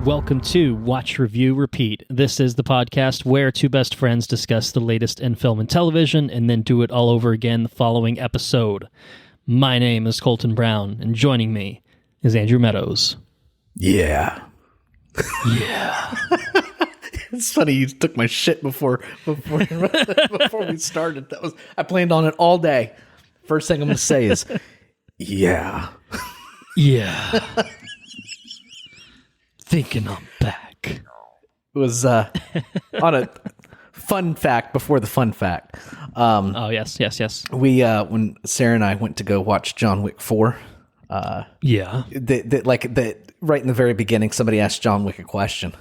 Welcome to Watch, Review, Repeat. This is the podcast where two best friends discuss the latest in film and television and then do it all over again the following episode. My name is Colton Brown, and joining me is Andrew Meadows. Yeah. Yeah. It's funny you took my shit before we started. I planned on it all day. First thing I'm going to say is, yeah. Yeah. Thinking I'm back. It was on a fun fact before the fun fact. Yes. We when Sarah and I went to go watch John Wick 4. Yeah. Right in the very beginning, somebody asked John Wick a question,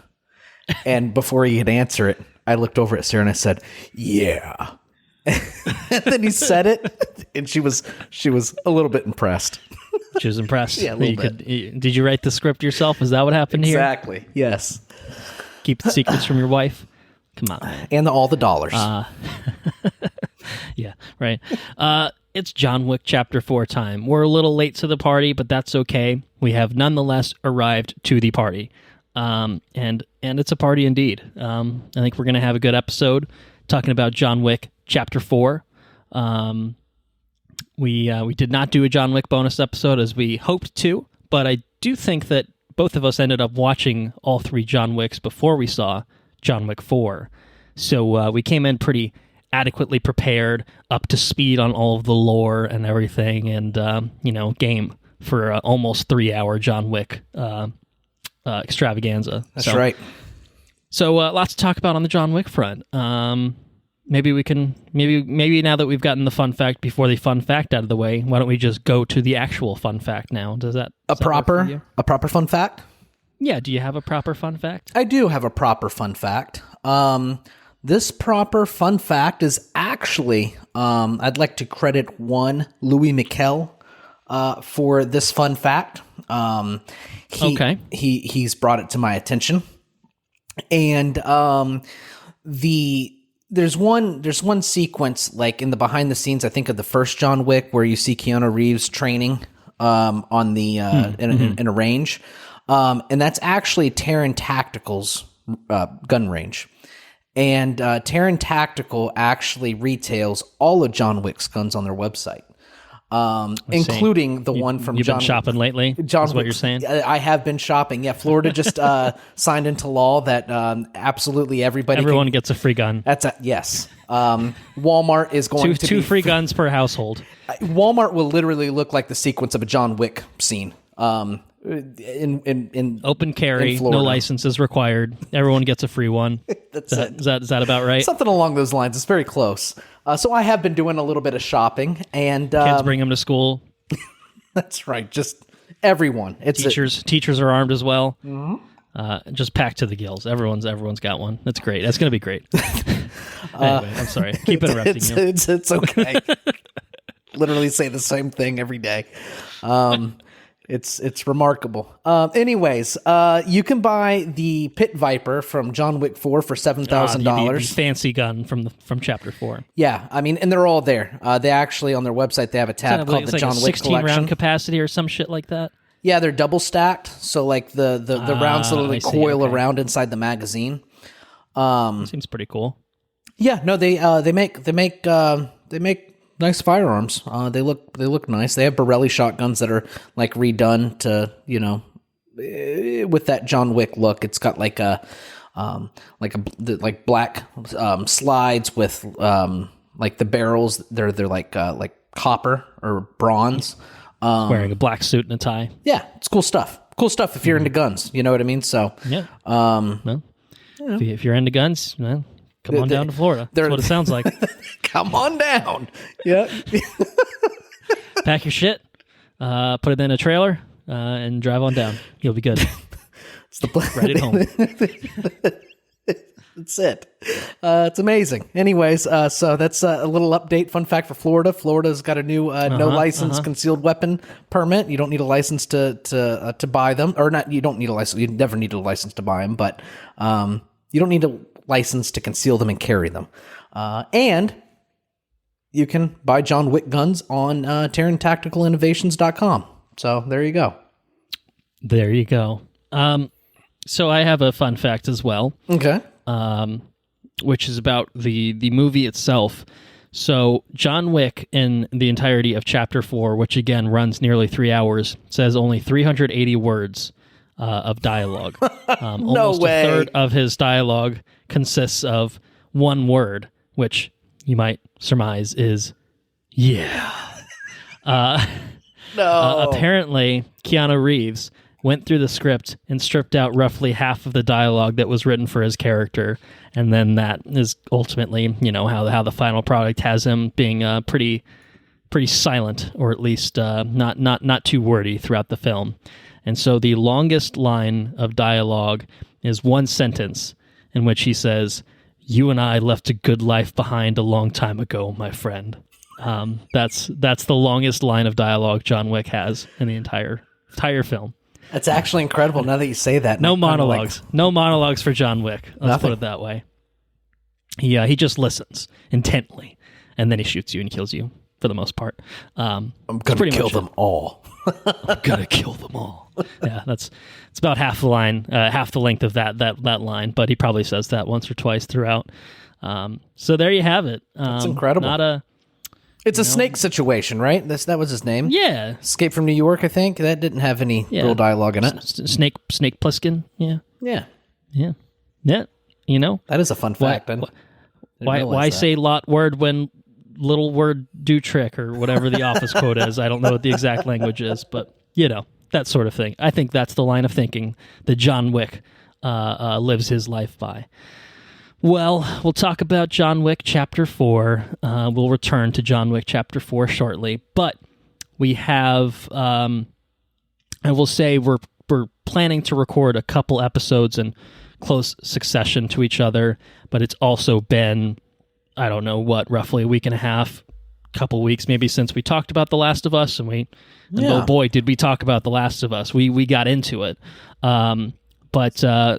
and before he could answer it, I looked over at Sarah and I said, "Yeah." And then he said it, and she was a little bit impressed. She was impressed. Yeah, a little bit. Did you write the script yourself? Is that what happened here? Exactly. Yes. Keep the secrets from your wife? Come on, man. And all the dollars. Yeah, right. It's John Wick Chapter 4 time. We're a little late to the party, but that's okay. We have nonetheless arrived to the party. And it's a party indeed. I think we're going to have a good episode talking about John Wick Chapter 4. We did not do a John Wick bonus episode as we hoped to, but I do think that both of us ended up watching all three John Wicks before we saw John Wick 4. So we came in pretty adequately prepared, up to speed on all of the lore and everything, and game for almost 3-hour John Wick extravaganza. That's right. So lots to talk about on the John Wick front. Maybe we can, maybe now that we've gotten the fun fact before the fun fact out of the way, why don't we just go to the actual fun fact now? Does that a proper fun fact? Yeah. Do you have a proper fun fact? I do have a proper fun fact. This proper fun fact is actually, I'd like to credit one Louis Miquel for this fun fact. He's brought it to my attention, and There's one sequence, like in the behind the scenes, I think of the first John Wick, where you see Keanu Reeves training on the in a range, and that's actually Terran Tactical's gun range. And Terran Tactical actually retails all of John Wick's guns on their website, including the one from You've John been shopping lately? John is what you're saying? I have been shopping. Yeah, Florida just signed into law that absolutely everyone gets a free gun. Yes. Walmart is going to two free guns per household. Walmart will literally look like the sequence of a John Wick scene. In open carry, in no licenses required. Everyone gets a free one. That's it. Is that about right? Something along those lines. It's very close. So I have been doing a little bit of shopping, and kids bring them to school. That's right. Just everyone. Teachers are armed as well. Mm-hmm. Just packed to the gills. Everyone's got one. That's great. That's going to be great. Anyway, I'm sorry. Keep interrupting you. It's okay. Literally say the same thing every day. It's remarkable. Anyways, you can buy the Pit Viper from John Wick 4 for $7,000. The fancy gun from Chapter 4. Yeah, I mean, and they're all there. They actually, on their website, they have a tab called the John Wick 16 Collection. round capacity or some shit like that. Yeah, they're double stacked, so like the rounds literally coil around inside the magazine. Seems pretty cool. Yeah, no, they make nice firearms. They look nice. They have Borelli shotguns that are like redone to, with that John Wick look. It's got like black slides with like the barrels. They're like copper or bronze. Wearing a black suit and a tie. Yeah, it's cool stuff. Cool stuff if you're into guns. You know what I mean? So yeah. If you're into guns, man, come on down to Florida. That's what it sounds like. Come on down. Yeah. Pack your shit, put it in a trailer, and drive on down. You'll be good. It's right at home. That's it. It's amazing. Anyways, so that's a little update. Fun fact for Florida. Florida's got a new no license concealed weapon permit. You don't need a license to buy them, or not. You don't need a license. You never need a license to buy them, but you don't need a license to conceal them and carry them. And you can buy John Wick guns on TerranTacticalInnovations.com. So there you go. There you go. So I have a fun fact as well. Okay. Which is about the movie itself. So John Wick in the entirety of Chapter 4, which again runs nearly 3 hours, says only 380 words of dialogue. Almost way. a third of his dialogue consists of one word, which you might surmise is yeah. No. Apparently, Keanu Reeves went through the script and stripped out roughly half of the dialogue that was written for his character, and then that is ultimately, how the final product has him being pretty silent, or at least not too wordy throughout the film. And so the longest line of dialogue is one sentence in which he says, "You and I left a good life behind a long time ago, my friend." That's the longest line of dialogue John Wick has in the entire film. That's actually incredible now that you say that. No monologues. No monologues for John Wick. Let's put it that way. He just listens intently, and then he shoots you and kills you for the most part. I'm going to kill them all. I'm going to kill them all. Yeah, it's about half the line, half the length of that line, but he probably says that once or twice throughout. So there you have it. That's incredible. It's a snake situation, right? That was his name? Yeah. Escape from New York, I think. That didn't have any real dialogue in it. Snake Plissken, yeah. Yeah. Yeah. Yeah. That is a fun fact. Why say lot word when little word do trick, or whatever the office quote is? I don't know what the exact language is, but, that sort of thing. I think that's the line of thinking that John Wick lives his life by. Well, we'll talk about John Wick Chapter 4. We'll return to John Wick Chapter 4 shortly. But we have, I will say, we're planning to record a couple episodes in close succession to each other. But it's also been, I don't know what, roughly a week and a half, couple weeks maybe since we talked about The Last of Us. And oh boy, did we talk about The Last of Us. We got into it. But so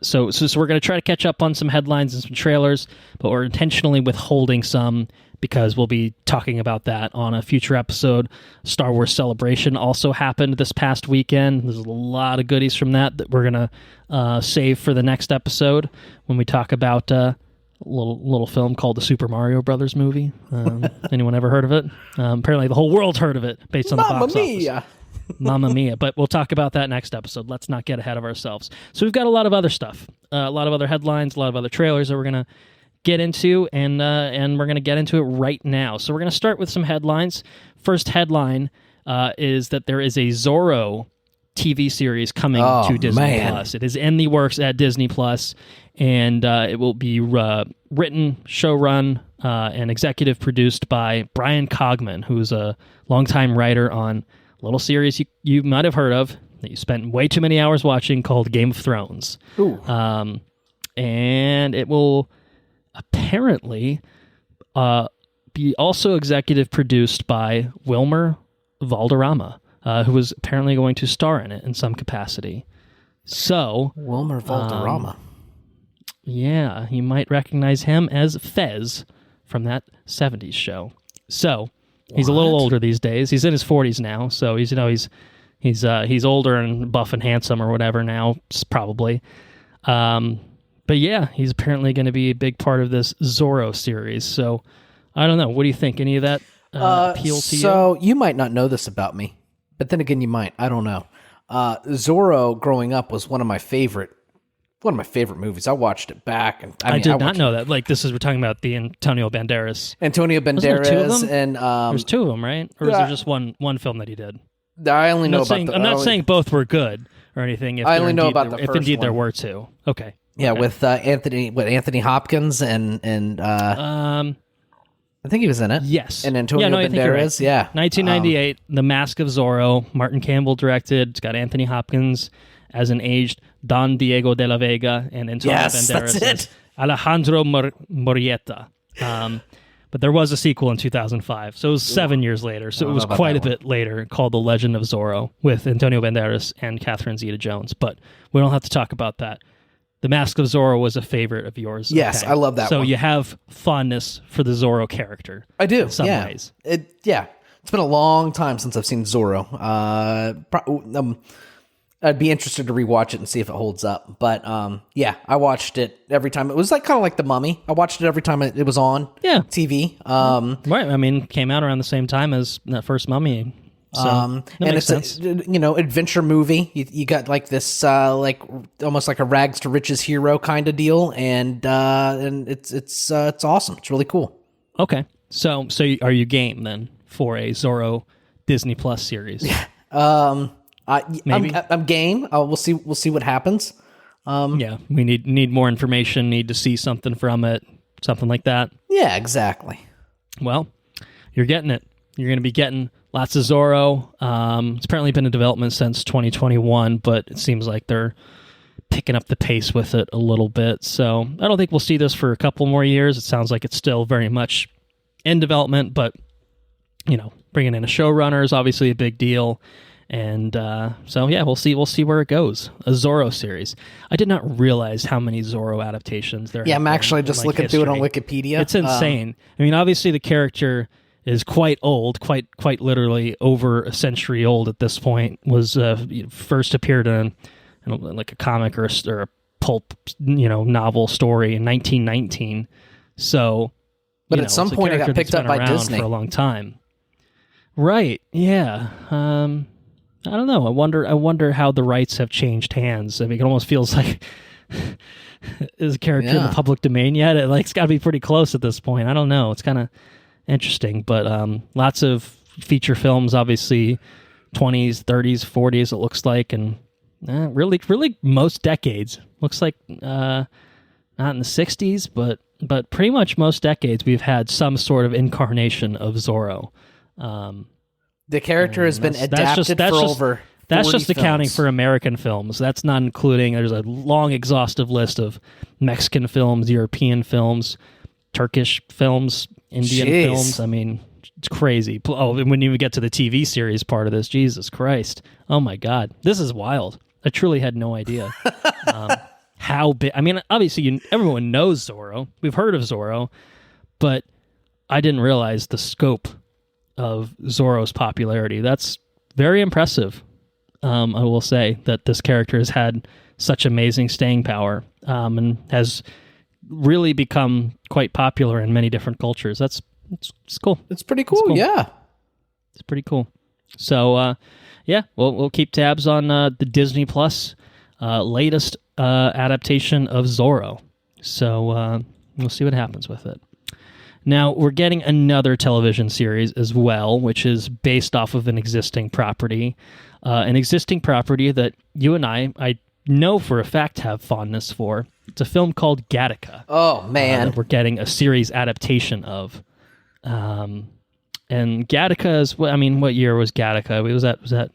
we're going to try to catch up on some headlines and some trailers, but we're intentionally withholding some because we'll be talking about that on a future episode. Star Wars Celebration also happened this past weekend. There's a lot of goodies from that we're going to save for the next episode when we talk about a little film called the Super Mario Brothers movie. Anyone ever heard of it? Apparently the whole world's heard of it based on the box office. Mamma mia. But we'll talk about that next episode. Let's not get ahead of ourselves. So we've got a lot of other stuff, a lot of other headlines, a lot of other trailers that we're going to get into, and we're going to get into it right now. So we're going to start with some headlines. First headline is that there is a Zorro TV series coming to Disney Plus. It is in the works at Disney Plus, and it will be written, showrun, and executive produced by Bryan Cogman, who's a longtime writer on little series you might have heard of that you spent way too many hours watching called Game of Thrones. And it will apparently be also executive produced by Wilmer Valderrama, who is apparently going to star in it in some capacity. So Wilmer Valderrama. Yeah, you might recognize him as Fez from that 70s show. So he's a little older these days. He's in his 40s now, so he's older and buff and handsome or whatever now, probably. But yeah, he's apparently going to be a big part of this Zorro series. So I don't know. What do you think? Any of that appeal to you? So you might not know this about me, but then again, you might. I don't know. Zorro growing up was one of my favorite movies. I watched it back, and I did not know that. Like, we're talking about the Antonio Banderas. Antonio Banderas, two of them? and there's two of them, right? Or is there just one film that he did? I only know about. I'm not saying both were good or anything. I only know about the first one. If indeed there were two. Okay. Yeah, with Anthony Hopkins and I think he was in it. Yes. And Antonio Banderas. Right. Yeah. 1998, The Mask of Zorro. Martin Campbell directed. It's got Anthony Hopkins as an aged Don Diego de la Vega and Antonio Banderas as Alejandro Murrieta. But there was a sequel in 2005, so it was 7 years later. So it was quite a bit later, called The Legend of Zorro, with Antonio Banderas and Catherine Zeta-Jones. But we don't have to talk about that. The Mask of Zorro was a favorite of yours. Yes, okay? I love that one. So you have fondness for the Zorro character. I do, in some ways. It's been a long time since I've seen Zorro. I'd be interested to rewatch it and see if it holds up. But yeah, I watched it every time. It was like kind of like The Mummy. I watched it every time it was on TV. Right. I mean, came out around the same time as that first Mummy. So and it's sense. Adventure movie. You got like this like almost like a rags to riches hero kind of deal, and it's awesome. It's really cool. Okay, so are you game then for a Zorro Disney Plus series? Maybe I'm game. We'll see what happens. Yeah, we need more information. Need to see something from it, something like that. Yeah, exactly. Well, you're getting it. You're going to be getting lots of Zorro. It's apparently been in development since 2021, but it seems like they're picking up the pace with it a little bit. So I don't think we'll see this for a couple more years. It sounds like it's still very much in development, but bringing in a showrunner is obviously a big deal. And so yeah, we'll see where it goes. A Zorro series. I did not realize how many Zorro adaptations there. Yeah, I'm actually just looking through it on Wikipedia. It's insane. I mean, obviously the character is quite old, quite literally over a century old at this point. Was first appeared in like a comic or a pulp novel story in 1919. So, but at some point it got picked up by Disney for a long time. Right? Yeah. I don't know. I wonder how the rights have changed hands. I mean, it almost feels like is a character in the public domain yet? It's got to be pretty close at this point. I don't know. It's kind of interesting, but lots of feature films, obviously 20s, 30s, 40s. It looks like, and really most decades. Looks like not in the 60s, but pretty much most decades we've had some sort of incarnation of Zorro. The character has been adapted for over 40 That's just films. Accounting for American films. That's not including, there's a long exhaustive list of Mexican films, European films, Turkish films, Indian films. I mean, it's crazy. Oh, and when you get to the TV series part of this, Jesus Christ. Oh my God. This is wild. I truly had no idea how big. I mean, obviously everyone knows Zorro. We've heard of Zorro, but I didn't realize the scope of Zorro's popularity. That's very impressive. I will say that this character has had such amazing staying power and has really become quite popular in many different cultures. It's cool. It's pretty cool. Yeah, it's pretty cool. So yeah, we'll keep tabs on the Disney Plus latest adaptation of Zorro. So we'll see what happens with it. Now, we're getting another television series as well, which is based off of an existing property. An existing property that you and I know for a fact have fondness for. It's a film called Gattaca. Oh, man. That we're getting a series adaptation of. And Gattaca is, what year was Gattaca? Was that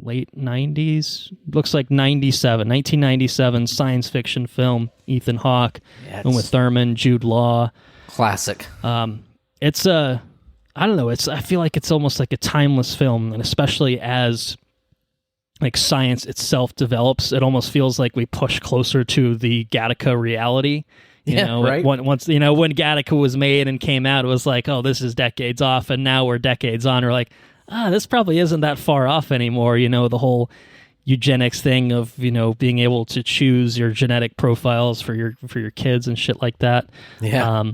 late 90s? Looks like 1997 science fiction film, Ethan Hawke, and with Thurman, Jude Law. Classic. It's I don't know. I feel like it's almost like a timeless film, and especially as like science itself develops, it almost feels like we push closer to the Gattaca reality. Right. Once when Gattaca was made and came out, it was like, oh, this is decades off, and now we're decades on. We're like, this probably isn't that far off anymore. The whole eugenics thing of being able to choose your genetic profiles for your kids and shit like that. Yeah.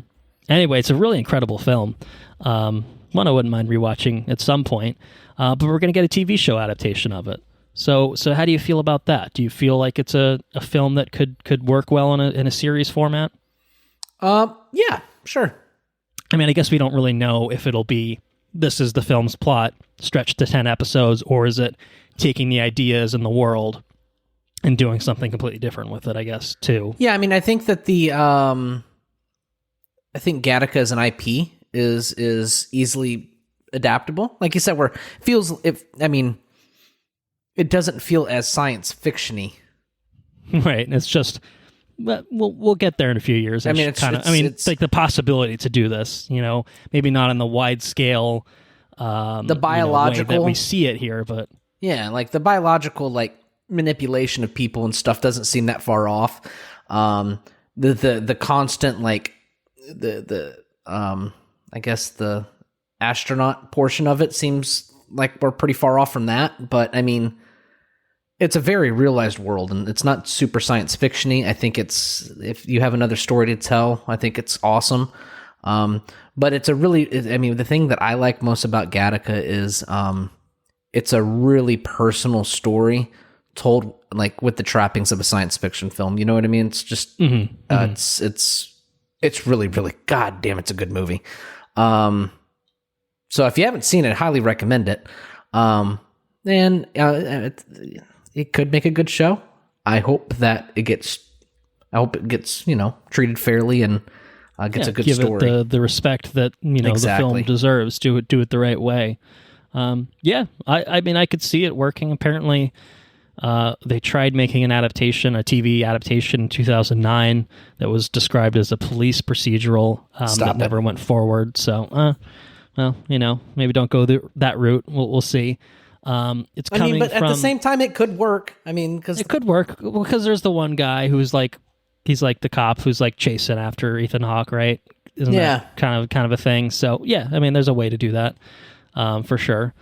Anyway, it's a really incredible film. One I wouldn't mind rewatching at some point. But we're going to get a TV show adaptation of it. So how do you feel about that? Do you feel like it's a film that could work well in a series format? Yeah, sure. I mean, I guess we don't really know if it'll be this is the film's plot stretched to 10 episodes, or is it taking the ideas in the world and doing something completely different with it, I guess, too. Yeah, I mean, I think that I think Gattaca as an IP is easily adaptable. Like you said, it doesn't feel as science fiction-y. Right. It's just, but we'll get there in a few years. It's like the possibility to do this, maybe not on the wide scale, the biological way that we see it here, but yeah, like the biological, like manipulation of people and stuff doesn't seem that far off. The constant, like I guess the astronaut portion of it seems like we're pretty far off from that, but I mean, it's a very realized world, and it's not super science fiction-y. I think if you have another story to tell, I think it's awesome. But it's the thing that I like most about Gattaca is it's a really personal story told like with the trappings of a science fiction film. You know what I mean? It's just it's really, really, god damn, it's a good movie. So if you haven't seen it, I highly recommend it. And it could make a good show. I hope it gets treated fairly and gets a good give story. It the respect that the film deserves. Do it the right way. I mean, I could see it working. Apparently, they tried making a TV adaptation in 2009 that was described as a police procedural that never went forward. So, maybe don't go that route. We'll see. It's coming but at the same time, it could work. I mean, because it could work because there's the one guy who's like, he's like the cop who's like chasing after Ethan Hawke, right? Isn't that kind of a thing? So yeah, I mean, there's a way to do that for sure.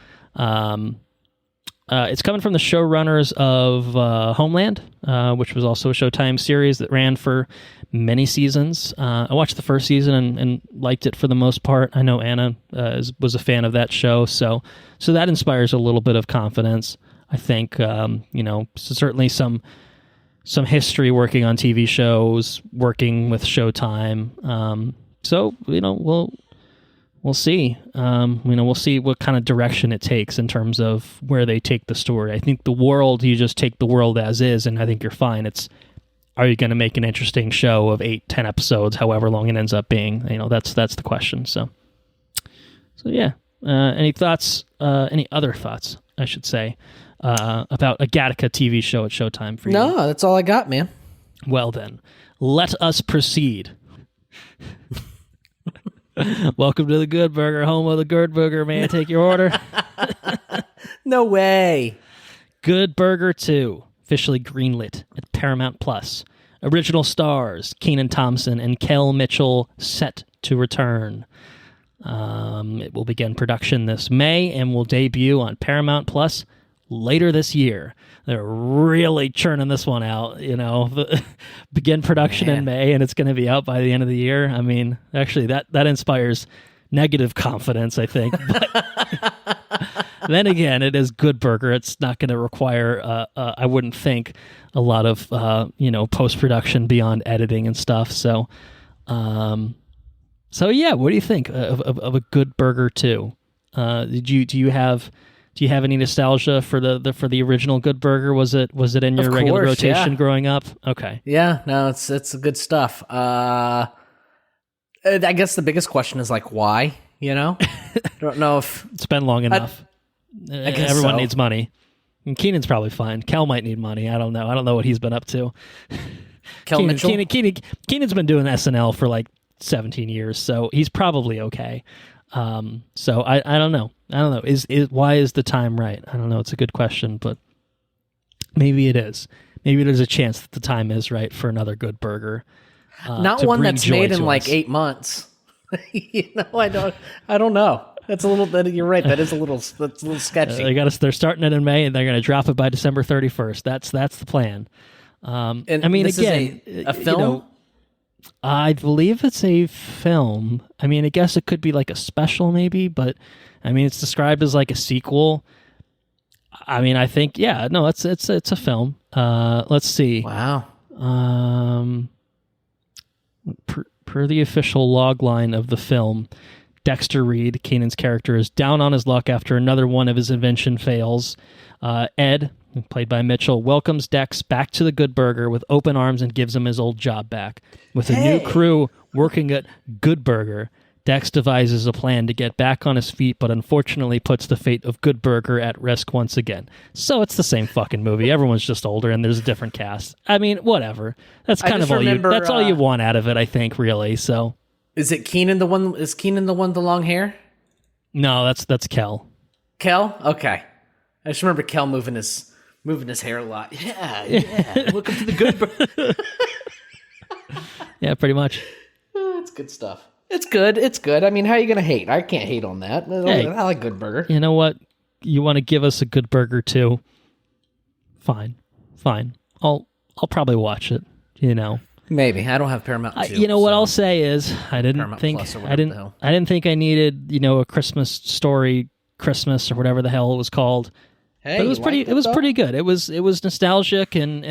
It's coming from the showrunners of Homeland, which was also a Showtime series that ran for many seasons. I watched the first season and liked it for the most part. I know Anna was a fan of that show, so that inspires a little bit of confidence. I think certainly some history working on TV shows, working with Showtime. So we'll see. We'll see what kind of direction it takes in terms of where they take the story. I think you just take the world as is, and I think you're fine. Are you going to make an interesting show of 8-10 episodes, however long it ends up being? That's the question. So yeah. Any thoughts? Any other thoughts, I should say, about a Gattaca TV show at Showtime for you? No, that's all I got, man. Well then, let us proceed. Welcome to the Good Burger, home of the Good Burger. May I take your order? No way. Good Burger 2, officially greenlit at Paramount Plus. Original stars, Kenan Thompson and Kel Mitchell, set to return. It will begin production this May and will debut on Paramount Plus later this year. They're really churning this one out, begin production in May and it's going to be out by the end of the year. I mean, actually that inspires negative confidence, I think. But then again, it is Good Burger. It's not going to require, I wouldn't think, a lot of, post-production beyond editing and stuff. So yeah, what do you think of a Good Burger 2? Do you have any nostalgia for the original Good Burger? Was it in your regular rotation growing up? Okay. Yeah, no, it's good stuff. I guess the biggest question is like, why? I don't know if it's been long enough. I guess everyone so. needs money. And Kenan's probably fine. Cal might need money. I don't know. I don't know what he's been up to. Kenan's been doing SNL for like 17 years, so he's probably okay. So I don't know. Why is the time right? I don't know. It's a good question, but maybe it is. Maybe there's a chance that the time is right for another Good Burger. Not one that's made in like 8 months. I don't know. That's a little. You're right. That's a little sketchy. They're starting it in May, and they're going to drop it by December 31st. That's the plan. And I mean, this again, is a film. I believe it's a film. I mean, I guess it could be like a special, maybe, but I mean, it's described as like a sequel. I mean, I think, yeah, no, it's a film. Let's see. Wow. Per the official log line of the film, Dexter Reed, Kenan's character, is down on his luck after another one of his invention fails. Ed, played by Mitchell, welcomes Dex back to the Good Burger with open arms and gives him his old job back. With a new crew working at Good Burger, Dex devises a plan to get back on his feet, but unfortunately puts the fate of Good Burger at risk once again. So it's the same fucking movie. Everyone's just older and there's a different cast. I mean, whatever. That's kind of all all you want out of it, I think, really. So is it Kenan the one? Is Kenan the one with the long hair? No, that's Kel. Kel? Okay. I just remember Kel moving his hair a lot. Yeah. Welcome to the Good Burger. Yeah, pretty much. That's good stuff. It's good. I mean, how are you going to hate? I can't hate on that. Hey, I like Good Burger. You know what? You want to give us a Good Burger too? Fine. I'll probably watch it. Maybe I don't have Paramount. What I'll say is I didn't think I needed a Christmas Story Christmas or whatever the hell it was called. Hey, but it was pretty good. It was nostalgic and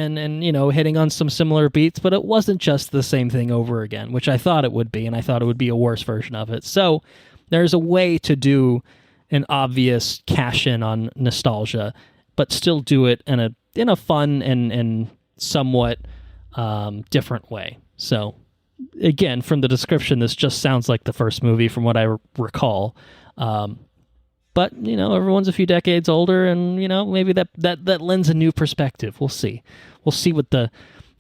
hitting on some similar beats, but it wasn't just the same thing over again, which I thought it would be, and I thought it would be a worse version of it. So there's a way to do an obvious cash in on nostalgia, but still do it in a fun and somewhat different way. So again, from the description, this just sounds like the first movie from what I recall. But, everyone's a few decades older, and, maybe that lends a new perspective. We'll see. We'll see what the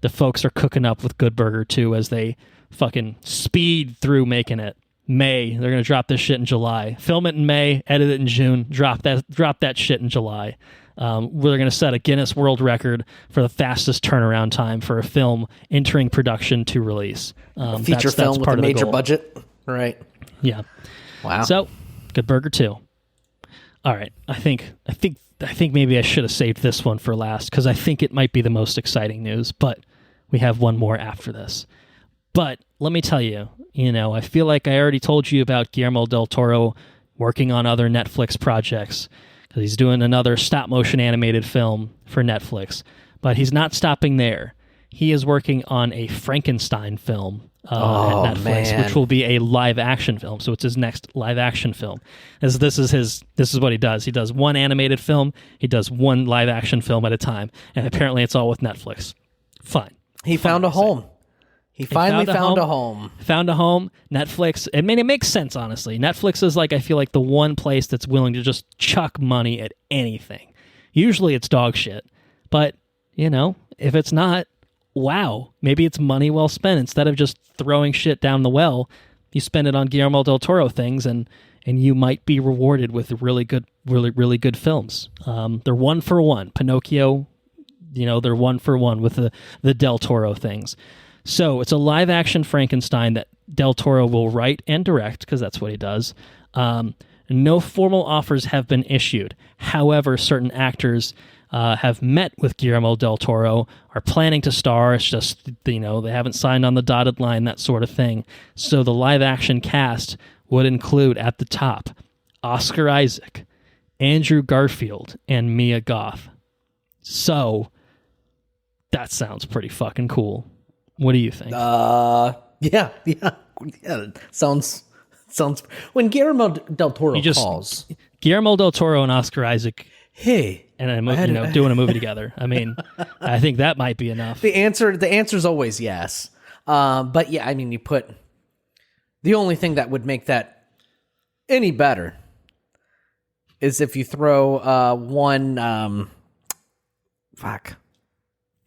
folks are cooking up with Good Burger 2 as they fucking speed through making it. May, they're going to drop this shit in July. Film it in May, edit it in June, drop that shit in July. We're going to set a Guinness World Record for the fastest turnaround time for a film entering production to release. Feature film with a major budget? Right. Yeah. Wow. So, Good Burger 2. All right, I think maybe I should have saved this one for last because I think it might be the most exciting news, but we have one more after this. But let me tell you, I feel like I already told you about Guillermo del Toro working on other Netflix projects because he's doing another stop-motion animated film for Netflix, but he's not stopping there. He is working on a Frankenstein film at Netflix, which will be a live-action film. So it's his next live-action film. This is what he does. He does one animated film. He does one live-action film at a time, and apparently it's all with Netflix. Fine. He found a home. He finally found a home. Found a home. Netflix. I mean, it makes sense, honestly. Netflix is I feel like the one place that's willing to just chuck money at anything. Usually it's dog shit, but if it's not. Wow, maybe it's money well spent. Instead of just throwing shit down the well, you spend it on Guillermo del Toro things, and you might be rewarded with really good films. They're one for one. Pinocchio, they're one for one with the del Toro things. So it's a live action Frankenstein that del Toro will write and direct because that's what he does. No formal offers have been issued. However, certain actors have met with Guillermo del Toro, are planning to star. It's just, they haven't signed on the dotted line, that sort of thing. So the live-action cast would include, at the top, Oscar Isaac, Andrew Garfield, and Mia Goth. So that sounds pretty fucking cool. What do you think? Yeah. Sounds. When Guillermo del Toro calls, Guillermo del Toro and Oscar Isaac. Hey. And doing a movie together. I mean, I think that might be enough. The answer's always yes. But yeah, I mean, you put the only thing that would make that any better is if you throw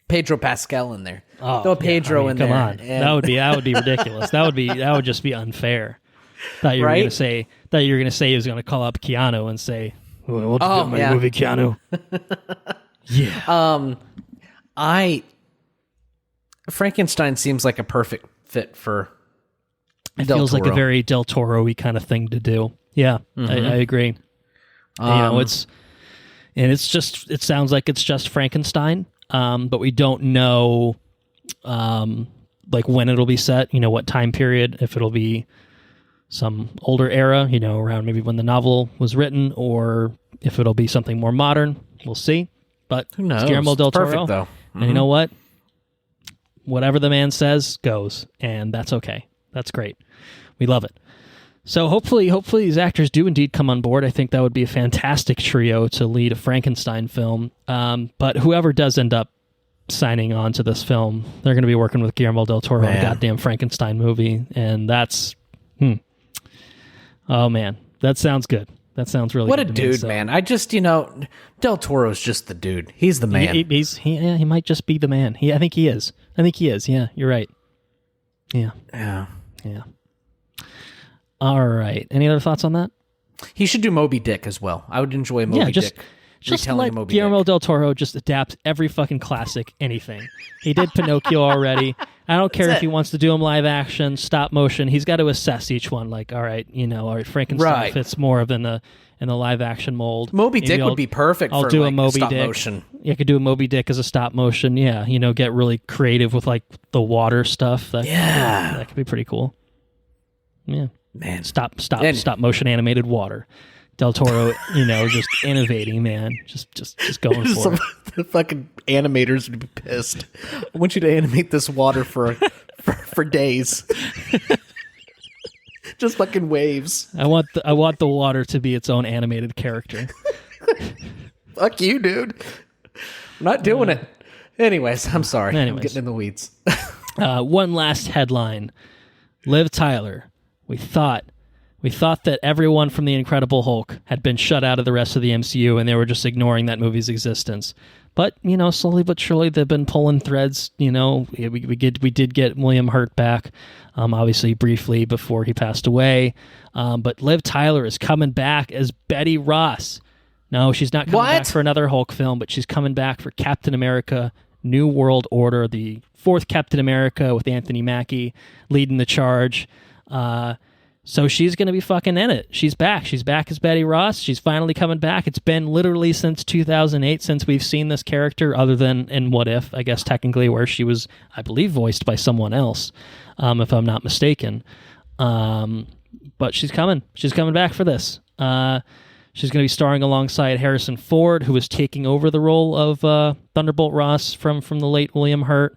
Pedro Pascal in there. Throw Pedro in there. Come on, that would be ridiculous. That would just be unfair. Thought you were going to say he was going to call up Keanu and say, "We'll do my movie, Keanu." Yeah. Frankenstein seems like a perfect fit for It feels like a very Del Toro-y kind of thing to do. Yeah, I agree. It sounds like it's just Frankenstein, but we don't know when it'll be set, what time period, if it'll be some older era, around maybe when the novel was written, or if it'll be something more modern. We'll see. But who knows? It's Guillermo del Toro. Perfect, though. And you know what? Whatever the man says goes, and that's okay. That's great. We love it. So hopefully these actors do indeed come on board. I think that would be a fantastic trio to lead a Frankenstein film. But whoever does end up signing on to this film, they're going to be working with Guillermo del Toro on a goddamn Frankenstein movie, and that's oh man, that sounds good. That sounds really what good. What a dude, man! I just Del Toro's just the dude. He's the man. He might just be the man. I think he is. Yeah, you're right. Yeah. All right. Any other thoughts on that? He should do Moby Dick as well. I would enjoy Moby Dick. Just let Guillermo del Toro just adapt every fucking classic, anything. He did Pinocchio already. I don't care if he wants to do them live action, stop motion. He's got to assess each one. Like, all right, Frankenstein fits more in the live action mold. Moby Dick would be perfect. I'll for do a Moby stop Dick. Motion. You could do a Moby Dick as a stop motion. Yeah, get really creative with like the water stuff. That could be pretty cool. Yeah, man. Stop motion animated water. Del Toro, just innovating, man. Just going for it. The fucking animators would be pissed. I want you to animate this water for days. Just fucking waves. I want the water to be its own animated character. Fuck you, dude. I'm not doing it. Anyways, I'm sorry. I'm getting in the weeds. One last headline. Liv Tyler. We thought that everyone from The Incredible Hulk had been shut out of the rest of the MCU and they were just ignoring that movie's existence. But, slowly but surely they've been pulling threads. We did get William Hurt back, obviously briefly before he passed away. But Liv Tyler is coming back as Betty Ross. No, she's not coming back for another Hulk film, but she's coming back for Captain America, New World Order, the fourth Captain America with Anthony Mackie leading the charge. So she's going to be fucking in it. She's back. She's back as Betty Ross. She's finally coming back. It's been literally since 2008 since we've seen this character, other than in What If, I guess technically, where she was, I believe, voiced by someone else, if I'm not mistaken. But she's coming. She's coming back for this. She's going to be starring alongside Harrison Ford, who is taking over the role of Thunderbolt Ross from the late William Hurt.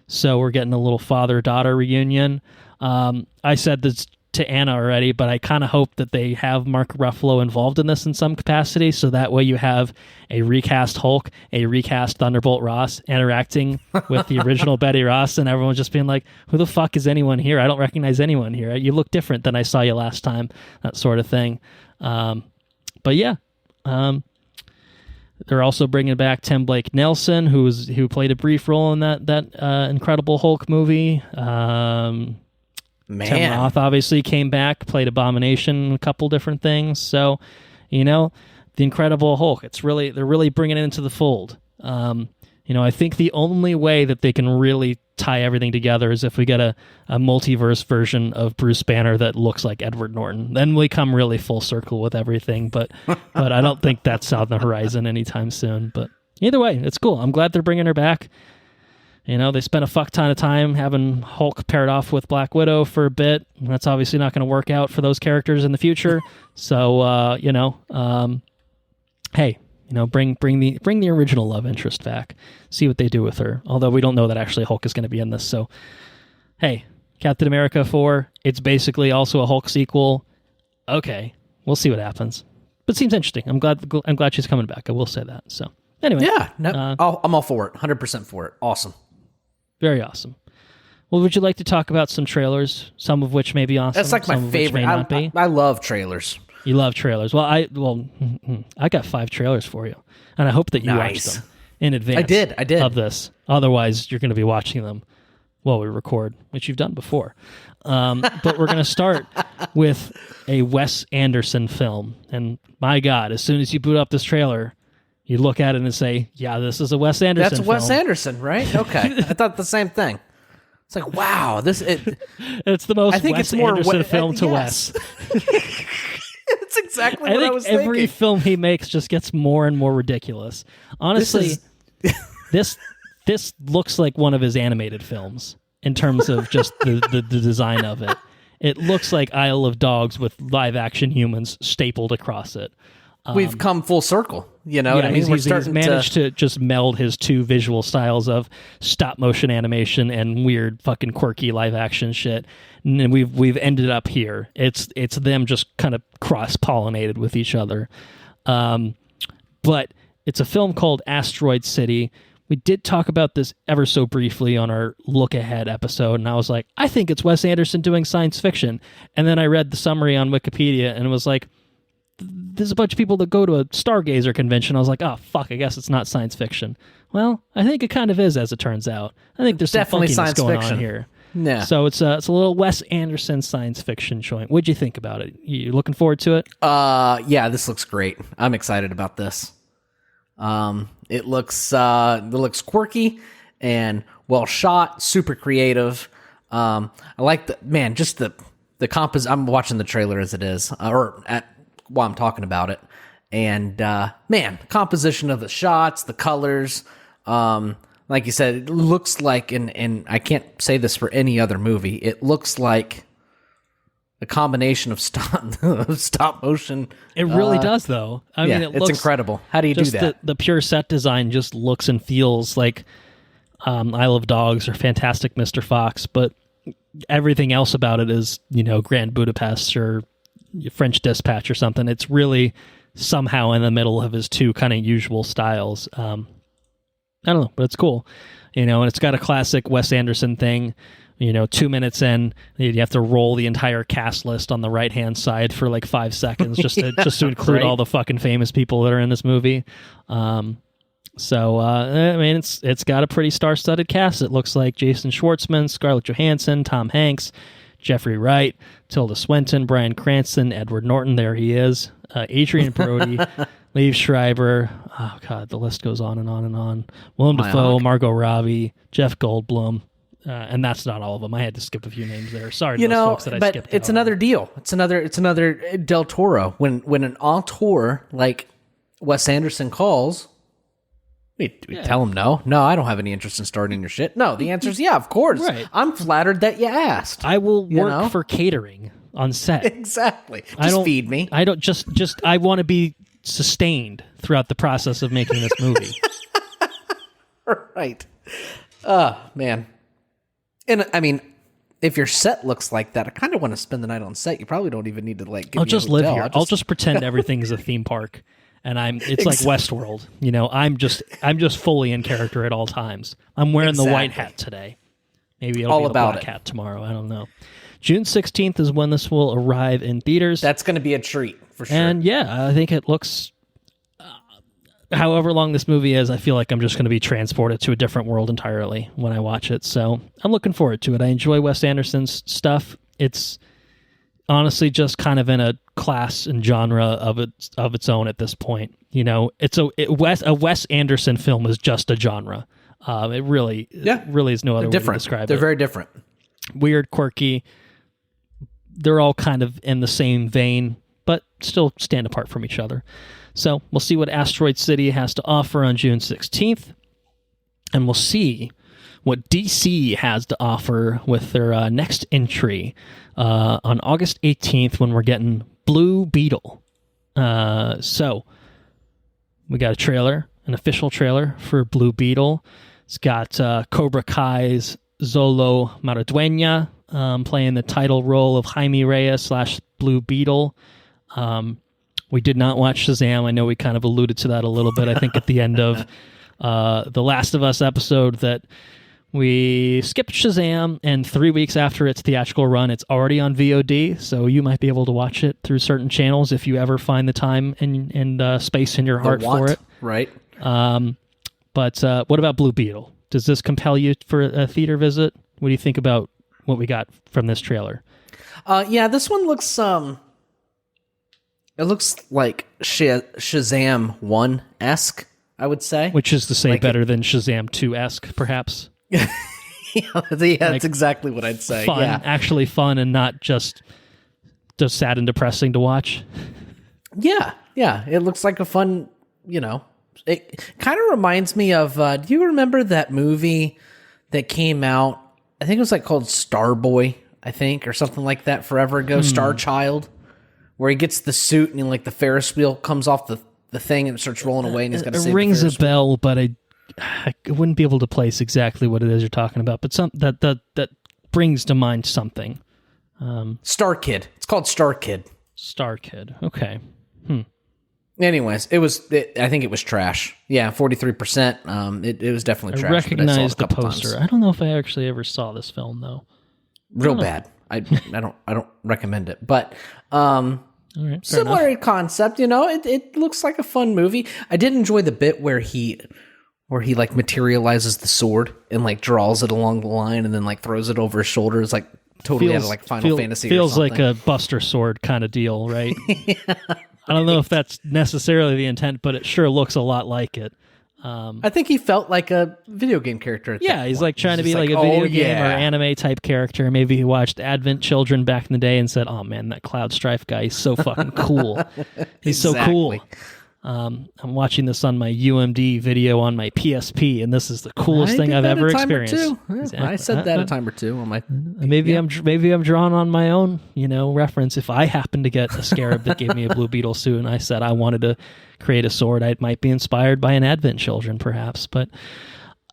So we're getting a little father-daughter reunion. I said this to Anna already, but I kind of hope that they have Mark Ruffalo involved in this in some capacity, so that way you have a recast Hulk, a recast Thunderbolt Ross interacting with the original Betty Ross, and everyone's just being like, who the fuck is anyone here? I don't recognize anyone here. You look different than I saw you last time, that sort of thing. But yeah, they're also bringing back Tim Blake Nelson, who played a brief role in that Incredible Hulk movie. Man. Tim Roth obviously came back, played Abomination, a couple different things. So, the Incredible Hulk, they're really bringing it into the fold. I think the only way that they can really tie everything together is if we get a multiverse version of Bruce Banner that looks like Edward Norton. Then we come really full circle with everything. But I don't think that's on the horizon anytime soon. But either way, it's cool. I'm glad they're bringing her back. They spent a fuck ton of time having Hulk paired off with Black Widow for a bit. That's obviously not going to work out for those characters in the future. So, hey, bring the original love interest back. See what they do with her. Although we don't know that actually Hulk is going to be in this. So, hey, Captain America 4, it's basically also a Hulk sequel. Okay, we'll see what happens. But it seems interesting. I'm glad she's coming back. I will say that. So, anyway. Yeah, I'm all for it. 100% for it. Awesome. Very awesome. Well, would you like to talk about some trailers, some of which may be awesome? That's like my favorite. I love trailers. You love trailers. Well, I got 5 trailers for you, and I hope that you watched them in advance. I did of this. Otherwise, you're going to be watching them while we record, which you've done before. But we're going to start with a Wes Anderson film, and my God, as soon as you boot up this trailer, you look at it and say, yeah, this is a Wes Anderson film. That's Wes Anderson, right? Okay. I thought the same thing. It's like, wow, it's the most Wes Anderson film to Wes. It's exactly what I was thinking. Every film he makes just gets more and more ridiculous. Honestly, this looks like one of his animated films in terms of just the design of it. It looks like Isle of Dogs with live-action humans stapled across it. We've come full circle, what I mean? He's managed to just meld his two visual styles of stop-motion animation and weird fucking quirky live-action shit, and we've ended up here. It's them just kind of cross-pollinated with each other. But it's a film called Asteroid City. We did talk about this ever so briefly on our Look Ahead episode, and I was like, I think it's Wes Anderson doing science fiction. And then I read the summary on Wikipedia, and it was like, there's a bunch of people that go to a Stargazer convention. I was like, oh, fuck, I guess it's not science fiction. Well, I think it kind of is, as it turns out. I think there's definitely some funkiness going on here. Yeah. So it's a little Wes Anderson science fiction joint. What'd you think about it? You looking forward to it? Yeah, this looks great. I'm excited about this. It looks quirky and well shot, super creative. I like just the composition. I'm watching the trailer as it is, while I'm talking about it, And man, composition of the shots, the colors, like you said, it looks like, and I can't say this for any other movie, it looks like a combination of stop motion. It really does, though. I mean, it's incredible. How do you do that? The pure set design just looks and feels like Isle of Dogs or Fantastic Mr. Fox, but everything else about it is, Grand Budapest or French Dispatch or something. It's really somehow in the middle of his two kind of usual styles. I don't know, but it's cool. And it's got a classic Wes Anderson thing. 2 minutes in, you have to roll the entire cast list on the right-hand side for like 5 seconds just to include all the fucking famous people that are in this movie. So I mean, it's got a pretty star-studded cast. It looks like Jason Schwartzman, Scarlett Johansson, Tom Hanks, Jeffrey Wright, Tilda Swinton, Bryan Cranston, Edward Norton, there he is, Adrian Brody, Liev Schreiber. Oh God, the list goes on and on and on. Willem Dafoe, Margot Robbie, Jeff Goldblum. And that's not all of them. I had to skip a few names there. Sorry to those folks that I skipped. But it's another deal. It's another Del Toro. When an auteur like Wes Anderson calls, we tell him no. No, I don't have any interest in starting your shit. No, the answer is yeah, of course. Right. I'm flattered that you asked. I will work for catering on set. Exactly. Just feed me. I don't just I want to be sustained throughout the process of making this movie. Right. Man. And I mean, if your set looks like that, I kind of want to spend the night on set. You probably don't even need to like. I'll just live here. I'll just pretend everything is a theme park, and it's like Westworld. I'm just fully in character at all times. I'm wearing the white hat today. Maybe it'll be the black hat tomorrow. I don't know. June 16th is when this will arrive in theaters. That's going to be a treat for sure. And yeah, I think it looks. However long this movie is, I feel like I'm just going to be transported to a different world entirely when I watch it. So I'm looking forward to it. I enjoy Wes Anderson's stuff. It's honestly just kind of in a class and genre of its own at this point. It's a Wes Anderson film is just a genre. It really is no other way to describe it. They're very different. Weird, quirky. They're all kind of in the same vein, but still stand apart from each other. So we'll see what Asteroid City has to offer on June 16th, and we'll see what DC has to offer with their next entry on August 18th when we're getting Blue Beetle. So we got a trailer, an official trailer for Blue Beetle. It's got Cobra Kai's Zolo Maraduena playing the title role of Jaime Reyes / Blue Beetle. We did not watch Shazam. I know we kind of alluded to that a little bit, I think, at the end of the Last of Us episode, that we skipped Shazam, and 3 weeks after its theatrical run, it's already on VOD, so you might be able to watch it through certain channels if you ever find the time and space in your heart for it. Right. But what about Blue Beetle? Does this compel you for a theater visit? What do you think about what we got from this trailer? Yeah, this one looks... It looks like Shazam 1-esque, I would say. Which is to say like better than Shazam 2-esque, perhaps. Yeah, that's exactly what I'd say. Fun, yeah. Actually fun and not just sad and depressing to watch. Yeah. It looks like a fun, it kind of reminds me of, do you remember that movie that came out? I think it was like called Starboy, I think, or something like that forever ago, Star Child. Where he gets the suit and the Ferris wheel comes off the thing and it starts rolling away and he's got to save the Ferris wheel. It rings a bell, but I wouldn't be able to place exactly what it is you're talking about. But that brings to mind something. Star Kid. It's called Star Kid. Star Kid. Okay. Anyways, I think it was trash. Yeah, 43%. It was definitely trash. I recognized the poster. Times. I don't know if I actually ever saw this film though. Real bad. I don't recommend it, but right, similar concept. It looks like a fun movie. I did enjoy the bit where he like materializes the sword and like draws it along the line and then like throws it over his shoulders, like totally out of like Final Fantasy. Feels or like a Buster Sword kind of deal, right? Yeah, I don't know if that's necessarily the intent, but it sure looks a lot like it. I think he felt like a video game character. He's like trying to be like a video game or anime type character. Maybe he watched Advent Children back in the day and said, "Oh man, that Cloud Strife guy is so fucking cool. He's so cool." I'm watching this on my UMD video on my PSP, and this is the coolest thing I've ever experienced. Exactly. I said that a time or two on my. Maybe I'm drawing on my own, reference. If I happened to get a scarab that gave me a Blue Beetle suit, and I said I wanted to create a sword, I might be inspired by an Advent Children, perhaps. But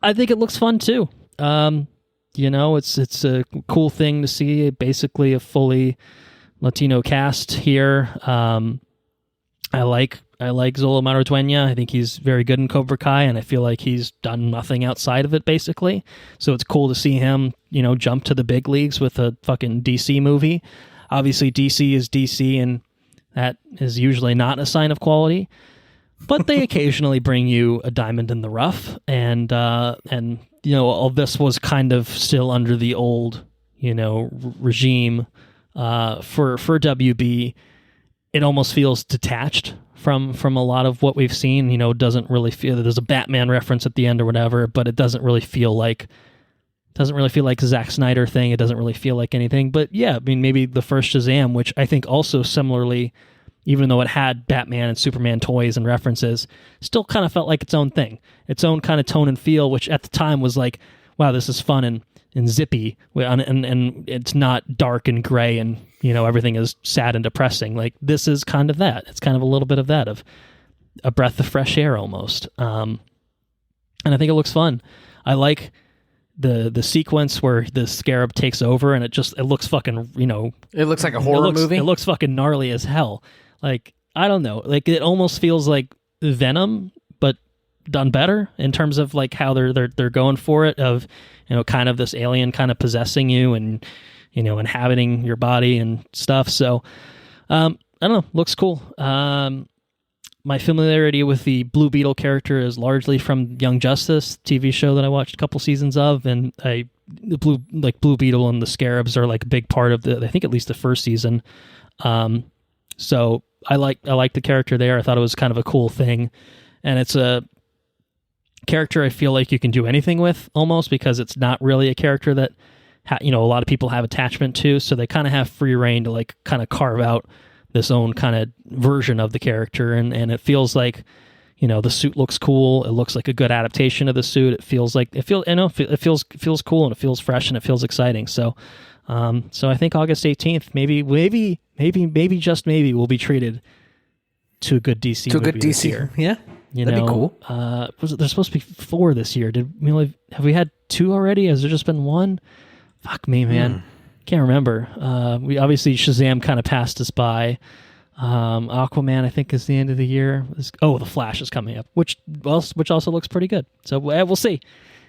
I think it looks fun too. It's a cool thing to see. Basically, a fully Latino cast here. I like Zolo Marudueña. I think he's very good in Cobra Kai, and I feel like he's done nothing outside of it, basically. So it's cool to see him, jump to the big leagues with a fucking DC movie. Obviously, DC is DC, and that is usually not a sign of quality. But they occasionally bring you a diamond in the rough, and all this was kind of still under the old, regime for WB. It almost feels detached from a lot of what we've seen. Doesn't really feel that there's a Batman reference at the end or whatever, but it doesn't really feel like a Zack Snyder thing. It doesn't really feel like anything. But yeah, I mean, maybe the first Shazam, which I think also similarly, even though it had Batman and Superman toys and references, still kind of felt like its own thing, its own kind of tone and feel, which at the time was like, wow, this is fun and zippy, and it's not dark and gray and everything is sad and depressing. Like, this is kind of that. It's kind of a little bit of that, of a breath of fresh air almost. And I think it looks fun. I like the sequence where the scarab takes over, and it looks fucking, it looks like a horror movie. It looks fucking gnarly as hell. Like, I don't know. Like, it almost feels like Venom, but done better in terms of like how they're going for it, of kind of this alien kind of possessing you and inhabiting your body and stuff. So I don't know, looks cool. My familiarity with the Blue Beetle character is largely from Young Justice TV show that I watched a couple seasons of, and the Blue Beetle and the scarabs are like a big part of I think at least the first season. So I like the character there. I thought it was kind of a cool thing, and it's a character I feel like you can do anything with almost, because it's not really a character that a lot of people have attachment to, so they kind of have free reign to like kind of carve out this own kind of version of the character, and it feels like the suit looks cool. It looks like a good adaptation of the suit. It feels feels cool, and it feels fresh, and it feels exciting. So I think August 18th, maybe just maybe we'll be treated to a good DC movie this year. Yeah. That'd be cool. There's supposed to be 4 this year. Have we had 2 already? Has there just been 1? Fuck me, man. Can't remember. We obviously Shazam kind of passed us by. Aquaman, I think, is the end of the year. The Flash is coming up, which also looks pretty good. So we'll see.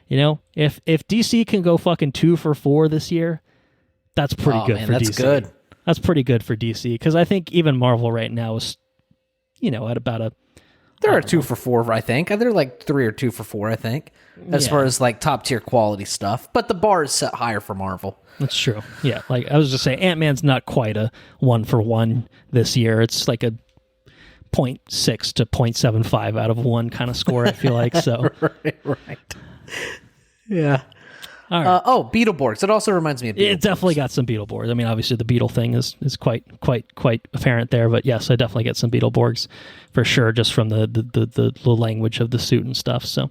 If DC can go fucking 2 for 4 this year, that's pretty good for DC. That's good. That's pretty good for DC, because I think even Marvel right now is, at about a. They're a 2 for 4, I think. They're like 3 or 2 for 4, I think, as far as like top tier quality stuff. But the bar is set higher for Marvel. That's true. Yeah, like I was just saying, Ant-Man's not quite a 1 for 1 this year. It's like a 0.6 to 0.75 out of 1 kind of score, I feel like. So right. Yeah. All right. Beetleborgs. It also reminds me of Beetleborgs. It definitely got some Beetleborgs. I mean, obviously the Beetle thing is quite apparent there, but yes, I definitely get some Beetleborgs for sure, just from the language of the suit and stuff. So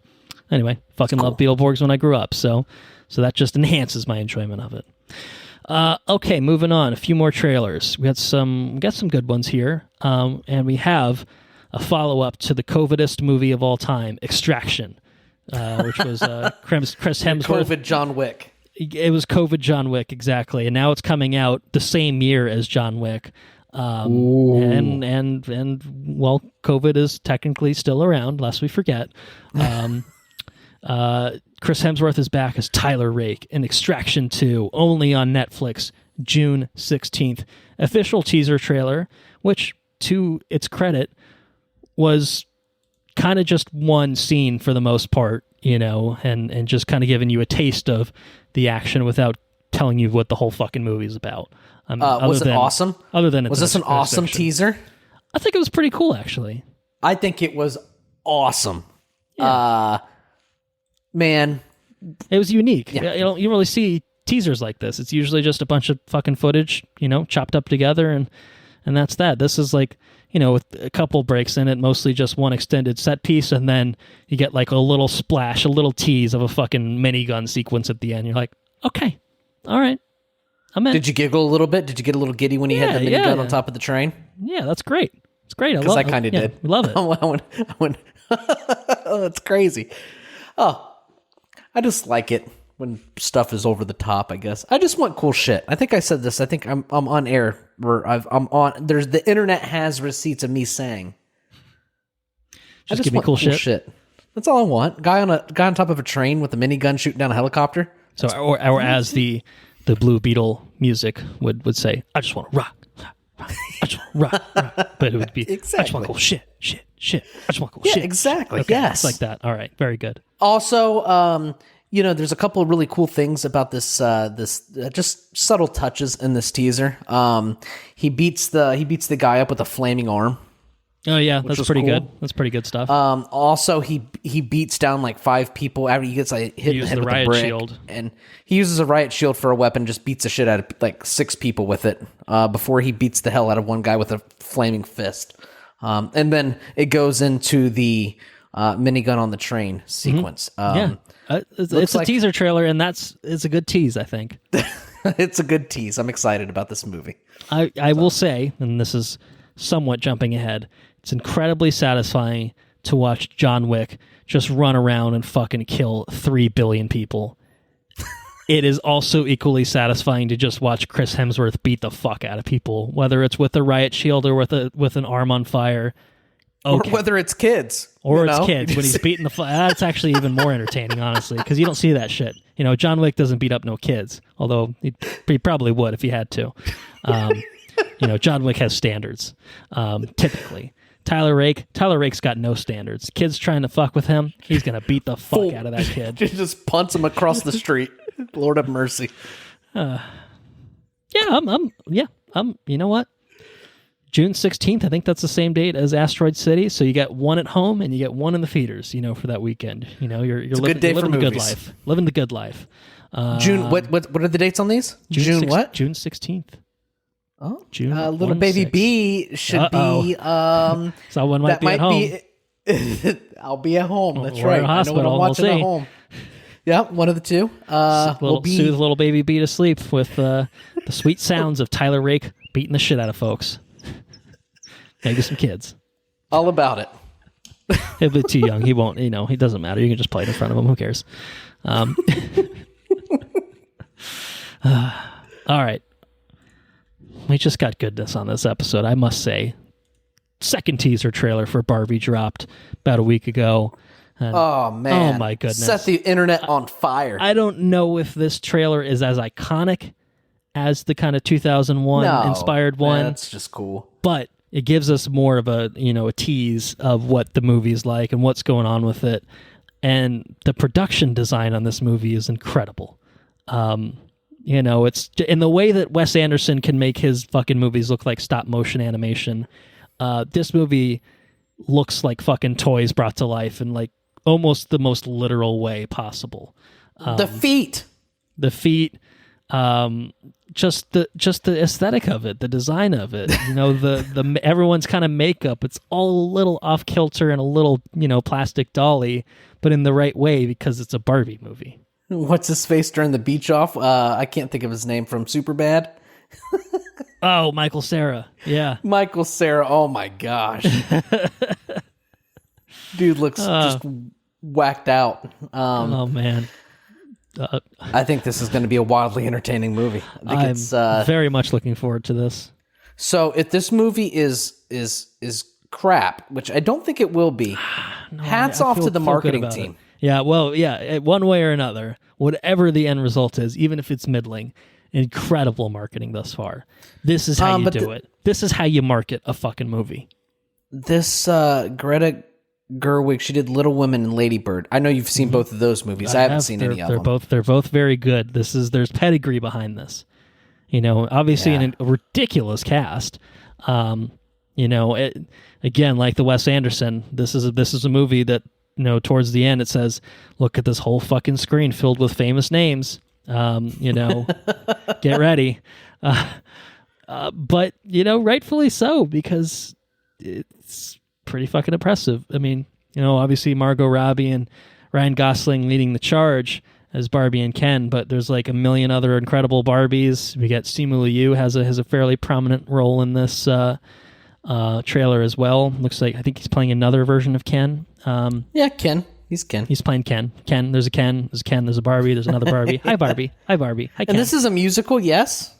anyway, fucking love Beetleborgs when I grew up. So that just enhances my enjoyment of it. Okay, moving on. A few more trailers. We got some good ones here, and we have a follow-up to the COVIDest movie of all time, Extraction. Which was Chris Hemsworth. COVID John Wick. It was COVID John Wick, exactly. And now it's coming out the same year as John Wick. And COVID is technically still around, lest we forget. Chris Hemsworth is back as Tyler Rake in Extraction 2, only on Netflix, June 16th. Official teaser trailer, which, to its credit, was kind of just one scene for the most part, and just kind of giving you a taste of the action without telling you what the whole fucking movie is about. Was it awesome? Other than was this an awesome teaser? I think it was pretty cool, actually. I think it was awesome. Yeah. Man, it was unique. Yeah. You don't really see teasers like this. It's usually just a bunch of fucking footage, chopped up together, and and that's that. This is like, with a couple breaks in it, mostly just one extended set piece, and then you get like a little splash, a little tease of a fucking minigun sequence at the end. You're like, okay, all right, I'm in. Did you giggle a little bit? Did you get a little giddy when he had the minigun on top of the train? Yeah, that's great. It's great. Because I kind of did. We love it. I went oh, that's crazy. Oh, I just like it when stuff is over the top, I guess. I just want cool shit. I think I said this. I think I'm on air where I'm on. There's the internet has receipts of me saying. Just give me cool shit. That's all I want. Guy on top of a train with a minigun shooting down a helicopter. So, or as the Blue Beetle music would say, I just want to rock. I just want rock. But it would be, exactly. I just want cool shit. I just want cool shit. Yeah, exactly. Okay, yes. It's like that. All right. Very good. Also, there's a couple of really cool things about this just subtle touches in this teaser. He beats the guy up with a flaming arm. Oh yeah, that's pretty good. That's pretty good stuff. Also, he beats down like 5 people after he gets like hit in the head with a brick. Shield. And he uses a riot shield for a weapon, just beats the shit out of like 6 people with it before he beats the hell out of one guy with a flaming fist. And then it goes into the minigun on the train sequence. It's a teaser trailer, and it's a good tease, I think. It's a good tease. I'm excited about this movie. I will say, and this is somewhat jumping ahead, it's incredibly satisfying to watch John Wick just run around and fucking kill 3 billion people. It is also equally satisfying to just watch Chris Hemsworth beat the fuck out of people, whether it's with a riot shield or with an arm on fire. Okay. Or whether it's kids. Or it's kids when he's beating the that's actually even more entertaining, honestly, because you don't see that shit. John Wick doesn't beat up no kids, although he probably would if he had to. John Wick has standards, typically. Tyler Rake's got no standards. Kids trying to fuck with him, he's going to beat the fuck out of that kid. Just punts him across the street. Lord have mercy. I'm you know what? June 16th, I think that's the same date as Asteroid City. So you get one at home and you get one in the theaters, for that weekend. You're living the good life. Living the good life. June, what are the dates on these? June what? June 16th. Oh, June. Little baby B should be. So one might be at home. I'll be at home. That's or right. In a hospital. I know what I'm watching at home. Yeah, one of the two. Soothe little baby B to sleep with the sweet sounds of Tyler Rake beating the shit out of folks. Maybe some kids. All about it. He'll be too young. He won't. He doesn't matter. You can just play it in front of him. Who cares? All right. We just got goodness on this episode, I must say. Second teaser trailer for Barbie dropped about a week ago. And, oh, man. Oh, my goodness. Set the internet on fire. I don't know if this trailer is as iconic as the kind of 2001 inspired one. That's just cool. But it gives us more of a tease of what the movie is like and what's going on with it. And the production design on this movie is incredible. It's in the way that Wes Anderson can make his fucking movies look like stop motion animation. This movie looks like fucking toys brought to life in like almost the most literal way possible. The feet, just the aesthetic of it, the design of it. The everyone's kind of makeup. It's all a little off kilter and a little plastic dolly, but in the right way because it's a Barbie movie. What's his face during the beach off? I can't think of his name from Superbad. Oh, Michael Cera. Yeah. Michael Cera. Oh, my gosh. Dude looks just whacked out. Oh, man. I think this is going to be a wildly entertaining movie. I'm very much looking forward to this. So if this movie is crap, which I don't think it will be, hats off to the marketing team. Yeah, well, yeah, one way or another, whatever the end result is, even if it's middling, incredible marketing thus far. This is how you do it. This is how you market a fucking movie. This Greta Gerwig, she did Little Women and Lady Bird. I know you've seen both of those movies. I haven't seen any of them. They're both very good. There's pedigree behind this. Obviously in a ridiculous cast. Again, like the Wes Anderson, this is a movie that towards the end it says, look at this whole fucking screen filled with famous names. Get ready. But, rightfully so, because it's pretty fucking impressive. I mean, obviously Margot Robbie and Ryan Gosling leading the charge as Barbie and Ken, but there's like a million other incredible Barbies. We get Simu Liu has a fairly prominent role in this trailer as well. Looks like I think he's playing another version of Ken. Ken. He's Ken. He's playing Ken. There's a Ken. There's a Ken. There's a Barbie. There's another Barbie. Hi Barbie. Hi Barbie. Hi Ken. And this is a musical, yes?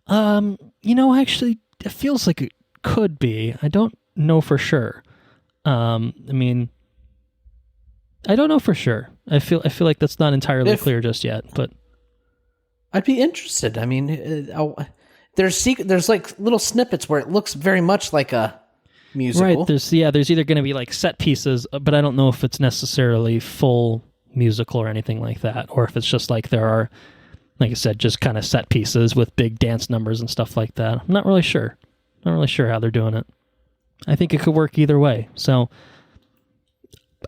Actually, it feels like it could be. I don't know for sure. I don't know for sure. I feel like that's not entirely clear just yet, but I'd be interested. I mean, there's like little snippets where it looks very much like a musical. Right. There's either going to be like set pieces, but I don't know if it's necessarily full musical or anything like that, or if it's just like there are, like I said, just kind of set pieces with big dance numbers and stuff like that. I'm not really sure. Not really sure how they're doing it. I think it could work either way. So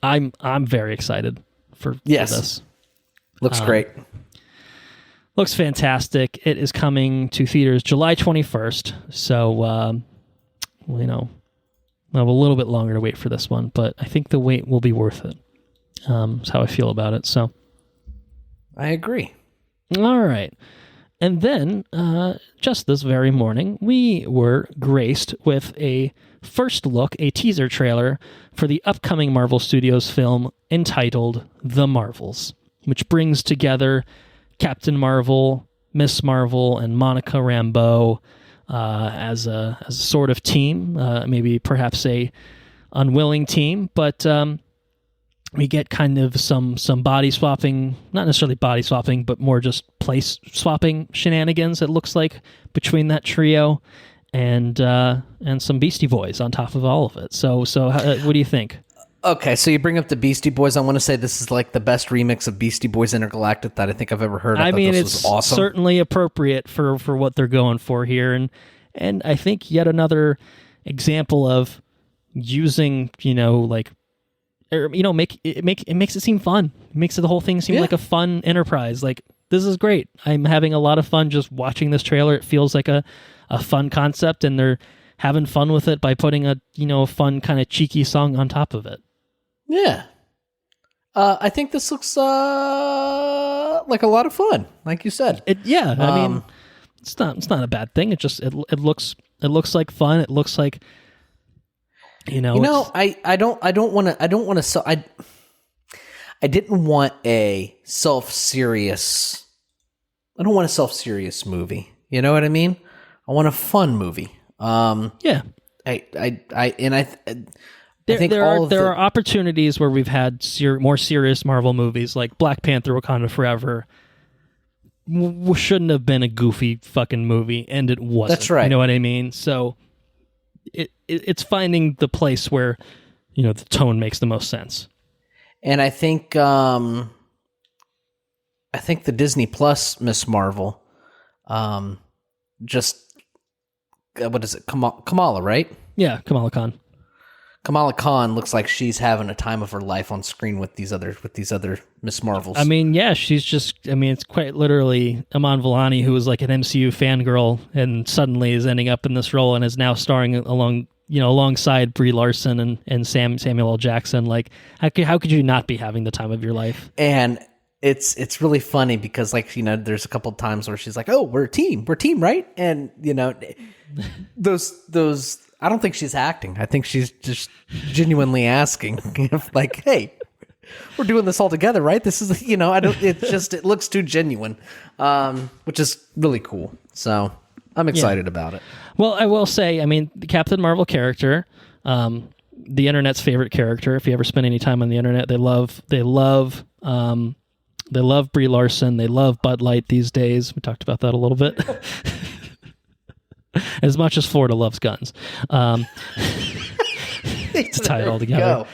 I'm very excited for this. Looks great. Looks fantastic. It is coming to theaters July 21st. So, we'll have a little bit longer to wait for this one, but I think the wait will be worth it. That's how I feel about it. So I agree. All right. And then, just this very morning, we were graced with a first look, a teaser trailer for the upcoming Marvel Studios film entitled The Marvels, which brings together Captain Marvel, Miss Marvel, and Monica Rambeau as a sort of team, maybe perhaps a unwilling team, but we get kind of some body swapping, not necessarily body swapping, but more just place swapping shenanigans, it looks like, between that trio, and some Beastie Boys on top of all of it. So what do you think? Okay, so you bring up the Beastie Boys. I want to say this is like the best remix of Beastie Boys Intergalactic that I think I've ever heard. I mean, this was awesome. Certainly appropriate for what they're going for here, and I think yet another example of using, it makes it seem fun. It makes the whole thing seem like a fun enterprise. Like, this is great. I'm having a lot of fun just watching this trailer. It feels like a fun concept, and they're having fun with it by putting a fun kind of cheeky song on top of it. Yeah. I think this looks like a lot of fun, like you said. I mean, it's not a bad thing. It just it looks like fun. It looks like I didn't want a self-serious movie. You know what I mean? I want a fun movie. There are opportunities where we've had more serious Marvel movies, like Black Panther: Wakanda Forever. Shouldn't have been a goofy fucking movie, and it wasn't. That's right. You know what I mean? So it's finding the place where the tone makes the most sense. And I think the Disney Plus Miss Marvel, what is it? Kamala, right? Yeah, Kamala Khan. Kamala Khan looks like she's having a time of her life on screen with these other Miss Marvels. I mean, yeah, it's quite literally Aman Vellani, who was like an MCU fangirl and suddenly is ending up in this role and is now starring alongside Brie Larson and Samuel L. Jackson. Like, how could you not be having the time of your life? And it's really funny because there's a couple of times where she's like, "Oh, we're a team, right?" And those. I don't think she's acting. I think she's just genuinely asking, like, "Hey, we're doing this all together, right? This is, it looks too genuine," which is really cool. So I'm excited about it. Well, I will say, I mean, the Captain Marvel character, the internet's favorite character. If you ever spend any time on the internet, they love Brie Larson. They love Bud Light these days. We talked about that a little bit. As much as Florida loves guns. To tie it all together.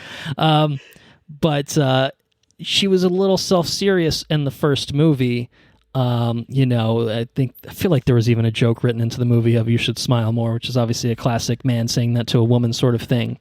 But she was a little self-serious in the first movie. I feel like there was even a joke written into the movie of "You should smile more," which is obviously a classic man saying that to a woman sort of thing.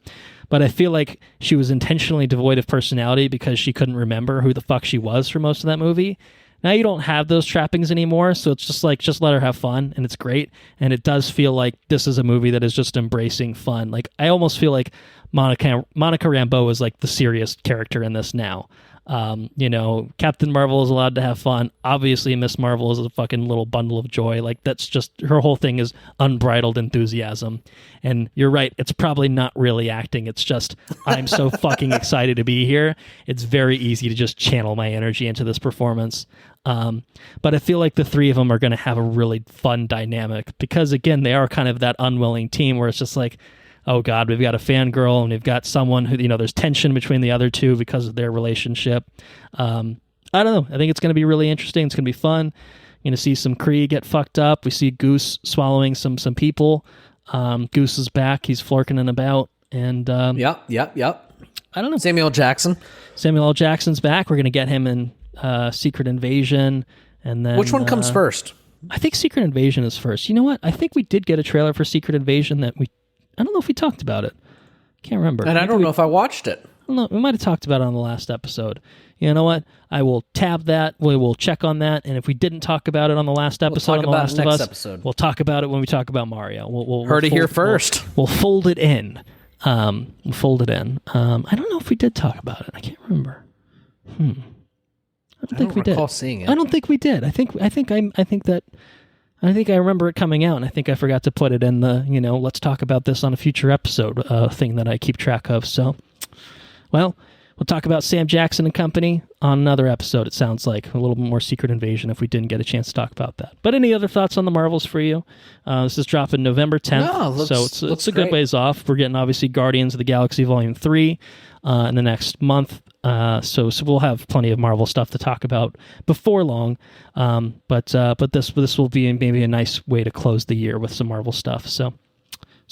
But I feel like she was intentionally devoid of personality because she couldn't remember who the fuck she was for most of that movie. Now you don't have those trappings anymore, so it's just like, just let her have fun, and it's great. And it does feel like this is a movie that is just embracing fun. Like, I almost feel like Monica Rambeau is like the serious character in this now. Captain Marvel is allowed to have fun. Obviously, Miss Marvel is a fucking little bundle of joy. Like, that's just, her whole thing is unbridled enthusiasm. And you're right, it's probably not really acting. It's just, I'm so fucking excited to be here. It's very easy to just channel my energy into this performance. But I feel like the three of them are going to have a really fun dynamic because, again, they are kind of that unwilling team where it's just like, oh God, we've got a fangirl and we've got someone who, there's tension between the other two because of their relationship. I don't know. I think it's going to be really interesting. It's going to be fun. You're going to see some Kree get fucked up. We see Goose swallowing some people. Goose is back. He's flirking about. And Yep. I don't know. Samuel L. Jackson's back. We're going to get him in Secret Invasion. And then which one comes first? I think Secret Invasion is first. You know what? I think we did get a trailer for Secret Invasion that I don't know if we talked about it. Can't remember. And I don't know if I watched it. I don't know. We might have talked about it on the last episode. You know what? I will tab that. We will check on that. And if we didn't talk about it on the last episode, we'll talk about it next episode. We'll talk about it when we talk about Mario. We'll Heard it here first. We'll fold it in. I don't know if we did talk about it. I can't remember. I don't recall seeing it. I don't think we did. I think I remember it coming out, and I think I forgot to put it in the, let's talk about this on a future episode thing that I keep track of. So, well, we'll talk about Sam Jackson and company on another episode, it sounds like. A little bit more Secret Invasion if we didn't get a chance to talk about that. But any other thoughts on the Marvels for you? This is dropping November 10th, so it's a good ways off. We're getting, obviously, Guardians of the Galaxy Volume 3 in the next month. So we'll have plenty of Marvel stuff to talk about before long. But this will be maybe a nice way to close the year with some Marvel stuff. So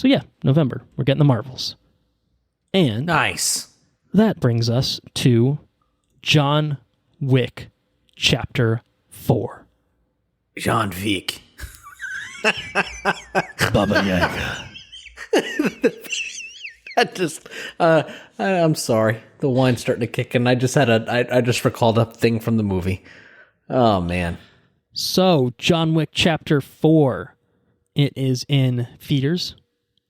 yeah, November, we're getting the Marvels. And nice. That brings us to John Wick Chapter 4. John Wick. Baba Yaga. I'm sorry. The wine's starting to kick in. I just recalled a thing from the movie. Oh, man. So, John Wick Chapter 4. It is in theaters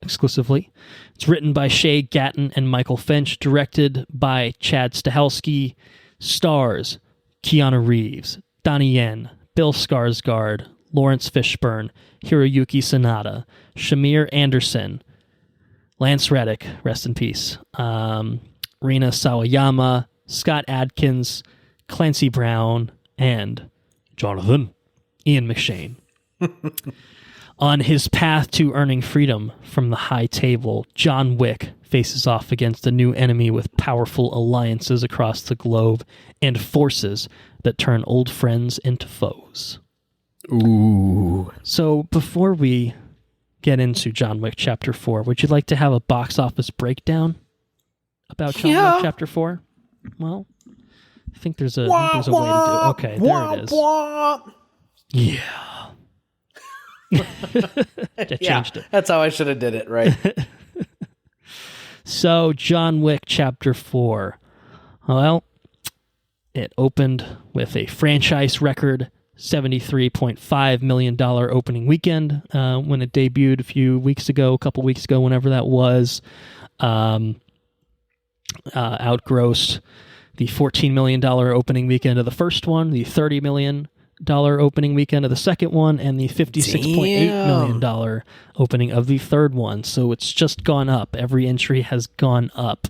exclusively. It's written by Shay Gatton and Michael Finch, directed by Chad Stahelski, stars Keanu Reeves, Donnie Yen, Bill Skarsgård, Lawrence Fishburne, Hiroyuki Sanada, Shamir Anderson, Lance Reddick, rest in peace, Rina Sawayama, Scott Adkins, Clancy Brown, and Jonathan Ian McShane. On his path to earning freedom from the high table, John Wick faces off against a new enemy with powerful alliances across the globe and forces that turn old friends into foes. Ooh. So before we get into John Wick Chapter 4, would you like to have a box office breakdown about John Wick Chapter 4? Well, I think there's a way to do it. Okay, there it is. Yeah. I changed it. That's how I should have did it, right? So, John Wick Chapter 4. Well, it opened with a franchise record $73.5 million opening weekend when it debuted a couple weeks ago, whenever that was. Outgrossed the $14 million opening weekend of the first one, the $30 million opening weekend of the second one, and the $56.8 million opening of the third one. So it's just gone up. Every entry has gone up.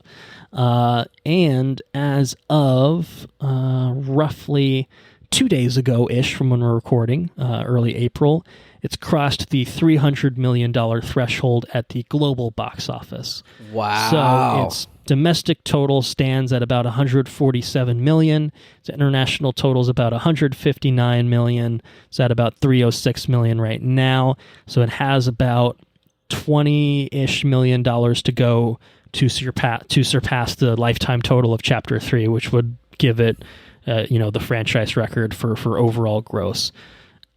And as of roughly 2 days ago-ish from when we're recording, early April, it's crossed the $300 million threshold at the global box office. Wow. So its domestic total stands at about $147 million. Its international total is about $159 million. It's at about $306 million right now. So it has about $20-ish million to go to surpass the lifetime total of Chapter 3, which would give it the franchise record for overall gross.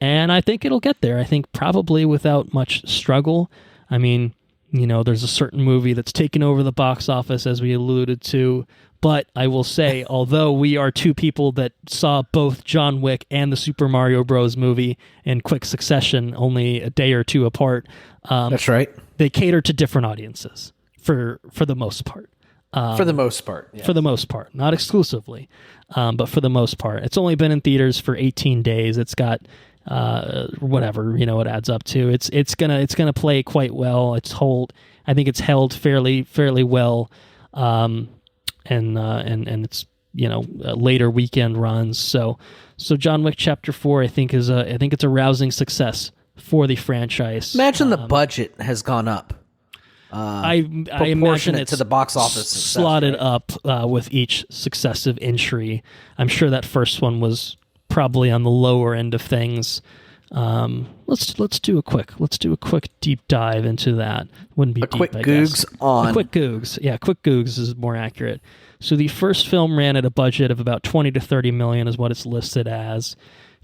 And I think it'll get there. I think probably without much struggle. I mean, There's a certain movie that's taken over the box office, as we alluded to. But I will say, although we are two people that saw both John Wick and the Super Mario Bros. Movie in quick succession, only a day or two apart. That's right. They cater to different audiences for the most part. For the most part. Yes. For the most part. Not exclusively, but for the most part. It's only been in theaters for 18 days. It's got whatever, it adds up to. It's gonna play quite well. I think it's held fairly well. And it's later weekend runs. So John Wick Chapter 4 I think it's a rousing success for the franchise. Imagine the budget has gone up. I imagine it's to the box office slotted up with each successive entry. I'm sure that first one was probably on the lower end of things. Let's do a quick deep dive into that. Wouldn't be a deep, quick I googs guess. on a quick googs. Yeah, quick googs is more accurate. So the first film ran at a budget of about 20 to 30 million is what it's listed as.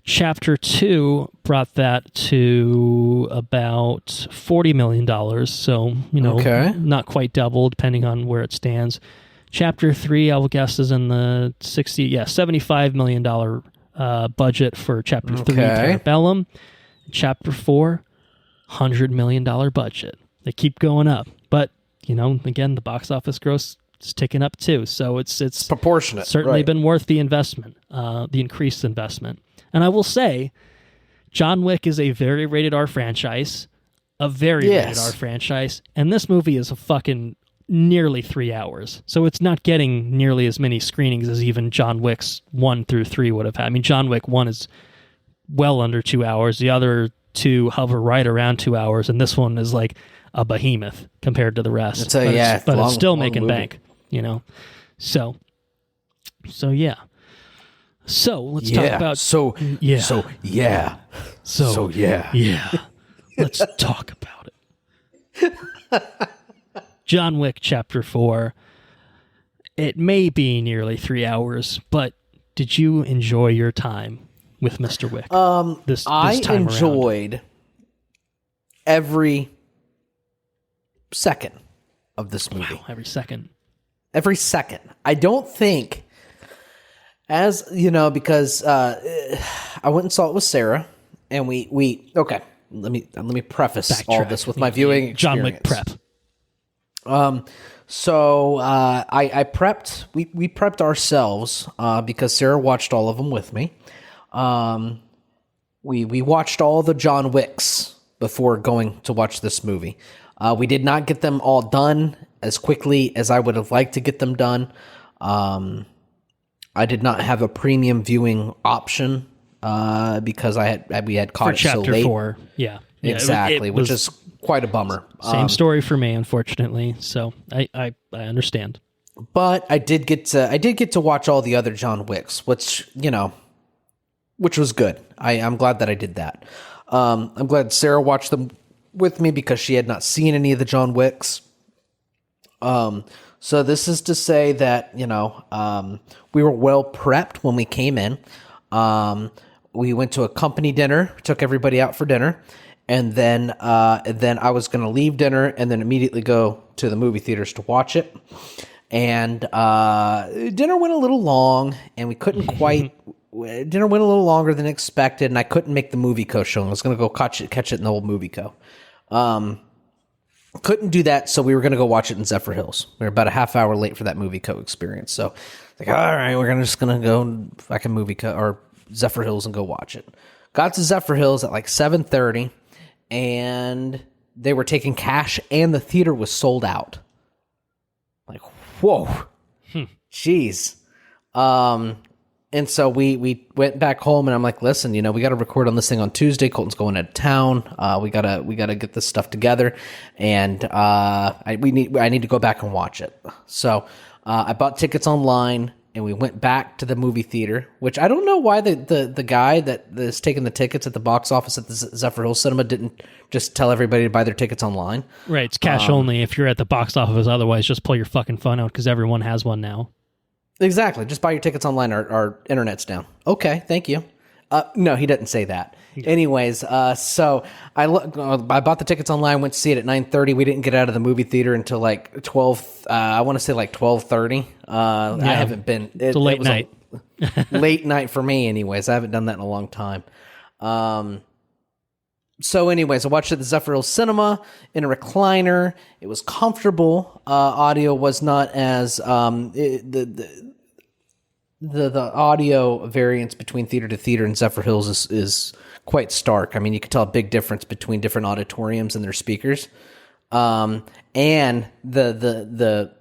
Chapter 2 brought that to about $40 million. So, not quite double depending on where it stands. Chapter 3, I will guess, is in the $75 million budget for Chapter 3, Parabellum. Chapter 4, $100 million budget. They keep going up. But, again, the box office gross is ticking up too. So it's proportionate. Certainly right. been worth the investment, the increased investment. And I will say, John Wick is a very rated R franchise, rated R franchise, and this movie is a fucking nearly 3 hours. So it's not getting nearly as many screenings as even John Wick's 1 through 3 would have had. I mean, John Wick 1 is well under 2 hours. The other two hover right around 2 hours, and this one is like a behemoth compared to the rest. But it's still making bank, So yeah. So let's talk about yeah. Let's talk about it. John Wick Chapter 4. It may be nearly 3 hours, but did you enjoy your time with Mr. Wick? This I time enjoyed around? Every second of this movie. Wow, every second. Every second. I don't think, because I went and saw it with Sarah, and we okay. Let me preface all this with my viewing experience. John Wick prep. So I prepped. We prepped ourselves because Sarah watched all of them with me. We watched all the John Wicks before going to watch this movie. We did not get them all done as quickly as I would have liked to get them done. I did not have a premium viewing option because we had caught it so late. For Chapter 4, yeah. Exactly, which is quite a bummer. Same story for me, unfortunately. So I understand. But I did get to watch all the other John Wicks, which was good. I'm glad that I did that. I'm glad Sarah watched them with me because she had not seen any of the John Wicks. So this is to say that we were well prepped when we came in. We went to a company dinner, took everybody out for dinner. And then I was going to leave dinner and then immediately go to the movie theaters to watch it. And dinner went a little long, and we couldn't quite. Dinner went a little longer than expected, and I couldn't make the Movie Co. showing. I was going to go catch it in the old Movie Co. Couldn't do that, so we were going to go watch it in Zephyr Hills. We were about a half hour late for that Movie Co. experience. So, all right, we're just going to go back in Movie Co. or Zephyr Hills and go watch it. Got to Zephyr Hills at like 7:30. And they were taking cash, and the theater was sold out. Like, whoa, jeez. And so we went back home, and I'm like, listen, we got to record on this thing on Tuesday. Colton's going out of town. We gotta get this stuff together, and I need to go back and watch it. So I bought tickets online. And we went back to the movie theater, which I don't know why the guy that is taking the tickets at the box office at the Zephyr Hills Cinema didn't just tell everybody to buy their tickets online. Right, it's cash only if you're at the box office. Otherwise, just pull your fucking phone out because everyone has one now. Exactly. Just buy your tickets online. Our internet's down. Okay, thank you. No, he didn't say that. Yeah. Anyways, so I bought the tickets online, went to see it at 9:30. We didn't get out of the movie theater until like 12. I want to say like 12:30. I haven't been. It's a late night. Late night for me, anyways. I haven't done that in a long time. So anyways, I watched it at the Zephyr Hills Cinema in a recliner. It was comfortable. Audio was not as the audio variance between theater to theater in Zephyr Hills is quite stark. I mean, you can tell a big difference between different auditoriums and their speakers, and the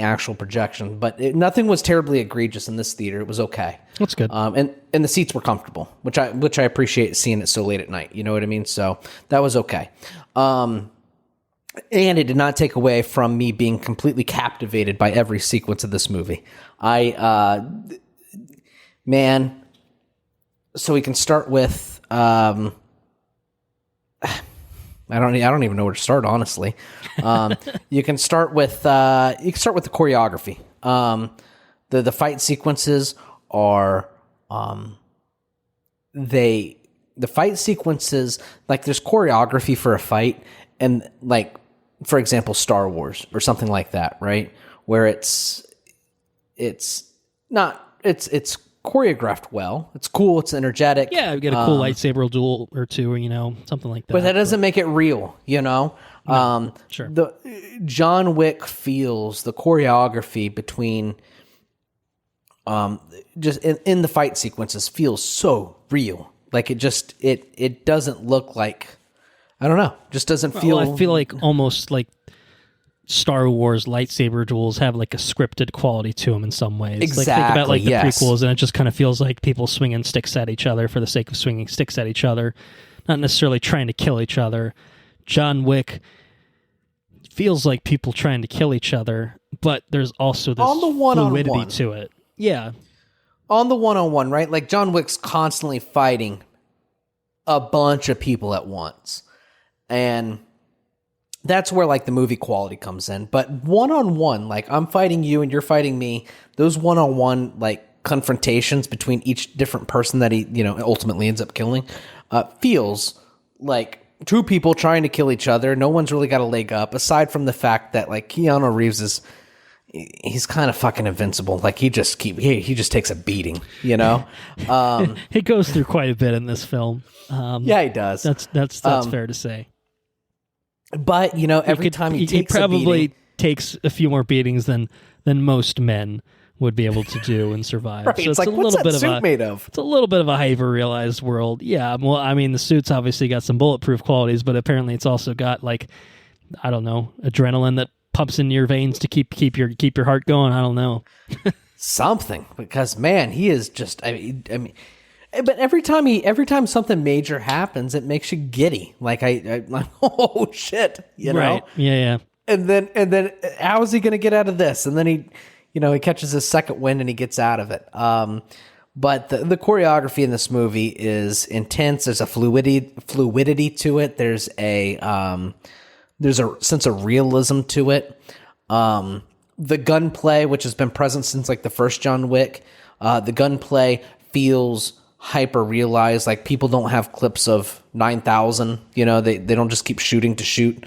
actual projection. But nothing was terribly egregious in this theater. It was okay. That's good. And the seats were comfortable, which I appreciate seeing it so late at night. You know what I mean? So that was okay. And it did not take away from me being completely captivated by every sequence of this movie. Man, so we can start with I don't even know where to start, honestly. You can start with the choreography. The fight sequences are the fight sequences, like there's choreography for a fight, and like for example Star Wars or something like that, right? Where it's choreographed well. It's cool. It's energetic. Yeah, we get a cool lightsaber duel or two, something like that. But that doesn't make it real, No, sure. The John Wick feels the choreography between, just in the fight sequences feels so real. Like it doesn't look like, I don't know, just doesn't feel. Well, I feel like almost like Star Wars lightsaber duels have like a scripted quality to them in some ways. Exactly. Like think about like the yes. prequels, and it just kind of feels like people swinging sticks at each other for the sake of swinging sticks at each other, not necessarily trying to kill each other. John Wick feels like people trying to kill each other, but there's also this fluidity to it. Yeah. On the one-on-one, right? Like John Wick's constantly fighting a bunch of people at once. And that's where like the movie quality comes in. But one-on-one, like I'm fighting you and you're fighting me, those one-on-one like confrontations between each different person that he, ultimately ends up killing, feels like two people trying to kill each other. No one's really got a leg up, aside from the fact that like Keanu Reeves he's kind of fucking invincible. Like he just takes a beating, He goes through quite a bit in this film. Yeah, he does. That's fair to say. But every time he takes probably a beating, takes a few more beatings than most men would be able to do and survive. Right, so it's like, what's that suit made of? It's a little bit of a hyper-realized world. Yeah, well, I mean, the suit's obviously got some bulletproof qualities, but apparently it's also got like, I don't know, adrenaline that pumps into your veins to keep your heart going. I don't know. Something, because man, he is just. I mean. But every time something major happens, it makes you giddy. Like I'm like, oh shit, Right. Yeah. And then how is he going to get out of this? And then he catches his second wind and he gets out of it. But the choreography in this movie is intense. There's a fluidity to it. There's a sense of realism to it. The gunplay, which has been present since like the first John Wick, the gunplay feels hyper realized. Like people don't have clips of 9,000. They don't just keep shooting to shoot.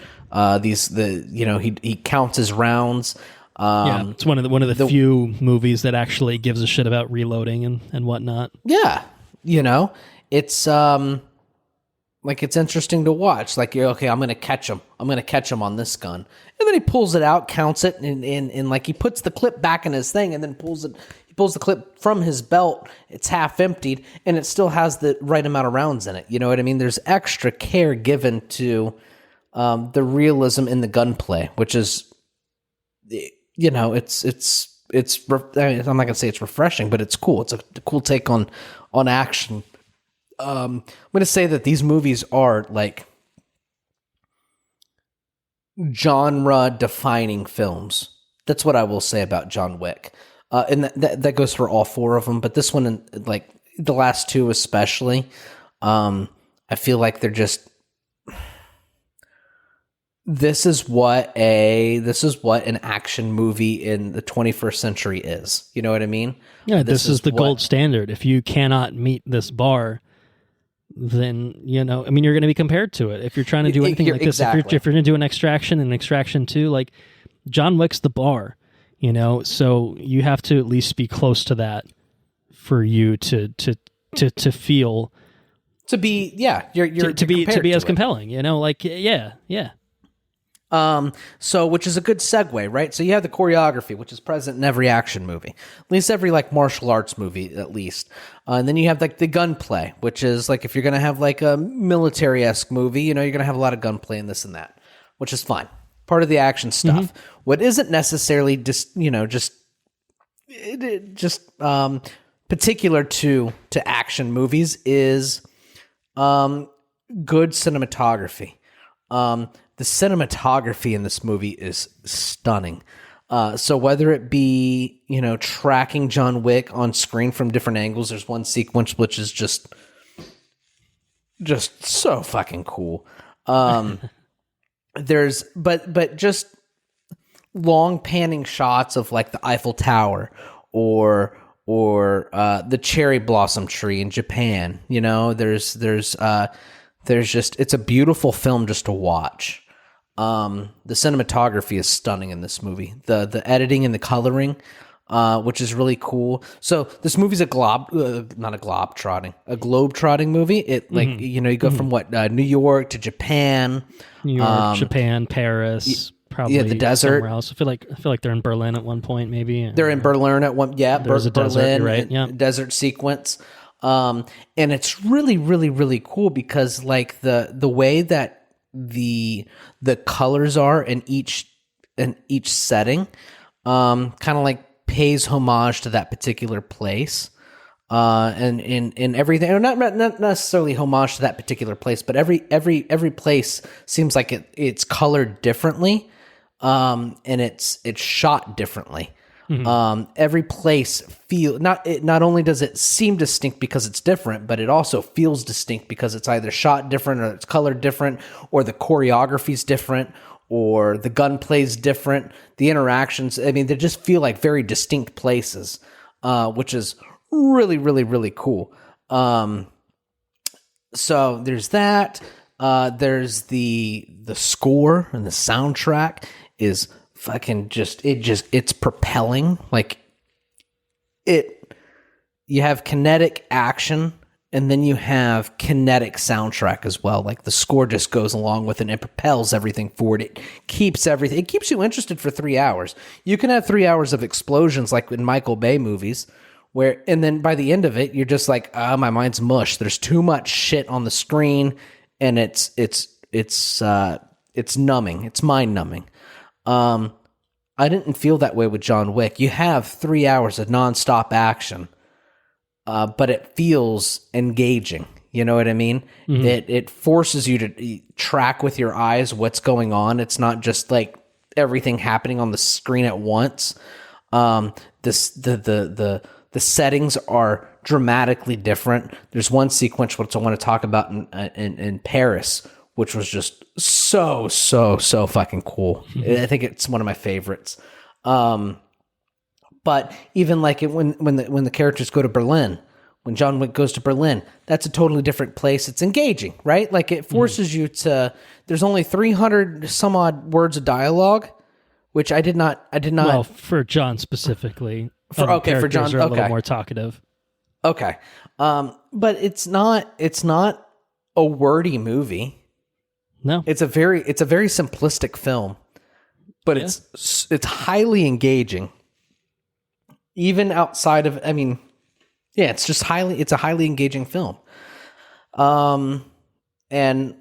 He counts his rounds. Yeah, it's one of the few movies that actually gives a shit about reloading and whatnot. Yeah, it's like it's interesting to watch. Like you're okay, I'm gonna catch him on this gun, and then he pulls it out, counts it, and like he puts the clip back in his thing, and then pulls the clip from his belt. It's half emptied, and it still has the right amount of rounds in it. You know what I mean? There's extra care given to the realism in the gunplay, which is, I'm not gonna say it's refreshing, but it's cool. It's a cool take on action. I'm gonna say that these movies are like genre defining films. That's what I will say about John Wick. And that goes for all four of them, but this one, like the last two especially, I feel like they're just. This is what an action movie in the 21st century is. You know what I mean? Yeah, this is the gold standard. If you cannot meet this bar, then, you know, I mean, you're going to be compared to it. If you're trying to do anything like this, exactly. if you're going to do an Extraction and Extraction 2, like, John Wick's the bar, you know, so you have to at least be close to that for you to feel... To be, yeah, you're to be as compelling, you know, like, yeah. So, which is a good segue, right? So you have the choreography, which is present in every action movie, at least every like martial arts movie, at least. And then you have like the gunplay, which is like if you're gonna have like a military-esque movie, you know, you're gonna have a lot of gunplay and this and that, which is fine, part of the action stuff. What isn't necessarily just particular to action movies is good cinematography. The cinematography in this movie is stunning. So whether it be, you know, tracking John Wick on screen from different angles, there's one sequence which is just so fucking cool. There's but just long panning shots of like the Eiffel Tower or the cherry blossom tree in Japan. You know, there's just, it's a beautiful film just to watch. The cinematography is stunning in this movie. The editing and the coloring, which is really cool. So this movie's a globe-trotting movie. It like, you know, you go from New York to Japan. Japan, Paris, probably the desert. Somewhere else. I feel like they're in Berlin at one point, maybe. They're in Berlin at one, There's a desert, Berlin, right? Yeah. Desert sequence. And it's really, really, really cool because like the way that the colors are in each setting, kind of like pays homage to that particular place. And in everything, or not necessarily homage to that particular place, but every place seems like it's colored differently, and it's shot differently. Every place not only does it seem distinct because it's different, but it also feels distinct because it's either shot different or it's colored different, or the choreography's different, or the gunplay's different. The interactions, I mean, they just feel like very distinct places, which is really, really, really cool. So there's that. There's the score and the soundtrack is fucking it's propelling. Like you have kinetic action and then you have kinetic soundtrack as well. Like the score just goes along with it and it propels everything forward. It keeps you interested for 3 hours. You can have 3 hours of explosions like in Michael Bay movies and then by the end of it, you're just like, my mind's mush. There's too much shit on the screen and it's numbing. It's mind numbing. I didn't feel that way with John Wick. You have 3 hours of nonstop action, but it feels engaging. You know what I mean? It forces you to track with your eyes what's going on. It's not just like everything happening on the screen at once. The settings are dramatically different. There's one sequence which I want to talk about in Paris, which was just so fucking cool. I think it's one of my favorites. But even like when the characters go to Berlin, when John Wick goes to Berlin, that's a totally different place. It's engaging, right? Like it forces you to. There's only 300 some odd words of dialogue, which I did not. Well, for John specifically, for John, are a little more talkative. Okay, but it's not a wordy movie. No, it's a very simplistic film, but it's highly engaging. Even outside of, I mean, yeah, it's a highly engaging film. And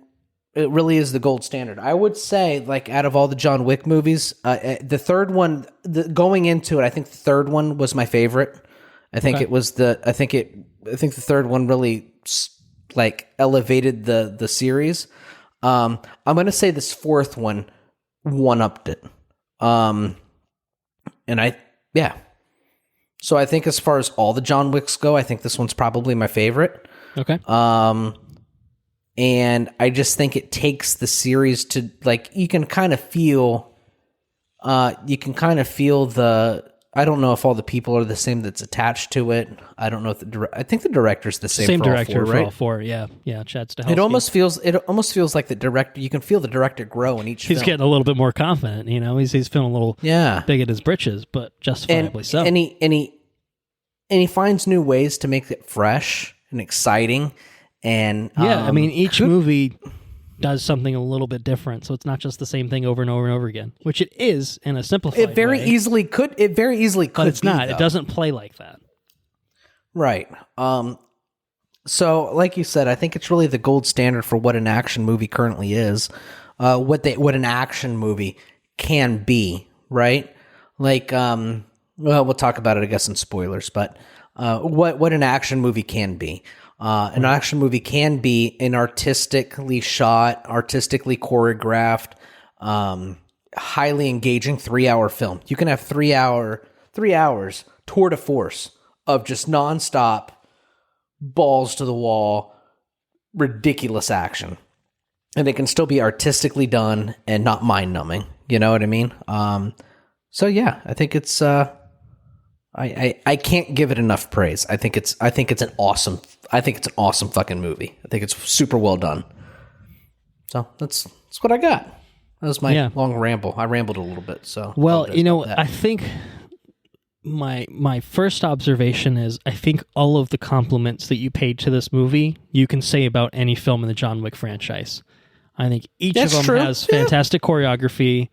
it really is the gold standard. I would say, like, out of all the John Wick movies, the third one, going into it, I think the third one was my favorite. I think it was I think the third one really like elevated the series. I'm going to say this fourth one one-upped it. So I think as far as all the John Wicks go, I think this one's probably my favorite. Okay. And I just think it takes the series to, like, you can kind of feel the I don't know if all the people are the same that's attached to it. I don't know if I think the director's the same for director all four, right? for all four. Yeah, Chad Stahelski. It almost feels like the director. You can feel the director grow in each. He's film. getting a little bit more confident. He's feeling a little big at his britches, but justifiably so. And he finds new ways to make it fresh and exciting. And each movie does something a little bit different, so it's not just the same thing over and over and over again, which it is in a simplified It very easily could. But it's not. It doesn't play like that. Right. So, like you said, I think it's really the gold standard for what an action movie currently is, what an action movie can be, right? Like, we'll talk about it, I guess, in spoilers, but what an action movie can be. An action movie can be an artistically shot, artistically choreographed, highly engaging 3-hour film. You can have 3 hours tour de force of just nonstop, balls to the wall, ridiculous action. And it can still be artistically done and not mind-numbing. You know what I mean? So yeah, I think it's I can't give it enough praise. I think it's an awesome fucking movie. I think it's super well done. So that's what I got. That was my long ramble. I rambled a little bit. So I think my first observation is I think all of the compliments that you paid to this movie you can say about any film in the John Wick franchise. I think each of them has fantastic choreography.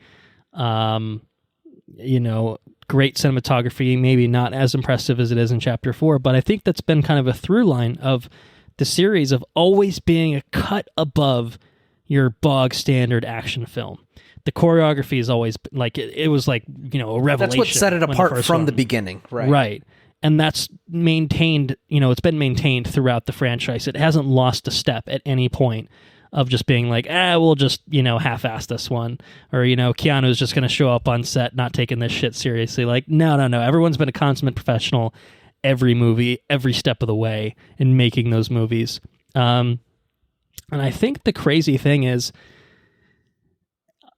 Great cinematography, maybe not as impressive as it is in Chapter 4, but I think that's been kind of a through line of the series of always being a cut above your bog standard action film. The choreography is always like, it was like, a revelation. That's what set it apart from the beginning, right? Right. And that's maintained, it's been maintained throughout the franchise. It hasn't lost a step at any point of just being like, we'll just, half-ass this one. Or, Keanu's just going to show up on set not taking this shit seriously. Like, no. Everyone's been a consummate professional every movie, every step of the way in making those movies. And I think the crazy thing is,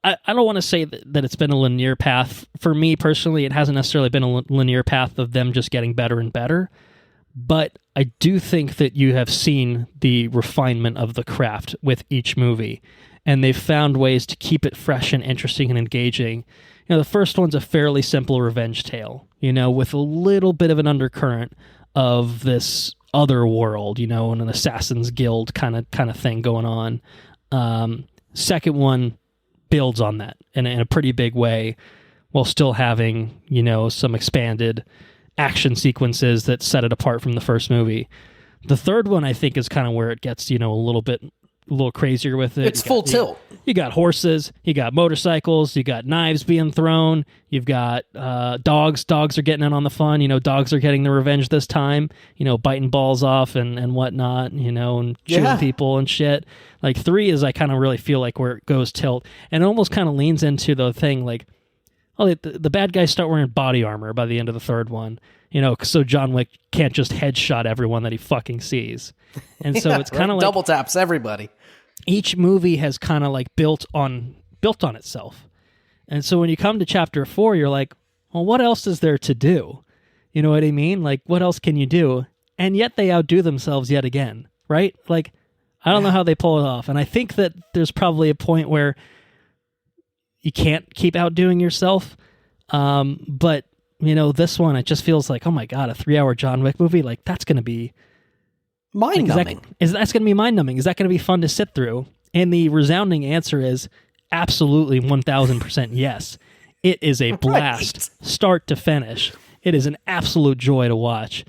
I don't want to say that it's been a linear path. For me, personally, it hasn't necessarily been a linear path of them just getting better and better. But I do think that you have seen the refinement of the craft with each movie, and they've found ways to keep it fresh and interesting and engaging. The first one's a fairly simple revenge tale, with a little bit of an undercurrent of this other world, and an assassin's guild kind of thing going on. Second one builds on that in a pretty big way, while still having, some expanded action sequences that set it apart from the first movie. The third one, I think, is kind of where it gets, a little crazier with it. It's full tilt. You got horses, you got motorcycles, you got knives being thrown, you've got dogs. Dogs are getting in on the fun. Dogs are getting the revenge this time, biting balls off and whatnot, and shooting people and shit. Like 3 is, I kind of really feel like where it goes tilt. And it almost kind of leans into the thing like, the bad guys start wearing body armor by the end of the third one, so John Wick can't just headshot everyone that he fucking sees. And so it's kind of like double taps everybody. Each movie has kind of like built on itself. And so when you come to Chapter 4, you're like, well, what else is there to do? You know what I mean? Like, what else can you do? And yet they outdo themselves yet again, right? Like, I don't know how they pull it off. And I think that there's probably a point where you can't keep outdoing yourself. But, this one, it just feels like, oh my God, a 3-hour John Wick movie? Like, that's going to be mind-numbing. That's going to be mind-numbing. Is that going to be fun to sit through? And the resounding answer is absolutely 1,000% yes. It is a blast, start to finish. It is an absolute joy to watch.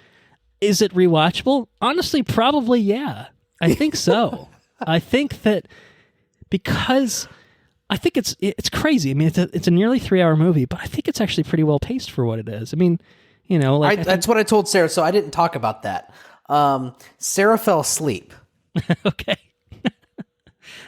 Is it rewatchable? Honestly, probably yeah. I think so. I think that because I think it's crazy. I mean, it's a nearly 3-hour movie, but I think it's actually pretty well paced for what it is. I mean, that's what I told Sarah, so I didn't talk about that. Sarah fell asleep. Okay.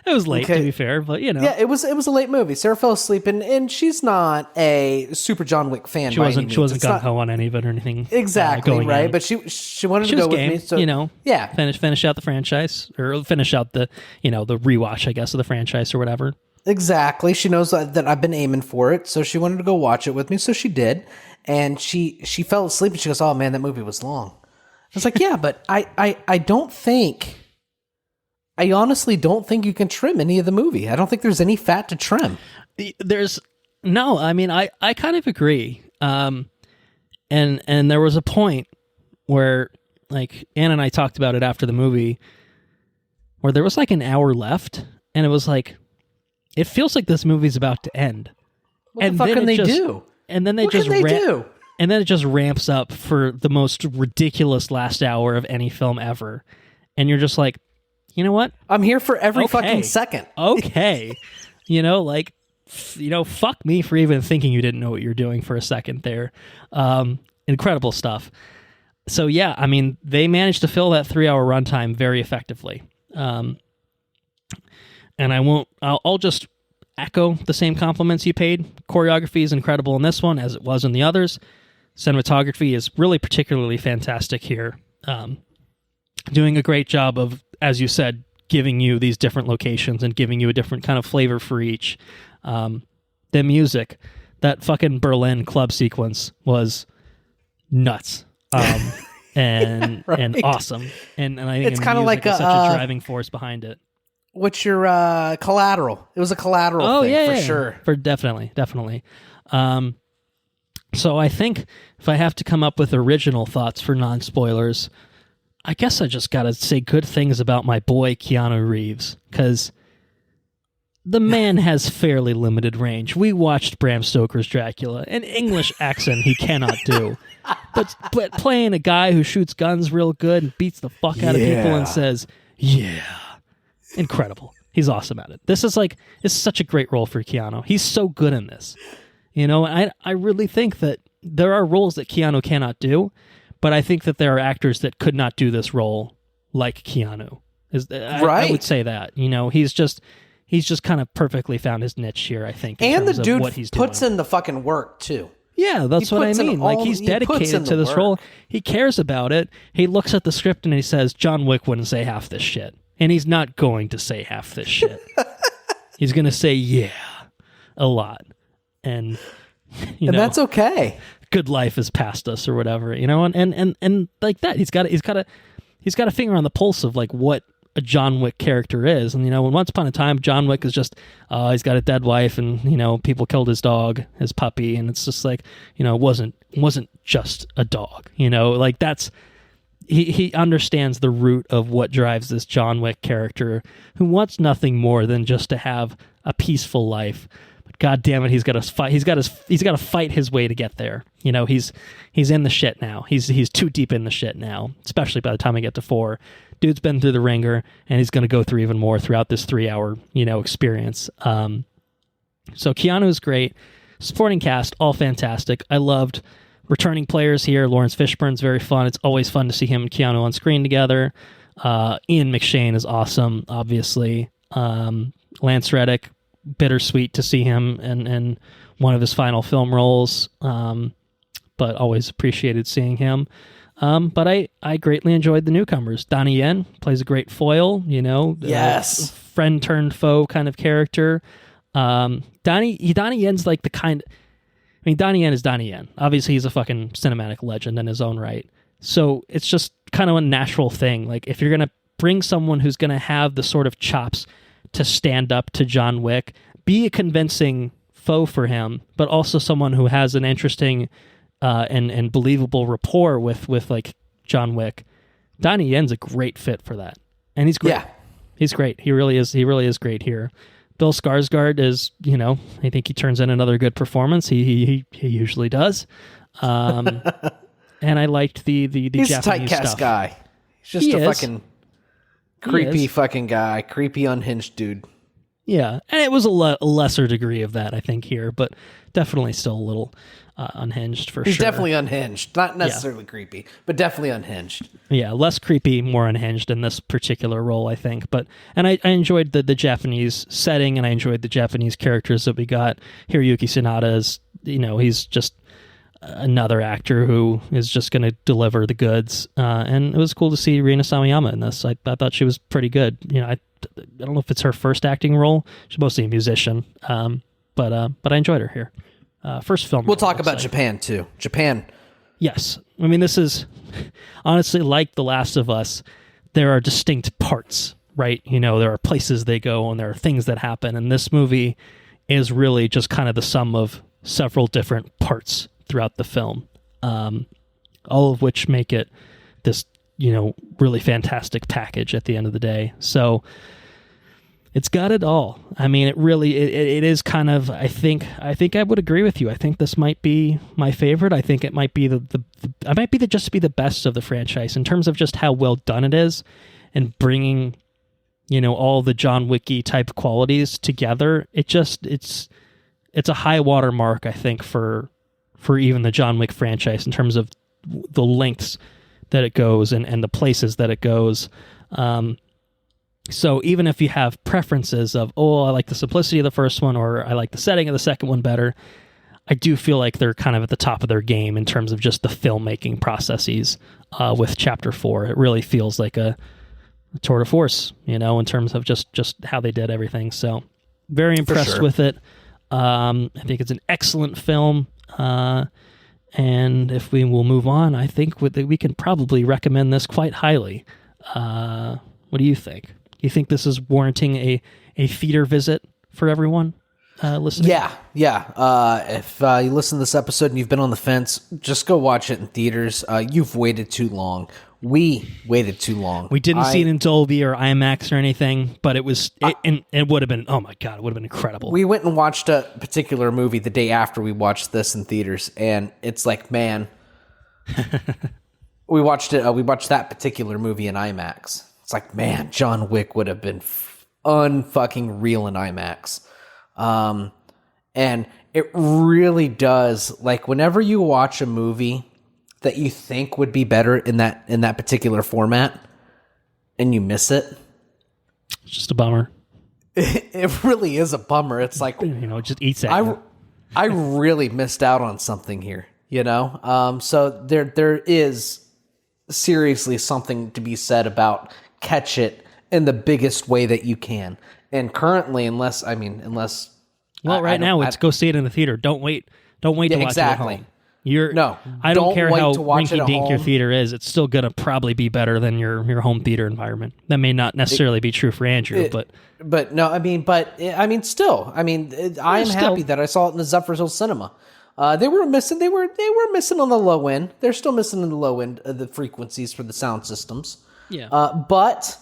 It was late, to be fair, but Yeah, it was a late movie. Sarah fell asleep, and she's not a super John Wick fan. She wasn't gung ho on any of it or anything. Exactly, right? In. But she wanted to go game, with me. So yeah, finish out the franchise, or finish out the the rewatch, I guess, of the franchise or whatever. Exactly. She knows that I've been aiming for it, so she wanted to go watch it with me, so she did. and she fell asleep and she goes, "Oh man, that movie was long." I was like, "Yeah, but I don't think, I honestly don't think you can trim any of the movie. I don't think there's any fat to trim." No, I mean, I kind of agree. And there was a point where, like, Ann and I talked about it after the movie, where there was like an hour left, and it was like, it feels like this movie's about to end. What the fuck can they do? And then What can they do? And then it just ramps up for the most ridiculous last hour of any film ever. And you're just like, you know what? I'm here for every fucking second. Okay. Like, fuck me for even thinking you didn't know what you're doing for a second there. Incredible stuff. So yeah, I mean, they managed to fill that 3-hour runtime very effectively. And I'll just echo the same compliments you paid. Choreography is incredible in this one, as it was in the others. Cinematography is really particularly fantastic here. Doing a great job of, as you said, giving you these different locations and giving you a different kind of flavor for each. The music, that fucking Berlin club sequence was nuts. And right. and awesome. And I think it's kind of like such a driving force behind it. What's your Collateral? It was a Collateral thing, for sure. Definitely. So I think if I have to come up with original thoughts for non-spoilers, I guess I just got to say good things about my boy Keanu Reeves, because the man has fairly limited range. We watched Bram Stoker's Dracula. An English accent he cannot do. But playing a guy who shoots guns real good and beats the fuck out of people and says, yeah. Incredible. He's awesome at it. This is such a great role for Keanu. He's so good in this. I really think that there are roles that Keanu cannot do, but I think that there are actors that could not do this role like Keanu. I would say that. He's just kind of perfectly found his niche here, I think. And the dude what he's puts doing. in the fucking work too. Yeah, that's what I mean. He's dedicated to this role. He cares about it. He looks at the script and he says, John Wick wouldn't say half this shit. And he's not going to say half this shit. He's going to say, yeah, a lot. And, and that's okay. Good life has passed us or whatever, and like that. He's got a finger on the pulse of like what a John Wick character is. And, when once upon a time, John Wick is just, he's got a dead wife and, people killed his dog, his puppy. And it's just like, it wasn't just a dog, like that's, he understands the root of what drives this John Wick character, who wants nothing more than just to have a peaceful life. But God damn it, he's got to fight. He's got to fight his way to get there. He's in the shit now. He's too deep in the shit now, especially by the time I get to 4. Dude's been through the ringer, and he's going to go through even more throughout this 3-hour experience. So Keanu's great. Supporting cast, all fantastic. I loved returning players here. Lawrence Fishburne's very fun. It's always fun to see him and Keanu on screen together. Ian McShane is awesome, obviously. Lance Reddick, bittersweet to see him in one of his final film roles, but always appreciated seeing him. But I greatly enjoyed the newcomers. Donnie Yen plays a great foil, yes, friend turned foe kind of character. Donnie Yen's like the kind. I mean, Donnie Yen is Donnie Yen. Obviously, he's a fucking cinematic legend in his own right. So it's just kind of a natural thing. Like, if you're going to bring someone who's going to have the sort of chops to stand up to John Wick, be a convincing foe for him, but also someone who has an interesting and believable rapport with like John Wick. Donnie Yen's a great fit for that. And he's great. Yeah. He's great. He really is great here. Bill Skarsgård is, I think he turns in another good performance. He usually does. And I liked the he's Japanese a typecast stuff. guy. He's just fucking creepy fucking guy. Creepy, unhinged dude. Yeah. And it was a lesser degree of that, I think, here, but definitely still a little unhinged for sure. He's definitely unhinged. Not necessarily creepy, but definitely unhinged. Yeah, less creepy, more unhinged in this particular role, I think. And I enjoyed the Japanese setting, and I enjoyed the Japanese characters that we got. Hiroyuki Sanada is, he's just another actor who is just going to deliver the goods. And it was cool to see Rina Samiyama in this. I thought she was pretty good. I don't know if it's her first acting role. She's mostly a musician. But I enjoyed her here. first film. We'll talk about Japan too. Japan. Yes. I mean, this is honestly like The Last of Us. There are distinct parts, right? You know, there are places they go and there are things that happen. And this movie is really just kind of the sum of several different parts throughout the film, all of which make it this, you know, really fantastic package at the end of the day. So it's got it all. I mean, it really, it is kind of, I think I would agree with you. I think this might be my favorite. I think it might be just be the best of the franchise in terms of just how well done it is and bringing, you know, all the John Wick-y type qualities together. It's a high water mark, I think, for even the John Wick franchise in terms of the lengths that it goes and the places that it goes. So even if you have preferences of, oh, I like the simplicity of the first one or I like the setting of the second one better, I do feel like they're kind of at the top of their game in terms of just the filmmaking processes with Chapter 4. It really feels like a tour de force, you know, in terms of just how they did everything. So very impressed with it. I think it's an excellent film. And if we will move on, I think we can probably recommend this quite highly. What do you think? Do you think this is warranting a theater visit for everyone listening? Yeah. If you listen to this episode and you've been on the fence, just go watch it in theaters. You've waited too long. We waited too long. We didn't see it in Dolby or IMAX or anything, but it would have been, oh my God, it would have been incredible. We went and watched a particular movie the day after we watched this in theaters, and it's like, man, we watched that particular movie in IMAX. It's like, man, John Wick would have been unfucking real in IMAX. And it really does, like, whenever you watch a movie that you think would be better in that particular format and you miss it, it's just a bummer. It really is a bummer. It's like, you know, it just eats at you. I really missed out on something here, you know? So there is seriously something to be said about catch it in the biggest way that you can. And currently, unless right now it's go see it in the theater. Don't wait to watch it at home. I don't care how rinky-dink your theater is. It's still going to probably be better than your home theater environment. That may not necessarily be true for Andrew, but no, I mean, still, I'm happy that I saw it in the Zephyr Hill Cinema. They were missing on the low end. They're still missing on the low end of the frequencies for the sound systems. Yeah. But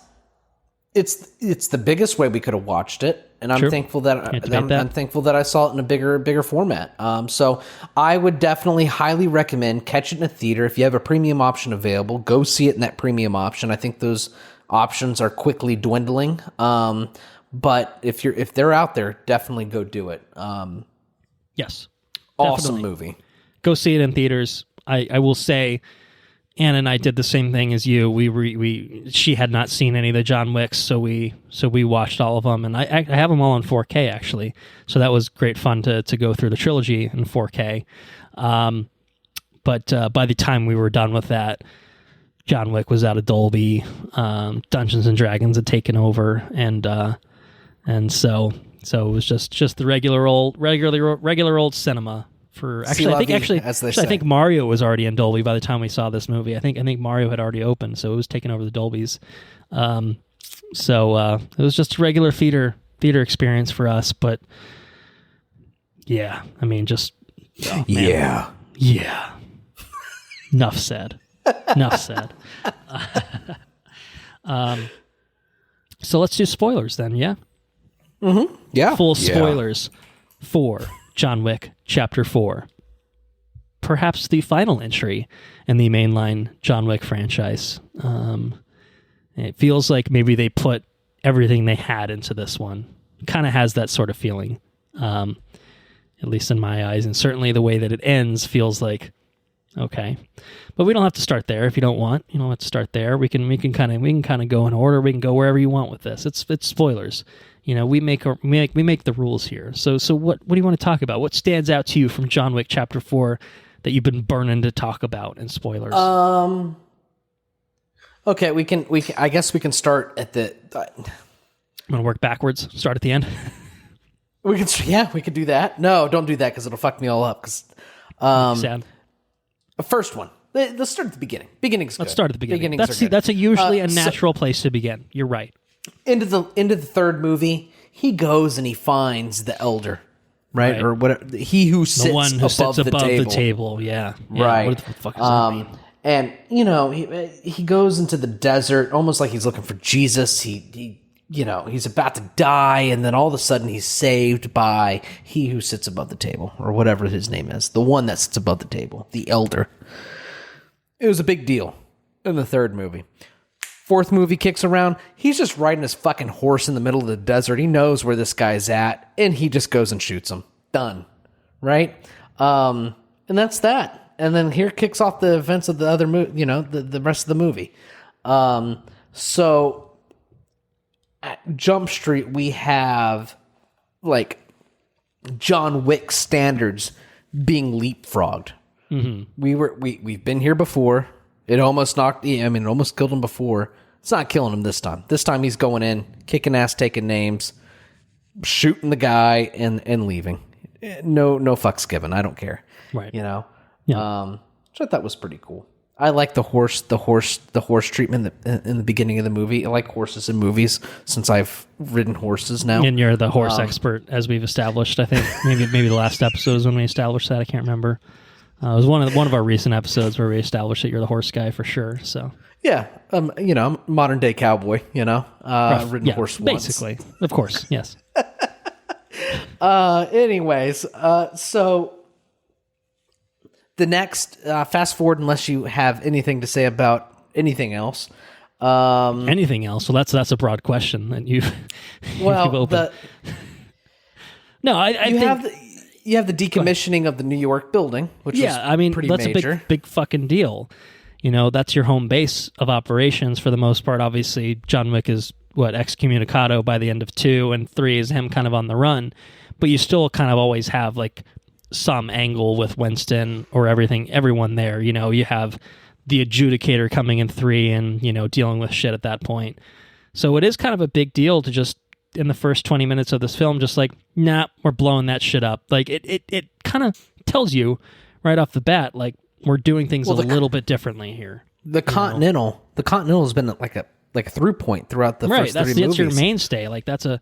it's the biggest way we could have watched it, and I'm thankful that I'm thankful that I saw it in a bigger format. So I would definitely highly recommend catch it in a theater. If you have a premium option available, go see it in that premium option. I think those options are quickly dwindling. But if they're out there, definitely go do it. Yes. Awesome Definitely. Movie. Go see it in theaters. I will say, Anna and I did the same thing as you. She had not seen any of the John Wicks, so we watched all of them, and I have them all in 4K actually. So that was great fun to go through the trilogy in 4K. But by the time we were done with that, John Wick was out of Dolby. Dungeons and Dragons had taken over, and so it was just the regular old cinema. I think Mario was already in Dolby by the time we saw this movie. I think Mario had already opened, so it was taking over the Dolbys. So it was just a regular theater experience for us. But yeah, I mean, yeah. Enough said. So let's do spoilers then. Yeah. Mm-hmm. Yeah. Full spoilers for John Wick Chapter 4. Perhaps the final entry in the mainline John Wick franchise. It feels like maybe they put everything they had into this one. Kind of has that sort of feeling, at least in my eyes, and certainly the way that it ends feels like okay. But we don't have to start there if you don't want. You don't have to start there. We can kind of go in order. We can go wherever you want with this. It's spoilers. You know, we make the rules here. So what do you want to talk about? What stands out to you from John Wick Chapter 4 that you've been burning to talk about in spoilers? Okay, we can. I guess we can start at the. I'm gonna work backwards. Start at the end. We could do that. No, don't do that because it'll fuck me all up. Because Sad. the first one. Let's start at the beginning. Beginning's good. Let's start at the beginning. Beginnings That's usually a so- natural place to begin. You're right. into the third movie, he goes and he finds the elder, right? Or whatever, he who sits, The one who sits above table. the table. Yeah. Right. What the fuck does that mean? And he goes into the desert almost like he's looking for Jesus. He he's about to die, and then all of a sudden he's saved by he who sits above the table, or whatever his name is, the one that sits above the table, the elder. It was a big deal in the third movie. Fourth movie kicks around. He's just riding his fucking horse in the middle of the desert. He knows where this guy's at, and he just goes and shoots him. Done. Right? And that's that. And then here kicks off the events of the other movie, the rest of the movie. So at Jump Street, we have like John Wick standards being leapfrogged. Mm-hmm. We've been here before. It almost it almost killed him before. It's not killing him this time. This time he's going in, kicking ass, taking names, shooting the guy, and leaving. No fucks given. I don't care. Right. Yeah. Which I thought was pretty cool. I like the horse treatment in the beginning of the movie. I like horses in movies since I've ridden horses now. And you're the horse expert, as we've established. I think maybe the last episode is when we established that. I can't remember. It was one of our recent episodes where we established that you're the horse guy for sure. So yeah, I'm modern day cowboy. Ridden horse once. Basically, of course, yes. Anyways, so the next fast forward, unless you have anything to say about anything else. Anything else? Well, that's a broad question that you. Well, I think. You have the decommissioning of the New York building, which is pretty that's major. A big fucking deal. That's your home base of operations for the most part. Obviously, John Wick is excommunicado by the end of 2, and 3 is him kind of on the run. But you still kind of always have like some angle with Winston or everyone there. You have the adjudicator coming in 3 and, dealing with shit at that point. So it is kind of a big deal to just, in the first 20 minutes of this film, just like, nah, we're blowing that shit up. Like it kind of tells you right off the bat, like we're doing things a little bit differently here. The Continental has been like a through point throughout the first 3 movies. That's your mainstay. Like that's the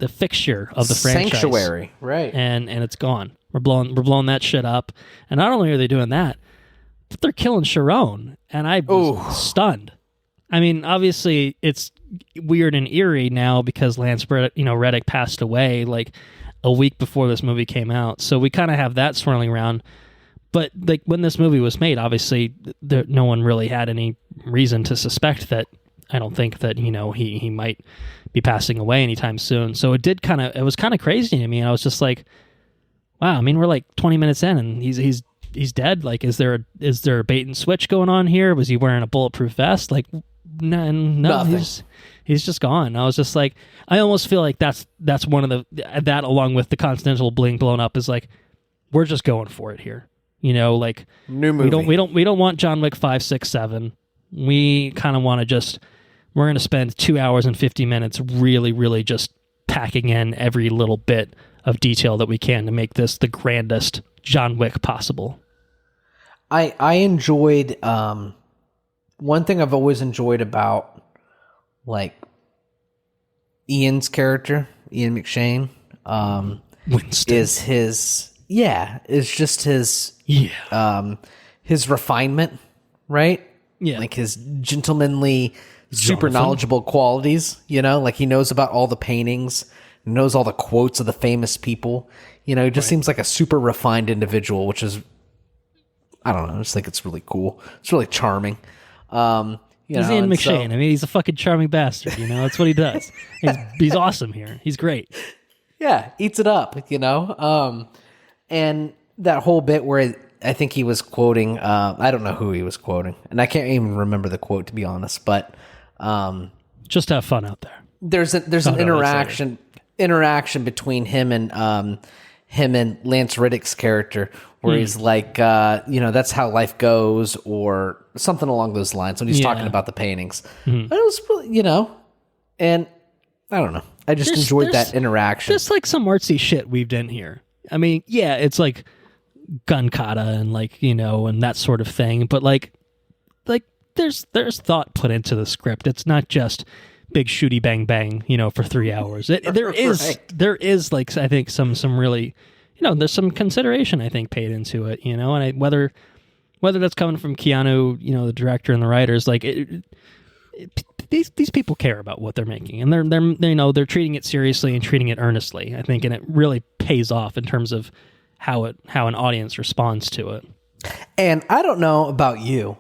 fixture of the franchise. Sanctuary, right? And it's gone. We're blowing that shit up. And not only are they doing that, but they're killing Sharon. And I was stunned. I mean, obviously it's weird and eerie now because Lance Reddick passed away like a week before this movie came out. So we kind of have that swirling around. But like when this movie was made, obviously no one really had any reason to suspect that. I don't think that, he might be passing away anytime soon. So it was kind of crazy to me. And I was just like, wow, I mean, we're like 20 minutes in and he's dead. Like, is there a bait and switch going on here? Was he wearing a bulletproof vest? Like, no, he's just gone. I was just like, I almost feel like that's one of that along with the Continental being blown up is like, we're just going for it here. Like new movie. We don't want John Wick 5, 6, 7. We kind of want to we're going to spend 2 hours and 50 minutes really, really just packing in every little bit of detail that we can to make this the grandest John Wick possible. I enjoyed one thing I've always enjoyed about like Ian's character, Ian McShane, Winston. is just his refinement, right? Yeah. Like his gentlemanly, super knowledgeable qualities, like he knows about all the paintings, knows all the quotes of the famous people, he just seems like a super refined individual, which is, I don't know, I just think it's really cool. It's really charming. He's Ian McShane. I mean, he's a fucking charming bastard, that's what he does. He's awesome here. He's great. Yeah, eats it up, and that whole bit where I think he was quoting, I don't know who he was quoting, and I can't even remember the quote to be honest, but just have fun out there. There's an interaction between him and Lance Reddick's character where he's like, that's how life goes, or something along those lines when he's talking about the paintings. Mm-hmm. It was really, and I don't know. I just enjoyed that interaction. There's like some artsy shit weaved in here. I mean, yeah, it's like gun kata and like, you know, and that sort of thing. But like there's thought put into the script. It's not just big shooty bang bang, you know, for 3 hours. There is like, I think some really, you know, there's some consideration I think paid into it, you know, and whether that's coming from Keanu, you know, the director and the writers, like these people care about what they're making, and they're you know, they're treating it seriously and treating it earnestly, I think, and it really pays off in terms of how an audience responds to it. And I don't know about you,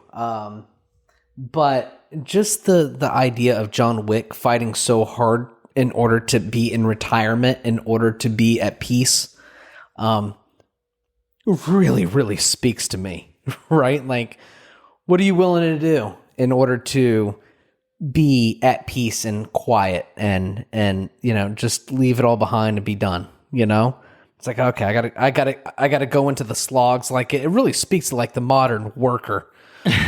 but just the idea of John Wick fighting so hard in order to be in retirement, in order to be at peace, really, really speaks to me, right? Like, what are you willing to do in order to be at peace and quiet and you know, just leave it all behind and be done, you know? It's like, okay, I gotta go into the slogs. Like, it really speaks to like the modern worker,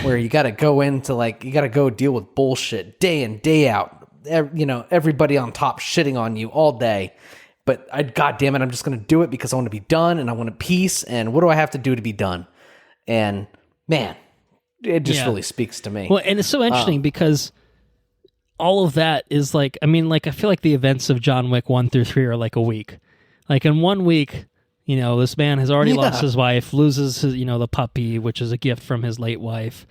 where you gotta go into like, you gotta go deal with bullshit day in, day out. You know, everybody on top shitting on you all day. But God damn it, I'm just gonna do it because I want to be done and I want a peace. And what do I have to do to be done? And man, it just really speaks to me. Well, and it's so interesting because all of that is like, I mean, like, I feel like the events of John Wick 1 through 3 are like a week. Like, in 1 week, you know, this man has already lost his wife, loses his, you know, the puppy, which is a gift from his late wife,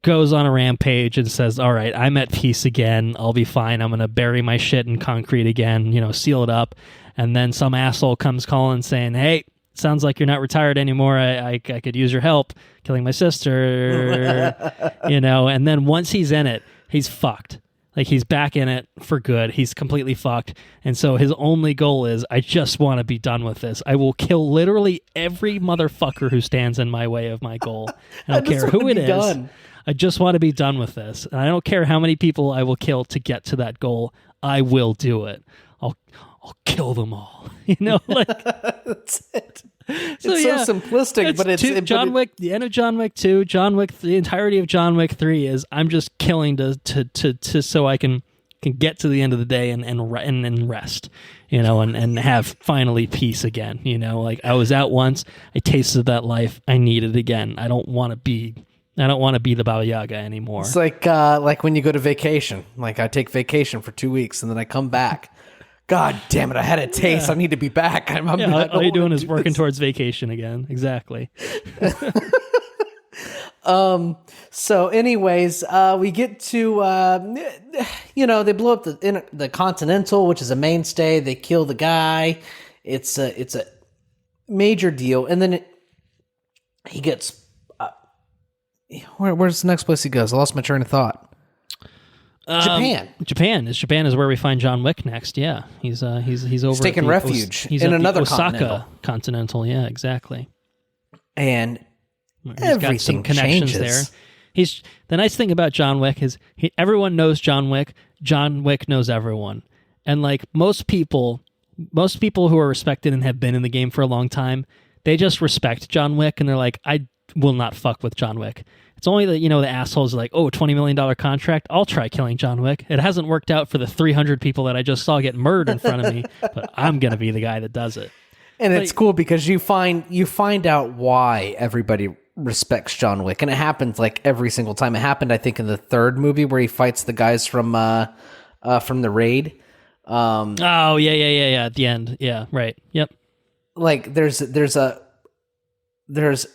goes on a rampage and says, all right, I'm at peace again. I'll be fine. I'm going to bury my shit in concrete again, you know, seal it up. And then some asshole comes calling saying, hey, sounds like you're not retired anymore. I could use your help killing my sister, you know. And then once he's in it, he's fucked. Like, he's back in it for good. He's completely fucked. And so his only goal is, I just want to be done with this. I will kill literally every motherfucker who stands in my way of my goal. I don't care who it is. Done. I just want to be done with this. And I don't care how many people I will kill to get to that goal. I will do it. I'll kill them all. You know, like, that's it. So, it's so simplistic, but it's John Wick. The end of John Wick 2, John Wick, the entirety of John Wick 3 is, I'm just killing to so I can get to the end of the day and rest, you know, and have finally peace again. You know, like, I was out once, I tasted that life, I need it again. I don't want to be the Baba Yaga anymore. It's like when you go to vacation. Like, I take vacation for 2 weeks and then I come back. God damn it, I had a taste. I need to be back. All you're doing is working towards vacation again. Exactly. So anyways, we get to, you know, they blow up the Continental, which is a mainstay. They kill the guy. It's a major deal. And then he gets, where's the next place he goes? I lost my train of thought. Japan is where we find John Wick next. Yeah, he's over. He's taking refuge in another Osaka Continental. Yeah, exactly. And he's everything got some connections changes. there. The nice thing about John Wick is everyone knows John Wick. John Wick knows everyone, and like most people who are respected and have been in the game for a long time, they just respect John Wick, and they're like, I will not fuck with John Wick. It's only that, you know, the assholes are like, oh, $20 million contract, I'll try killing John Wick. It hasn't worked out for the 300 people that I just saw get murdered in front of me, but I'm going to be the guy that does it. And it's cool because you find out why everybody respects John Wick. And it happens like every single time. It happened, I think, in the third movie where he fights the guys from the raid. Oh, yeah. At the end. Yeah, right. Yep. Like there's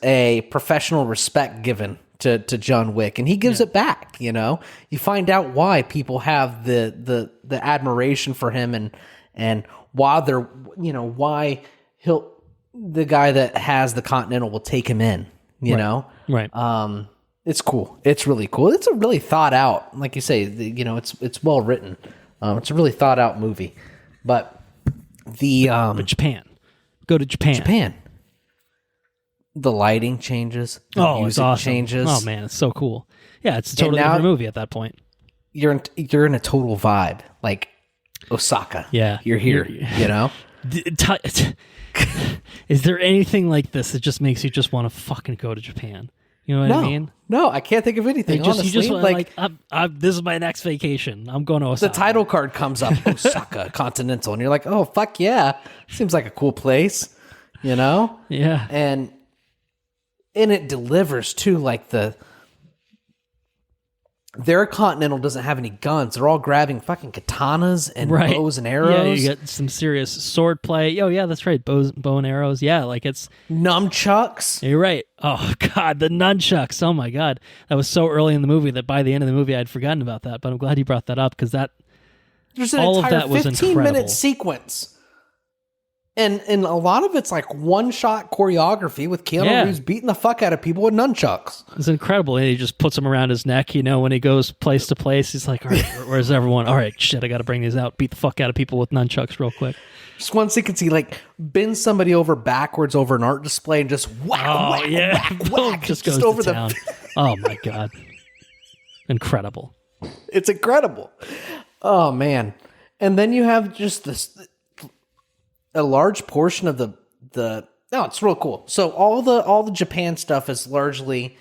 a professional respect given to John Wick, and he gives it back. You know, you find out why people have the admiration for him, and why they're, you know, why the guy that has the Continental will take him in. You know, right? It's cool. It's really cool. It's a really thought out, like you say. You know, it's well written. It's a really thought out movie. But but Japan, go to Japan. The lighting changes. The music awesome. changes. Oh man, it's so cool. Yeah, it's a totally different movie at that point. You're in a total vibe, like Osaka. Yeah, you're here. You know. Is there anything like this that just makes you just want to fucking go to Japan? You know what I mean? No, I can't think of anything. Honestly, you just like this is my next vacation. I'm going to Osaka. The title card comes up, Osaka Continental, and you're like, oh fuck yeah, seems like a cool place, you know? Yeah, and it delivers too. Like their Continental doesn't have any guns. They're all grabbing fucking katanas and bows and arrows. Yeah, you get some serious sword play. Oh yeah, that's right, bow and arrows. Yeah, like it's nunchucks. You're right. Oh god, the nunchucks. Oh my god, that was so early in the movie that by the end of the movie I'd forgotten about that. But I'm glad you brought that up because there's an all entire of that was 15-minute sequence. And a lot of it's like one-shot choreography with Keanu Reeves beating the fuck out of people with nunchucks. It's incredible. And he just puts them around his neck, you know, when he goes place to place. He's like, all right, where's everyone? All right, shit, I got to bring these out. Beat the fuck out of people with nunchucks real quick. Just one sequence, he like bends somebody over backwards over an art display and just whack, just goes over to town. Oh, my God. Incredible. It's incredible. Oh, man. And then you have just this... a large portion of it's real cool. So all the Japan stuff is largely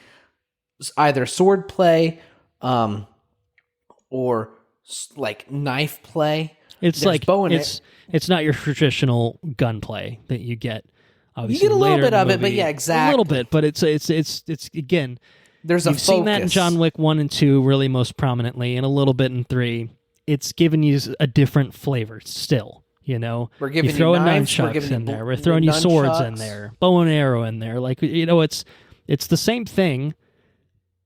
either sword play, or like knife play. It's like it's not your traditional gunplay that you get. Obviously, you get a little bit of it, but yeah, exactly, a little bit. But it's again. You've seen that in John Wick 1 and 2 really most prominently, and a little bit in 3. It's given you a different flavor still. You know, we're giving you throw you knives, nunchucks in there. We're throwing you swords in there, bow and arrow in there. Like, you know, it's the same thing,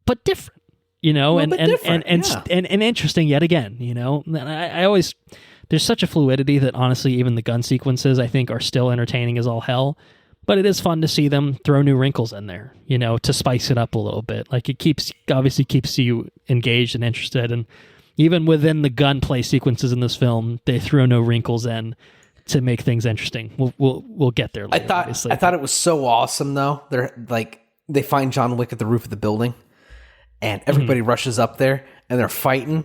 but different. You know, and interesting yet again. You know, and I always there's such a fluidity that honestly, even the gun sequences I think are still entertaining as all hell. But it is fun to see them throw new wrinkles in there. You know, to spice it up a little bit. Like it obviously keeps you engaged and interested and. Even within the gunplay sequences in this film, they throw no wrinkles in to make things interesting. We'll get there later. I thought it was so awesome though. They find John Wick at the roof of the building, and everybody rushes up there and they're fighting.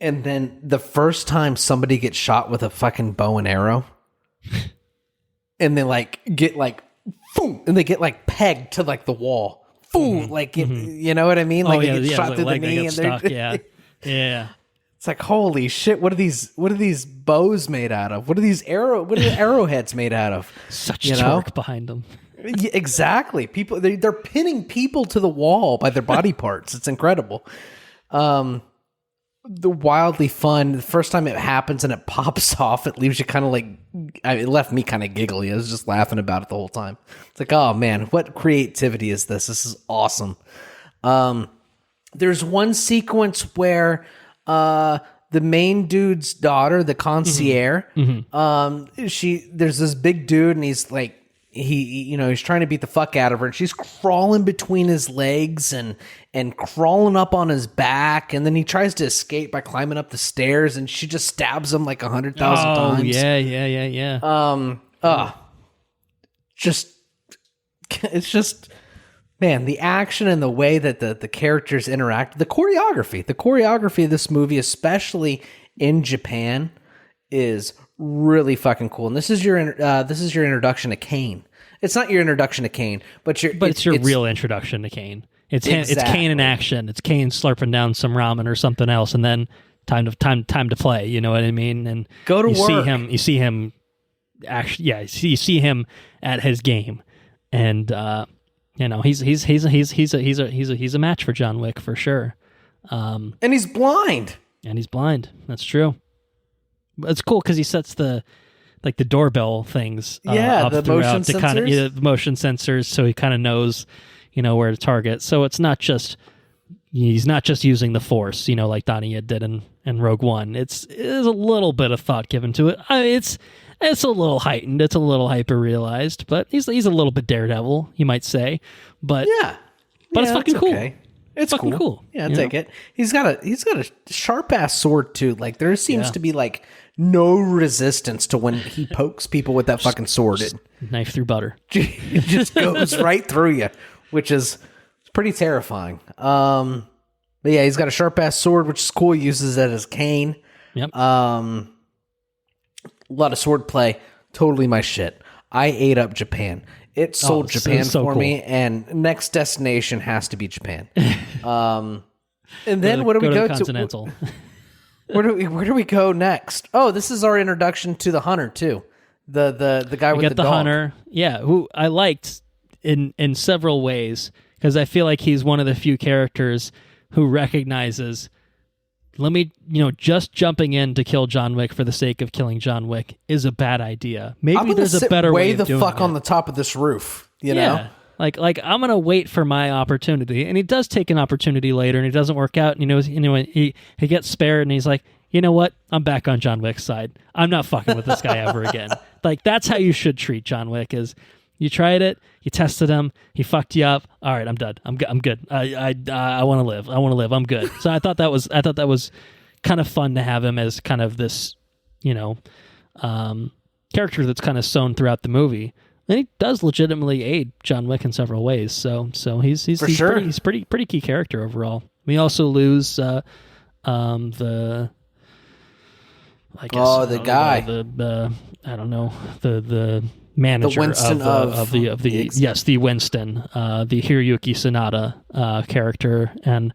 And then the first time somebody gets shot with a fucking bow and arrow, and they get boom, and they get pegged to the wall. Boom, you know what I mean? They get shot through the knee and they're stuck. Yeah. It's like, holy shit, what are these bows made out of? What are the arrowheads made out of? Such torque behind them. Yeah, exactly. People they're pinning people to the wall by their body parts. It's incredible. The wildly fun. The first time it happens and it pops off, it leaves you kind of it left me kind of giggly. I was just laughing about it the whole time. It's like, oh man, what creativity is this? This is awesome. There's one sequence where the main dude's daughter, the concierge, there's this big dude and he's he's trying to beat the fuck out of her and she's crawling between his legs and crawling up on his back, and then he tries to escape by climbing up the stairs and she just stabs him 100,000 times. Yeah. It's just man, the action and the way that the characters interact, the choreography of this movie, especially in Japan, is really fucking cool. And this is your introduction to Kane. It's not your introduction to Kane, but it's your real introduction to Kane. It's Kane in action. It's Kane slurping down some ramen or something else, and then time to play. You know what I mean? And go to work. You see him. Actually, yeah. You see him at his game, and. He's a match for John Wick for sure. And he's blind. That's true. It's cool because he sets the doorbell things. Up the motion sensors. The motion sensors, so he kind of knows, where to target. So it's not just he's not just using the Force, like Donnie did in Rogue One. It's a little bit of thought given to it. It's a little heightened. It's a little hyper-realized, but he's a little bit Daredevil, you might say. But it's fucking cool. Okay. It's fucking cool. Yeah, I'll take it. He's got a sharp-ass sword, too. There seems to be, no resistance to when he pokes people with that fucking sword. Knife through butter. It just goes right through you, which is pretty terrifying. But yeah, he's got a sharp-ass sword, which is cool. He uses it as Kane. Yep. A lot of sword play, totally my shit. I ate up Japan. It sold Japan so for cool. me, and next destination has to be Japan. And then what do we to go the to? Continental. Where do we go next? Oh, this is our introduction to the hunter too. The guy with We the got the dog. hunter, who I liked in several ways, because I feel like he's one of the few characters who recognizes, let me, just jumping in to kill John Wick for the sake of killing John Wick is a bad idea. Maybe there's a better way of doing it. Way the fuck on the top of this roof, you know? Like I'm gonna wait for my opportunity, and he does take an opportunity later, and it doesn't work out. And he gets spared, and he's like, you know what? I'm back on John Wick's side. I'm not fucking with this guy ever again. Like, that's how you should treat John Wick. Is you tried it, you tested him, he fucked you up. All right, I'm done. I'm good. I want to live. I'm good. So I thought that was kind of fun to have him as kind of this, character that's kind of sewn throughout the movie. And he does legitimately aid John Wick in several ways. So he's pretty key character overall. We also lose the guy. I don't know, the manager the Winston the Winston, the Hiroyuki Sanada character, and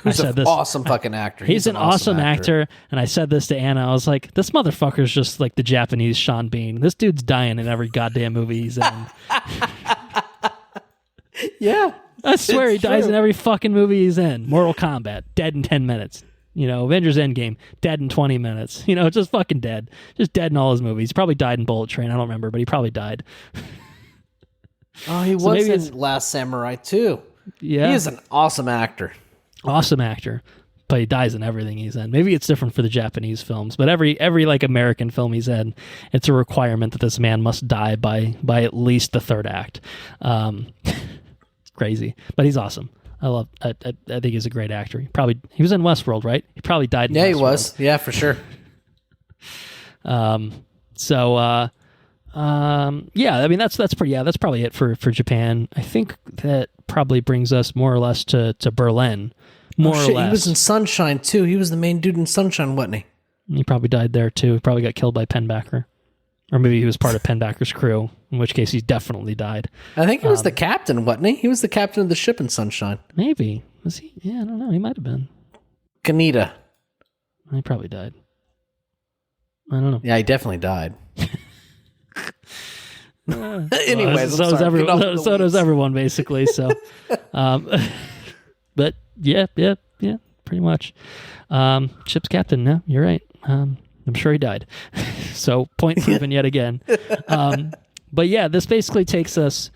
he's an awesome fucking actor. He's an awesome actor, and I said this to Anna. I was like, this motherfucker's just like the Japanese Sean Bean. This dude's dying in every goddamn movie he's in. Yeah, I swear he dies in every fucking movie he's in. Mortal Kombat, dead in 10 minutes. Avengers Endgame, dead in 20 minutes. Just fucking dead. Just dead in all his movies. He probably died in Bullet Train. I don't remember, but he probably died. Oh, he was in Last Samurai too. Yeah. He is an awesome actor. Awesome actor. But he dies in everything he's in. Maybe it's different for the Japanese films, but every like American film he's in, it's a requirement that this man must die by at least the third act. It's crazy. But he's awesome. I think he's a great actor. He was in Westworld, right? He probably died in Westworld. Yeah, he was. Yeah, for sure. That's probably it for Japan. I think that probably brings us more or less to Berlin. Or less. He was in Sunshine too. He was the main dude in Sunshine, wasn't he? He probably died there too. He probably got killed by Penbacker. Or maybe he was part of Penbacker's crew, in which case he definitely died. I think he was the captain, wasn't he? He was the captain of the ship in Sunshine. Maybe. Was he? Yeah, I don't know. He might have been. Kaneda. He probably died. I don't know. Yeah, he definitely died. Anyways, so does everyone, basically. So, but yeah, pretty much. Ship's captain. No, you're right. I'm sure he died. So point proven yet again. But yeah, this basically takes us,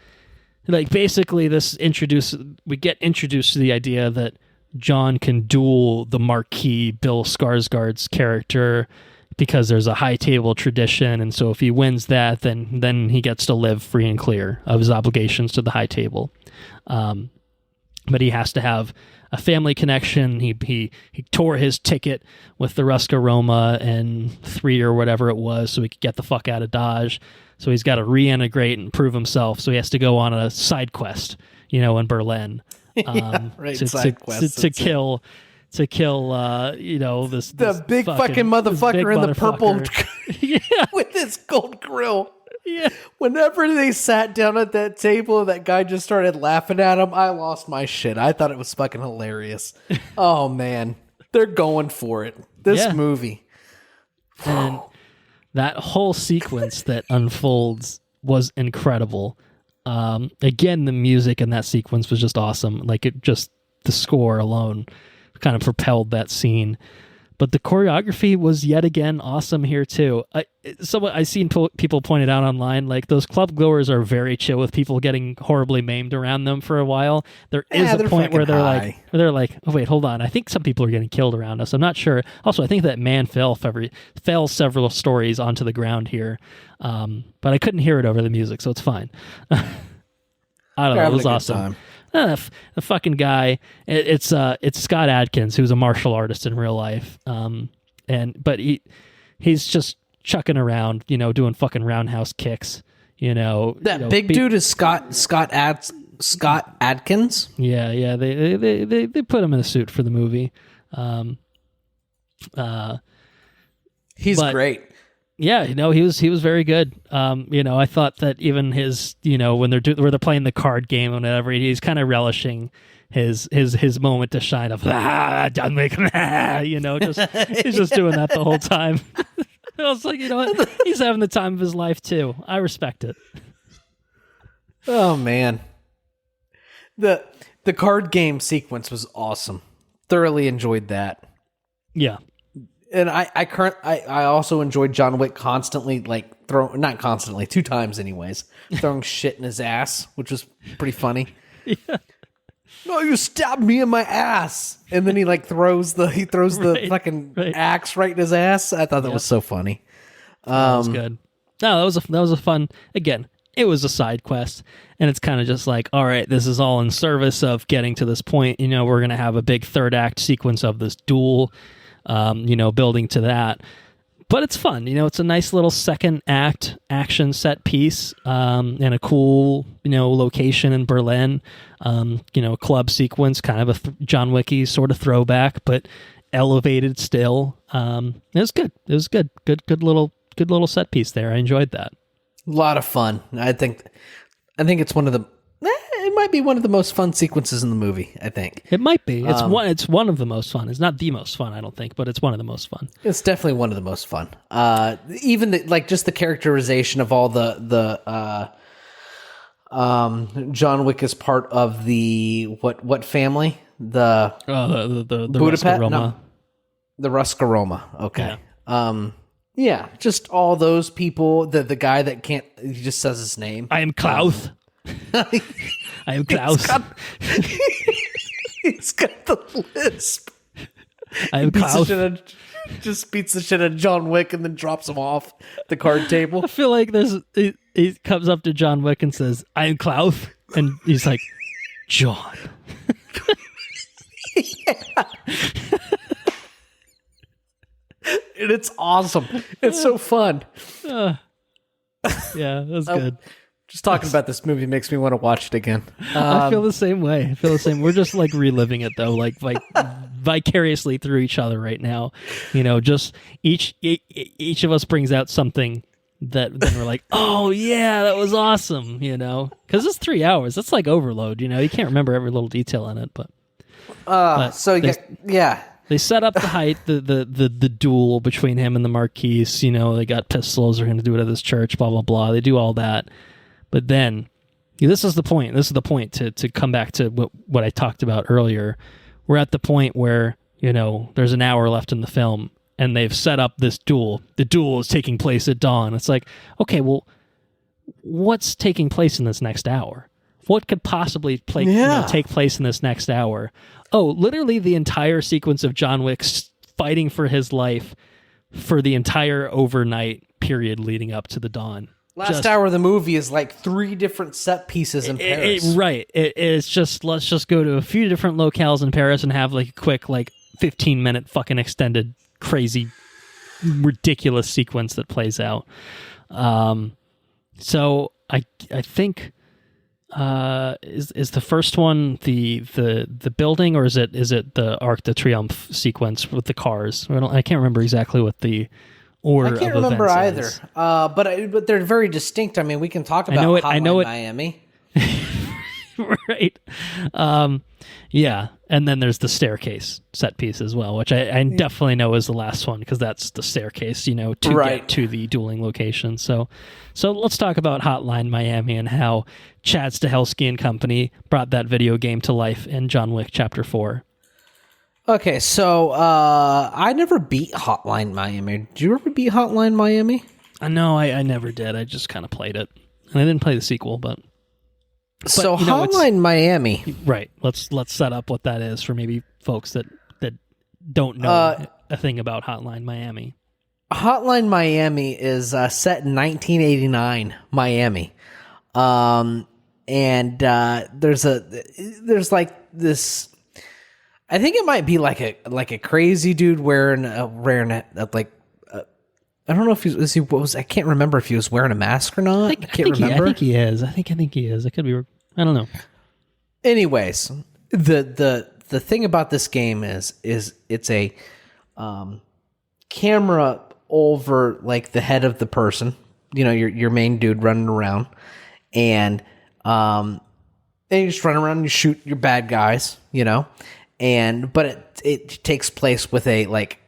we get introduced to the idea that John can duel the Marquis Bill Skarsgård's character because there's a high table tradition, and so if he wins that, then he gets to live free and clear of his obligations to the high table. But he has to have a family connection. He tore his ticket with the Ruska Roma in 3 or whatever it was, so he could get the fuck out of Dodge. So he's got to reintegrate and prove himself. So he has to go on a side quest, in Berlin, to kill this the big fucking motherfucker in the purple with his gold grill. Yeah. Whenever they sat down at that table, that guy just started laughing at him. I lost my shit. I thought it was fucking hilarious. Oh man, they're going for it. This movie, and that whole sequence that unfolds was incredible. Again, the music in that sequence was just awesome. Like the score alone kind of propelled that scene. But the choreography was yet again awesome here too. I've seen people pointed out online, like those club goers are very chill with people getting horribly maimed around them for a while. There is a point where they're like, oh wait, hold on. I think some people are getting killed around us. I'm not sure. Also, I think that man fell several stories onto the ground here, but I couldn't hear it over the music, so it's fine. I don't know. It was awesome. The fucking guy. It's Scott Adkins, who's a martial artist in real life. But he's just chucking around, doing fucking roundhouse kicks. That big dude is Scott Adkins. Yeah. They put him in a suit for the movie. He's great. Yeah, he was very good. I thought that even his, when they're playing the card game and whatever, he's kind of relishing his moment to shine of John Wick, he's just doing that the whole time. I was like, what? He's having the time of his life too. I respect it. Oh man, the card game sequence was awesome. Thoroughly enjoyed that. Yeah. And I also enjoyed John Wick constantly, not constantly, 2 times anyways, throwing shit in his ass, which was pretty funny. Yeah. No, you stabbed me in my ass, and then he throws the fucking axe right in his ass. I thought that was so funny. That was good. No, that was a fun. Again, it was a side quest, and it's kind of just like, all right, this is all in service of getting to this point. We're gonna have a big third act sequence of this duel. Building to that. But it's fun. It's a nice little second act action set piece and a cool, location in Berlin. Club sequence, kind of a John Wicky sort of throwback, but elevated still. It was good. It was good. Good little set piece there. I enjoyed that. A lot of fun. I think it's one of the. It might be one of the most fun sequences in the movie, I think. It might be. It's one of the most fun. It's not the most fun, I don't think, but it's one of the most fun. It's definitely one of the most fun. Even just the characterization of all the John Wick is part of the what family? The Budapest? No, the Ruscaroma. Okay. Yeah. Just all those people. The guy that can't. He just says his name. I am Klaus. I am Klaus. He's got the lisp. I am Klaus. Just beats the shit out of John Wick and then drops him off the card table. I feel like he comes up to John Wick and says, I am Klaus. And he's like, John. Yeah. And it's awesome. It's so fun. Yeah, that's good. Just talking about this movie makes me want to watch it again. I feel the same way. We're just reliving it though, vicariously through each other right now. Just each of us brings out something that then we're like, oh yeah, that was awesome. Because it's 3 hours. That's like overload. You can't remember every little detail in it, but They set up the height, the duel between him and the Marquise. They got pistols. They're going to do it at this church. Blah blah blah. They do all that. But then, this is the point. This is the point to come back to what I talked about earlier. We're at the point where, there's an hour left in the film, and they've set up this duel. The duel is taking place at dawn. It's like, okay, well, what's taking place in this next hour? What could possibly take place in this next hour? Oh, literally the entire sequence of John Wick fighting for his life for the entire overnight period leading up to the dawn. Last hour of the movie is 3 different set pieces in Paris. It's just, let's just go to a few different locales in Paris and have a quick 15-minute fucking extended crazy ridiculous sequence that plays out. So I think is the first one the building, or is it the Arc de Triomphe sequence with the cars? I can't remember exactly what the order. I can't remember either. But they're very distinct. I mean, we can talk about Hotline Miami. Right. Yeah. And then there's the staircase set piece as well, which I definitely know is the last one, because that's the staircase, to get to the dueling location. So let's talk about Hotline Miami and how Chad Stahelski and company brought that video game to life in John Wick Chapter 4. Okay, so I never beat Hotline Miami. Did you ever beat Hotline Miami? No, I never did. I just kind of played it. And I didn't play the sequel, but so Hotline Miami. Right. Let's set up what that is for maybe folks that don't know a thing about Hotline Miami. Hotline Miami is set in 1989 Miami. And there's this, I think it might be like a crazy dude wearing I don't know if I can't remember if he was wearing a mask or not. I can't remember. I think he is. I think he is. I could be. I don't know. Anyways, the thing about this game is it's a camera over like the head of the person, your main dude running around, and you just run around and you shoot your bad guys, but it takes place with a like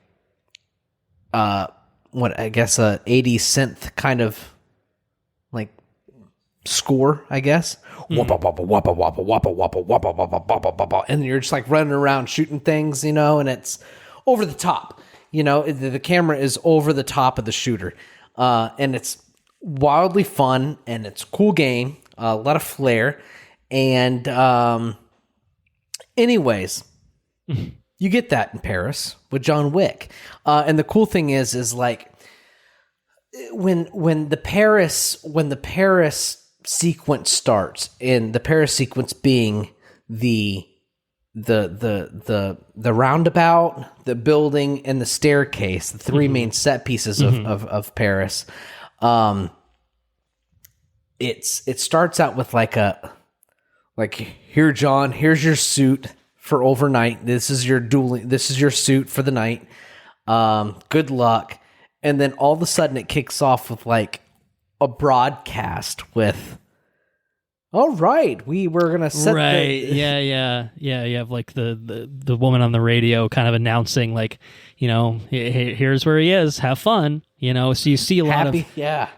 what I guess a 80s synth kind of like score, I guess. Wappa wappa wappa wappa wappa wappa wappa wappa wappa wappa, and you're just like running around shooting things, and it's over the top. The camera is over the top of the shooter, and it's wildly fun, and it's a cool game, a lot of flair, and anyways, you get that in Paris with John Wick, and the cool thing is like when the Paris sequence starts, and the Paris sequence being the roundabout, the building, and the staircase, the three main set pieces of Paris. It starts out with here, John, here's your suit for overnight. This is your suit for the night. Good luck. And then all of a sudden it kicks off with like a broadcast with, all right, we're gonna set yeah. You have like the woman on the radio kind of announcing like, here's where he is. Have fun, So you see a lot of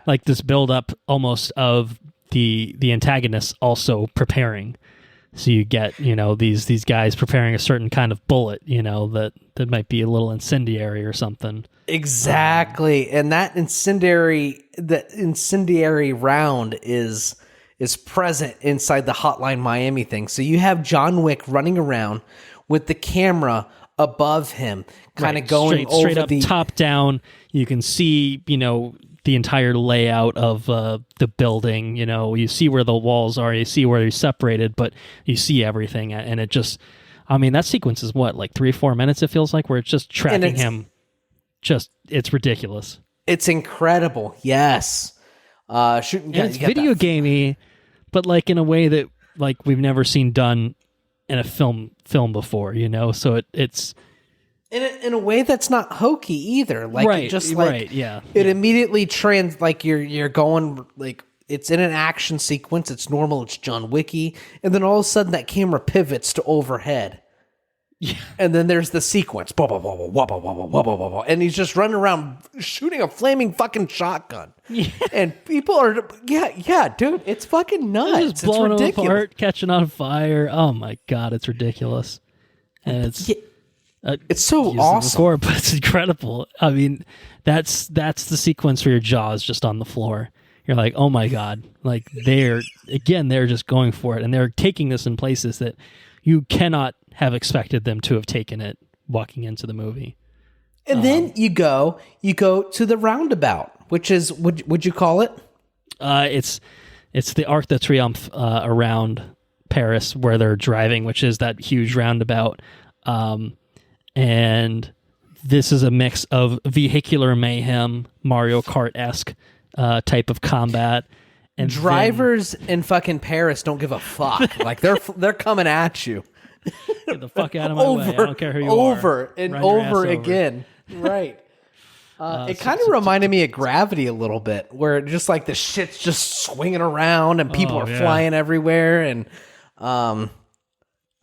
like this build up almost of the antagonists also preparing. So you get these guys preparing a certain kind of bullet, that might be a little incendiary or something. Exactly, and that incendiary round is present inside the Hotline Miami thing. So you have John Wick running around with the camera above him, kind of going straight up, top down. You can see, the entire layout of the building. You see where the walls are, you see where they're separated, but you see everything, and it just, that sequence is what, like 3 or 4 minutes. It feels like, where it's just tracking him. It's ridiculous. It's incredible. Yes. Shooting. And it's video gamey, but like in a way that like we've never seen done in a film before, So it's in a way that's not hokey either. Like it immediately like you're going like it's in an action sequence. It's normal. It's John Wicky, and then all of a sudden that camera pivots to overhead. Yeah. And then there's the sequence, and he's just running around shooting a flaming fucking shotgun. Yeah. And people are, dude, it's fucking nuts. Just blowing them apart, catching on fire. Oh my God, it's ridiculous. And it's so awesome. Before, but it's incredible. That's the sequence where your jaw is just on the floor. You're like, oh my God. Like they're just going for it. And they're taking this in places that you cannot have expected them to have taken it walking into the movie. And then you go to the roundabout, which is, would you call it? It's the Arc de Triomphe around Paris where they're driving, which is that huge roundabout. And this is a mix of vehicular mayhem, Mario Kart-esque type of combat. And drivers in fucking Paris don't give a fuck. Like they're coming at you. Get the fuck out of my way. I don't care who you are. Over and over again. Right. It kind of reminded me of Gravity a little bit, where just like the shit's just swinging around and people are flying everywhere, and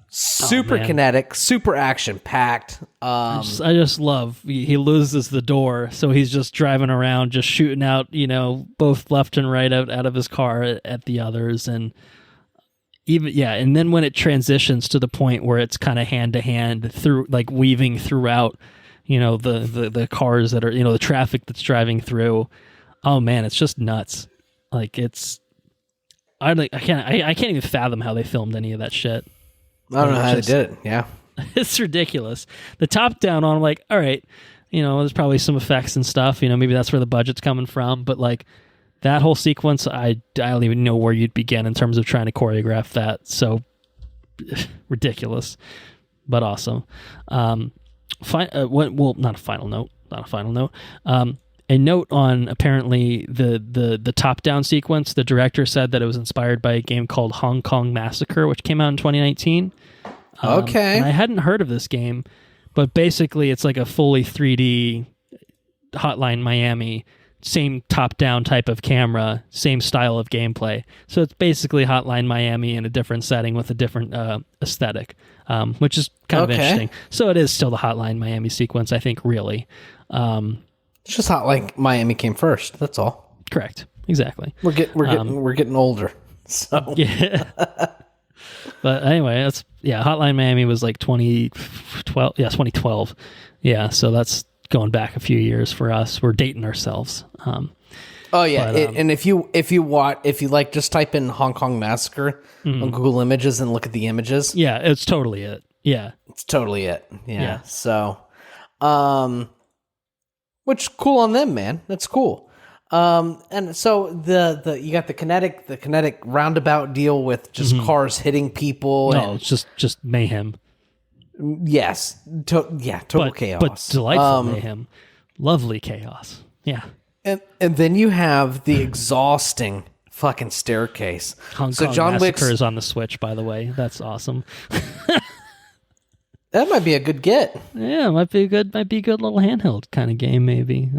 super kinetic, super action packed. I just love he loses the door, so he's just driving around, just shooting out, both left and right out of his car at the others, and and then when it transitions to the point where it's kind of hand to hand through, like weaving throughout, the cars that are, the traffic that's driving through. Oh man, it's just nuts. Like I can't even fathom how they filmed any of that shit. I don't know how they did it. Yeah. It's ridiculous. The top down on, like, all right, there's probably some effects and stuff, maybe that's where the budget's coming from, but like that whole sequence, I don't even know where you'd begin in terms of trying to choreograph that. So ridiculous, but awesome. Not a final note. A note on apparently the top down sequence. The director said that it was inspired by a game called Hong Kong Massacre, which came out in 2019. Okay. And I hadn't heard of this game, but basically it's like a fully 3D Hotline Miami, same top-down type of camera, same style of gameplay. So it's basically Hotline Miami in a different setting with a different aesthetic, which is kind of interesting. So it is still the Hotline Miami sequence, I think, really. It's just Hotline Miami came first. That's all. Correct. Exactly. We're getting older. So yeah. But anyway, Hotline Miami was like 2012. Yeah, 2012. Yeah, so that's going back a few years for us. We're dating ourselves. And if you just type in Hong Kong Massacre on Google Images and look at the images. Yeah, it's totally it. Yeah. It's totally it. Yeah. So which cool on them, man. That's cool. And so you got the kinetic roundabout deal with just cars hitting people. No, it's just mayhem. Yes. Total chaos. But delightful mayhem. Lovely chaos. Yeah. And then you have the exhausting fucking staircase. Hong Kong John Massacre is on the Switch, by the way. That's awesome. That might be a good get. Yeah, might be a good little handheld kind of game, maybe.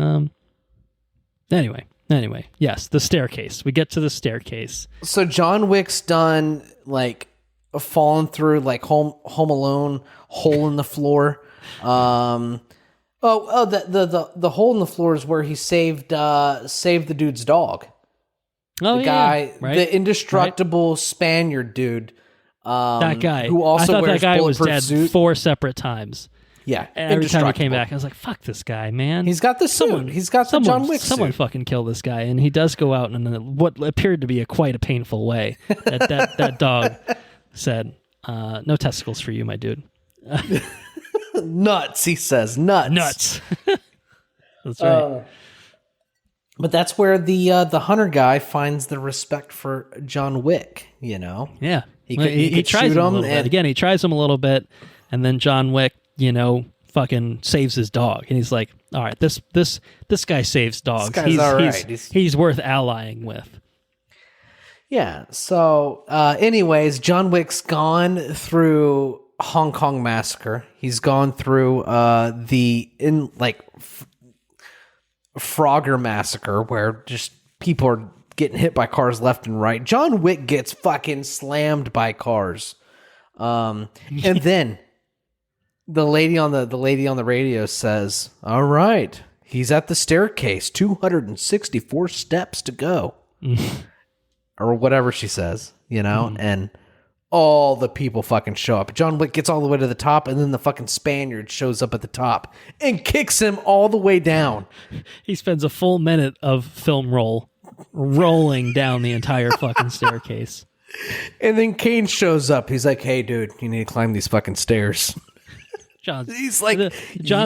Anyway, yes, the staircase. We get to the staircase. So John Wick's done like falling through like Home Alone hole in the floor. The hole in the floor is where he saved the dude's dog. Oh, the guy, right? The indestructible Spaniard dude. That guy who also I thought wears that guy was dead suit. 4 separate times. Yeah, and every time he came back, I was like, "Fuck this guy, man! He's got the suit. He's got the John Wick suit. Someone fucking kill this guy!" And he does go out in what appeared to be quite a painful way. That dog said, "No testicles for you, my dude." Nuts, he says. Nuts. That's right. But that's where the hunter guy finds the respect for John Wick. You know. Yeah. He tries him a little bit. Again, he tries him a little bit, and then John Wick, fucking saves his dog, and he's like, "All right, this guy saves dogs. This guy's He's worth allying with." Yeah. So, anyways, John Wick's gone through Hong Kong Massacre. He's gone through Frogger Massacre, where just people are getting hit by cars left and right. John Wick gets fucking slammed by cars, and then the lady on the radio says, "All right, he's at the staircase, 264 steps to go," or whatever she says, and all the people fucking show up. John Wick gets all the way to the top, and then the fucking Spaniard shows up at the top and kicks him all the way down. He spends a full minute of film rolling down the entire fucking staircase. And then Kane shows up. He's like, "Hey, dude, you need to climb these fucking stairs." John's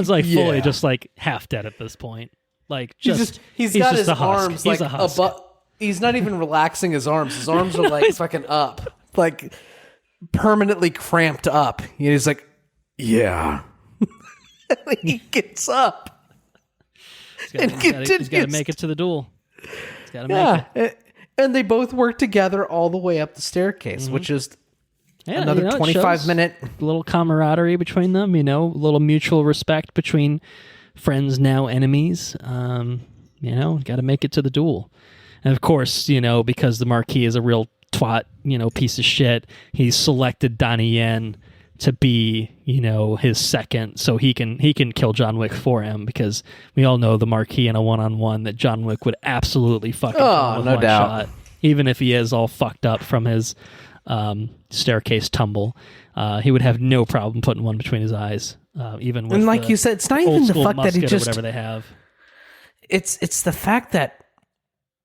fully just like half dead at this point. Like he's got his arms like above. He's not even relaxing his arms. His arms are like fucking up, like permanently cramped up. He's like, "Yeah." He gets up and continues. He's got to make it to the duel. He's got to make it. And they both work together all the way up the staircase, which is another 25-minute. A little camaraderie between them, a little mutual respect between friends, now enemies. Got to make it to the duel. And of course, because the Marquis is a real twat, piece of shit, he's selected Donnie Yen to be, his second, so he can kill John Wick for him, because we all know the Marquis in a one-on-one that John Wick would absolutely fucking kill with one shot, even if he is all fucked up from his staircase tumble. He would have no problem putting one between his eyes, even with. And like you said, it's not even the fact that he just whatever they have. It's the fact that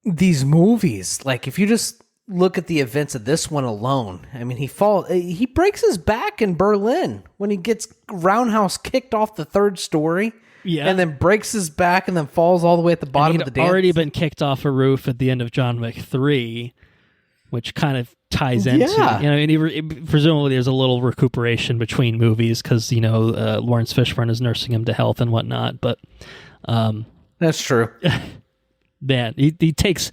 these movies, like if you just look at the events of this one alone, I mean, he breaks his back in Berlin when he gets roundhouse kicked off the 3rd story. Yeah. And then breaks his back and then falls all the way at the bottom of the dance. He'd already been kicked off a roof at the end of John Wick 3, which kind of ties into, and presumably there's a little recuperation between movies because, Lawrence Fishburne is nursing him to health and whatnot. But that's true. Man, he takes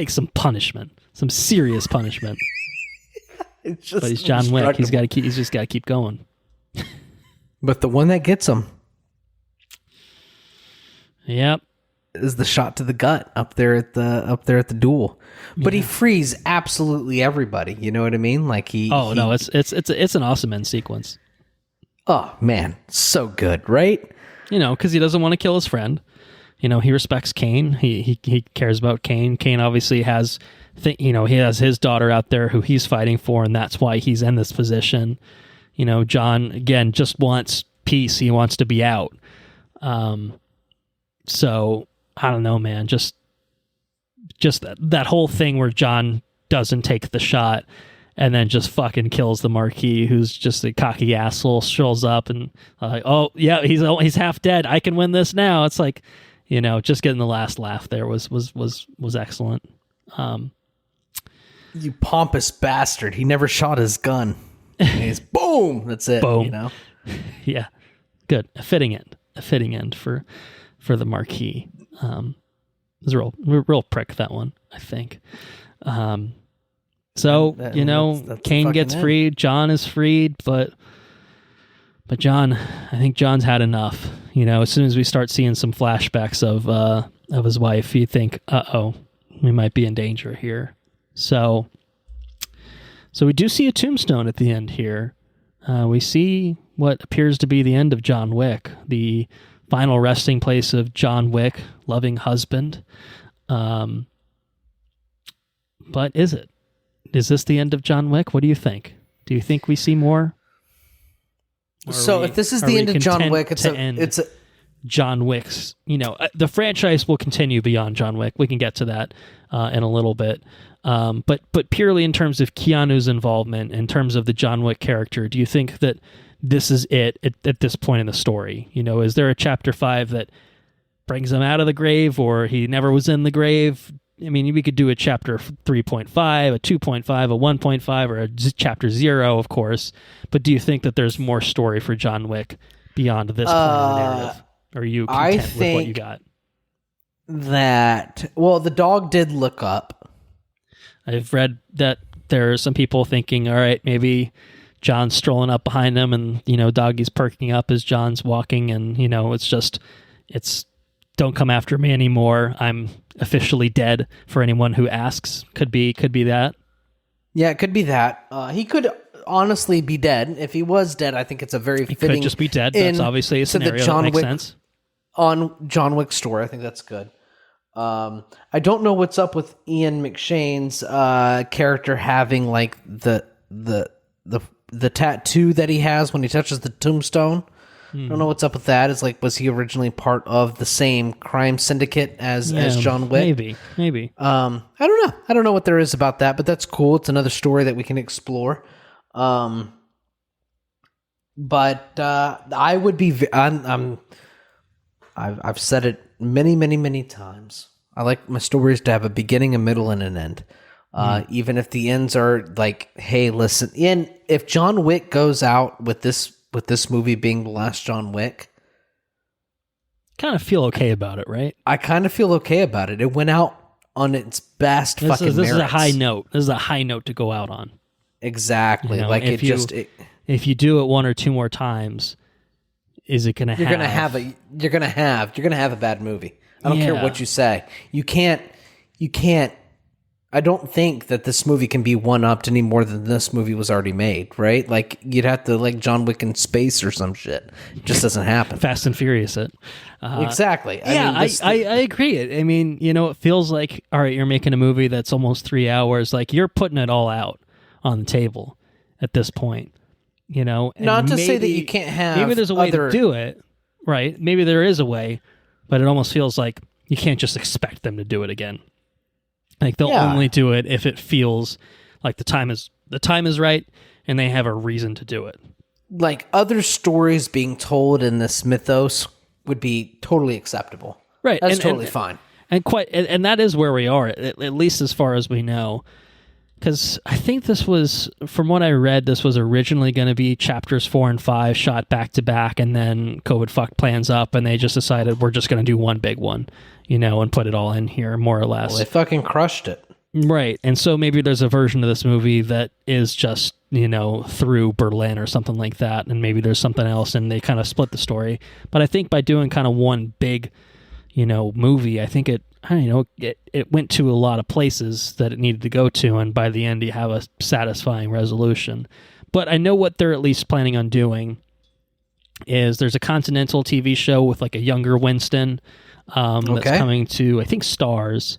some punishment. Some serious punishment. But he's John Wick. He's just got to keep going. But the one that gets him. Yep. Is the shot to the gut up there at the duel. But he frees absolutely everybody. You know what I mean? Like no, it's an awesome end sequence. Oh man, so good, right? Because he doesn't want to kill his friend. He respects Kane. He cares about Kane. Kane obviously has, he has his daughter out there who he's fighting for, and that's why he's in this position. John again just wants peace. He wants to be out. So I don't know, man. Just that whole thing where John doesn't take the shot and then just fucking kills the Marquis, who's just a cocky asshole, shows up and oh yeah, he's half dead. I can win this now. It's like, just getting the last laugh there was excellent. You pompous bastard! He never shot his gun. He's boom. That's it. Boom. Yeah, good. A fitting end for the Marquis. It was a real prick, that one, I think. That's Kane gets freed, John is freed, but John, I think John's had enough. As soon as we start seeing some flashbacks of his wife, you think, we might be in danger here. So we do see a tombstone at the end here. We see what appears to be the end of John Wick, the final resting place of John Wick, loving husband. But is it? Is this the end of John Wick? What do you think? Do you think we see more? So if this is the end of John Wick, it's a John Wick's. The franchise will continue beyond John Wick. We can get to that in a little bit. But purely in terms of Keanu's involvement, in terms of the John Wick character, do you think that this is it at this point in the story? Is there a chapter 5 that brings him out of the grave, or he never was in the grave? I mean, we could do a chapter 3.5, a 2.5, a 1.5, or a chapter 0, of course. But do you think that there's more story for John Wick beyond this point of the narrative? Or are you content with what you got? The dog did look up. I've read that there are some people thinking, all right, maybe John's strolling up behind him and, Doggy's perking up as John's walking and, it's don't come after me anymore. I'm officially dead for anyone who asks. Could be that. Yeah, it could be that. He could honestly be dead. If he was dead, I think it's a very fitting... He could just be dead. That's obviously a scenario that makes sense. On John Wick's story, I think that's good. I don't know what's up with Ian McShane's character having like the tattoo that he has when he touches the tombstone. I don't know what's up with that. It's like, was he originally part of the same crime syndicate as John Wick? Maybe. I don't know. I don't know what there is about that, but that's cool. It's another story that we can explore. But I would be. I've said it many times. I like my stories to have a beginning, a middle, and an end. Even if the ends are like, hey, listen, if John Wick goes out with this movie being the last John Wick, kind of feel okay about it, right? I kind of feel okay about it. It went out on its best this fucking is merits. This is a high note. This is a high note to go out on. Exactly. Like if you do it one or two more times, is it going to You're going to have a bad movie. I don't care what you say. You can't. I don't think that this movie can be one-upped any more than this movie was already made, right? Like, you'd have to, like, John Wick in space or some shit. It just doesn't happen. Fast and Furious it. Exactly. I agree. I mean, it feels like, all right, you're making a movie that's almost 3 hours. Like, you're putting it all out on the table at this point, And not to say that you can't have maybe there's a way to do it, right? Maybe there is a way, but it almost feels like you can't just expect them to do it again. Like they'll only do it if it feels like the time is right and they have a reason to do it. Like other stories being told in this mythos would be totally acceptable. Right. That's totally fine. And that is where we are, at least as far as we know. Because I think this was, from what I read, this was originally going to be chapters 4 and 5 shot back to back, and then COVID fucked plans up, and they just decided we're just going to do one big one, and put it all in here, more or less. Well, they fucking crushed it. Right. And so maybe there's a version of this movie that is just, through Berlin or something like that, and maybe there's something else, and they kind of split the story. But I think by doing kind of one big, movie. I think it went to a lot of places that it needed to go to, and by the end you have a satisfying resolution. But I know what they're at least planning on doing is there's a Continental TV show with like a younger Winston that's coming to, I think, Stars.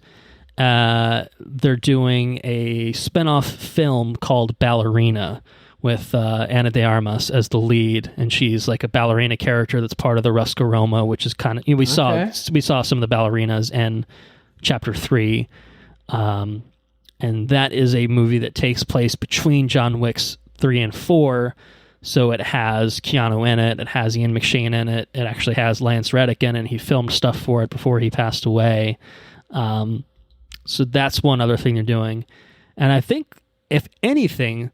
They're doing a spinoff film called Ballerina with Ana de Armas as the lead, and she's like a ballerina character that's part of the Rosco-Roma, which is kind of we saw some of the ballerinas in Chapter 3, and that is a movie that takes place between John Wick's 3 and 4. So it has Keanu in it, it has Ian McShane in it, it actually has Lance Reddick in it. He filmed stuff for it before he passed away. So that's one other thing they're doing. And I think, if anything,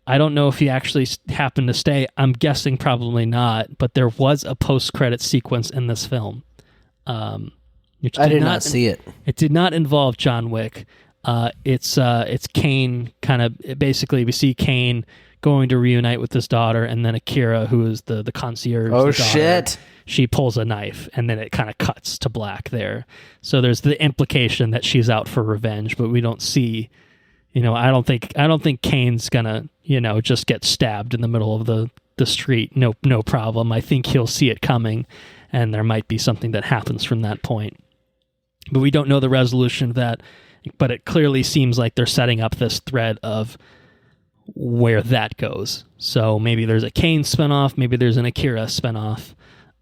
I don't know if he actually happened to stay. I'm guessing probably not, but there was a post-credit sequence in this film. I did not see it. It did not involve John Wick. It's Kane basically we see Kane going to reunite with his daughter, and then Akira, who is the concierge. Oh, daughter, shit. She pulls a knife, and then it kind of cuts to black there. So there's the implication that she's out for revenge, but we don't see, I don't think Kane's gonna, just get stabbed in the middle of the street. No problem. I think he'll see it coming, and there might be something that happens from that point. But we don't know the resolution of that, but it clearly seems like they're setting up this thread of where that goes. So maybe there's a Kane spinoff, maybe there's an Akira spinoff.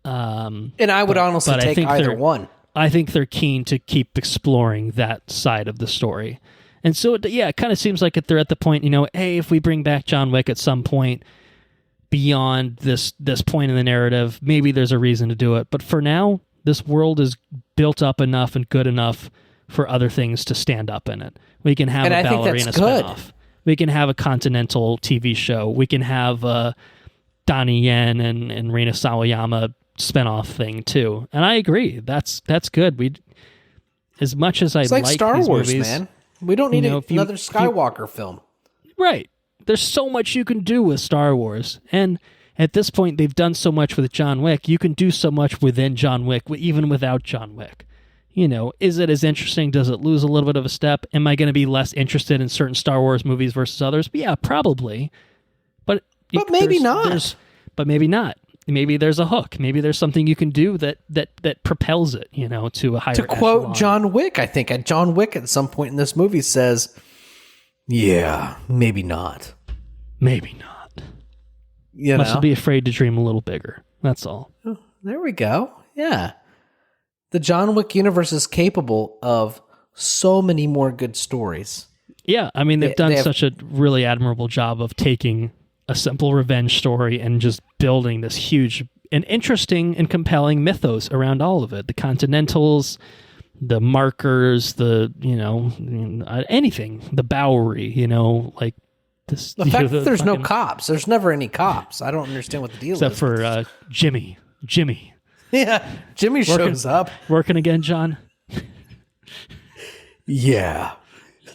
And I would honestly take either one. I think they're keen to keep exploring that side of the story. And so, it kind of seems like they're at the point, hey, if we bring back John Wick at some point beyond this point in the narrative, maybe there's a reason to do it. But for now, this world is built up enough and good enough for other things to stand up in it. We can have a ballerina spinoff. We can have a Continental TV show. We can have Donnie Yen and Rina Sawayama spinoff thing too. And I agree. That's good. As much as it's like Star these Wars, movies, man. We don't need another Skywalker film. Right. There's so much you can do with Star Wars. And at this point, they've done so much with John Wick. You can do so much within John Wick, even without John Wick. Is it as interesting? Does it lose a little bit of a step? Am I going to be less interested in certain Star Wars movies versus others? But yeah, probably. But maybe not. But maybe not. Maybe there's a hook. Maybe there's something you can do that propels it, to a higher. To quote echelon. John Wick, I think John Wick at some point in this movie says, "Yeah, maybe not. Maybe not. Must be afraid to dream a little bigger. That's all." Oh, there we go. Yeah. The John Wick universe is capable of so many more good stories. Yeah, I mean, they've done such a really admirable job of taking a simple revenge story and just building this huge and interesting and compelling mythos around all of it. The Continentals, the markers, anything, the Bowery, like this. The fact that there's no cops. There's never any cops. I don't understand what the deal is. Except for Jimmy. Yeah, Jimmy shows up. Working again, John? Yeah,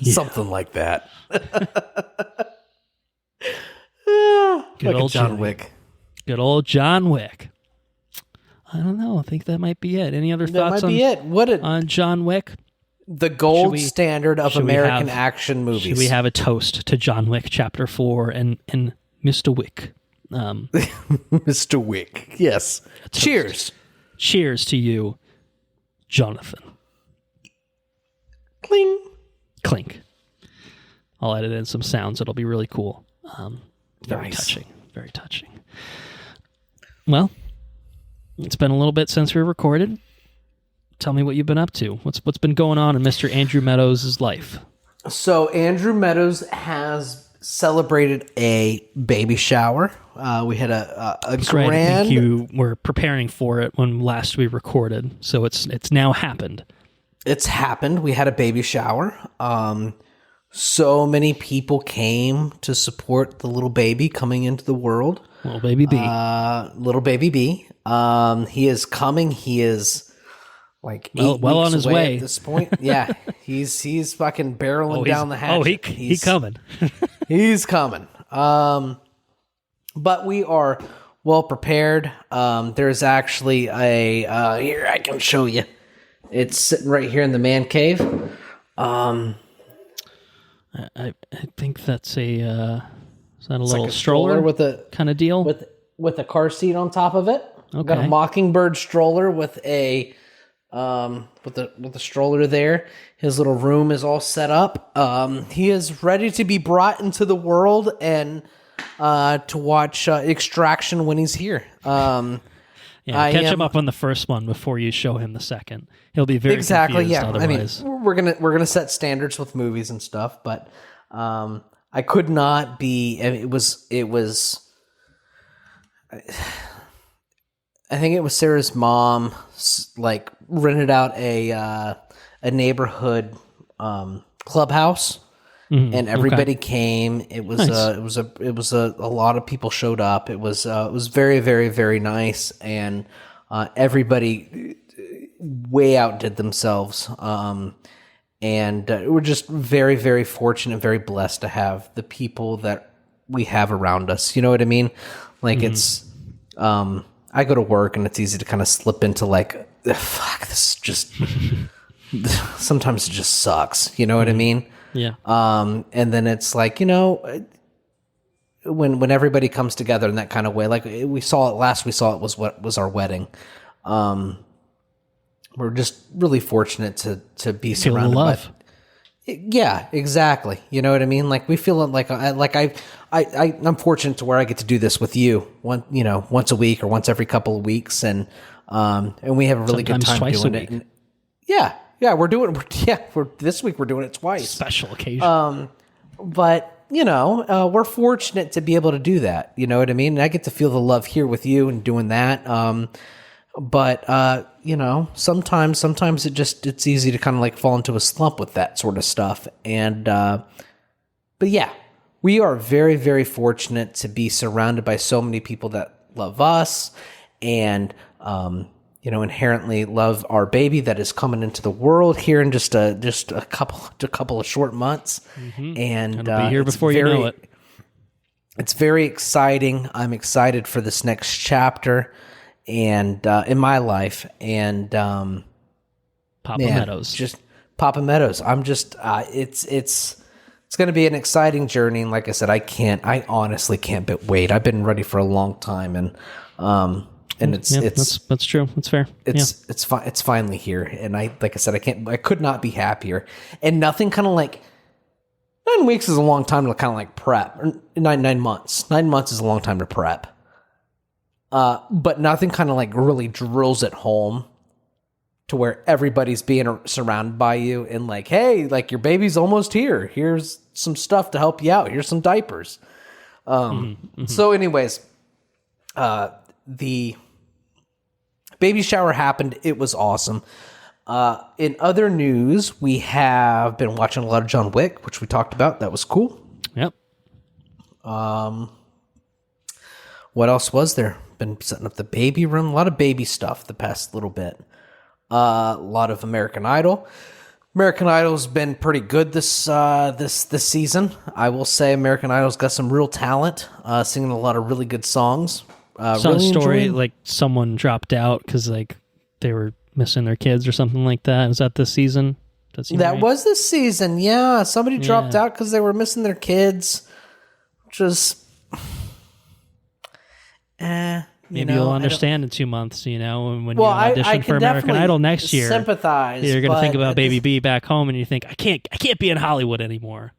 something like that. Good old John Wick. Good old John Wick. I don't know. I think that might be it. Any other thoughts on John Wick? The gold standard of American action movies. Should we have a toast to John Wick Chapter 4 and Mr. Wick? Mr. Wick. Yes. Cheers. Cheers to you, Jonathan. Cling. Clink. I'll edit in some sounds. It'll be really cool. Very touching. Very touching. Well, it's been a little bit since we recorded. Tell me what you've been up to. What's been going on in Mr. Andrew Meadows' life? So Andrew Meadows has celebrated a baby shower. We had a That's grand. Right. I think you were preparing for it when last we recorded, so it's now happened. It's happened. We had a baby shower. So many people came to support the little baby coming into the world. Little baby B. Little baby B. He is coming. He is like well on his way at this point. Yeah, he's fucking barreling down the hatch. Oh, he's coming. He's coming. But we are well prepared. There's actually a here I can show you. It's sitting right here in the man cave. I think that's a is that a little like a stroller with a kind of deal with a car seat on top of it. Okay. Got a Mockingbird stroller with a stroller there. His little room is all set up. He is ready to be brought into the world and to watch Extraction when he's here. Catch him up on the first one before you show him the second. He'll be very confused otherwise. I mean, we're gonna set standards with movies and stuff, but I could not be. It was. I think it was Sarah's mom, like rented out a neighborhood clubhouse, and everybody came. It was nice. It was a lot of people showed up. It was very, very, very nice, and everybody way outdid themselves. And we're just very, very fortunate, very blessed to have the people that we have around us. You know what I mean? Like it's, I go to work and it's easy to kind of slip into like, fuck, this just, sometimes it just sucks. You know what I mean? Yeah. And then it's like, you know, when everybody comes together in that kind of way, like we saw it was our wedding. We're just really fortunate to be surrounded by love. Yeah, exactly. You know what I mean? Like we feel like I'm fortunate to where I get to do this with you once a week or once every couple of weeks, and we have a really good time doing it. And this week we're doing it twice. Special occasion. But we're fortunate to be able to do that. You know what I mean? And I get to feel the love here with you and doing that. But sometimes it's easy to kind of like fall into a slump with that sort of stuff. And, but yeah, we are very, very fortunate to be surrounded by so many people that love us and, inherently love our baby that is coming into the world here in just a couple of short months. Mm-hmm. And it'll be here before you know it. It's very exciting. I'm excited for this next chapter. And in my life, and Papa Meadows, just Papa Meadows. I'm just it's going to be an exciting journey. And like I said, I honestly can't wait. I've been ready for a long time, and that's true. That's fair. It's finally here, and I could not be happier. And nothing kind of like 9 weeks is a long time to kind of like prep. Or 9 months. 9 months is a long time to prep. But nothing kind of like really drills it home to where everybody's being surrounded by you and like, hey, like your baby's almost here. Here's some stuff to help you out. Here's some diapers. So anyways, the baby shower happened. It was awesome. In other news, we have been watching a lot of John Wick, which we talked about. That was cool. Yep. What else was there? Been setting up the baby room. A lot of baby stuff the past little bit. A lot of American Idol. American Idol's been pretty good this season. I will say American Idol's got some real talent, singing a lot of really good songs. Some story like someone dropped out because like they were missing their kids or something like that. Is that this season? That was this season. Yeah, somebody dropped out because they were missing their kids, which is. Maybe you'll understand in 2 months, when you audition for American Idol next year. Sympathize. You're going to think about Baby B back home, and you think, I can't be in Hollywood anymore.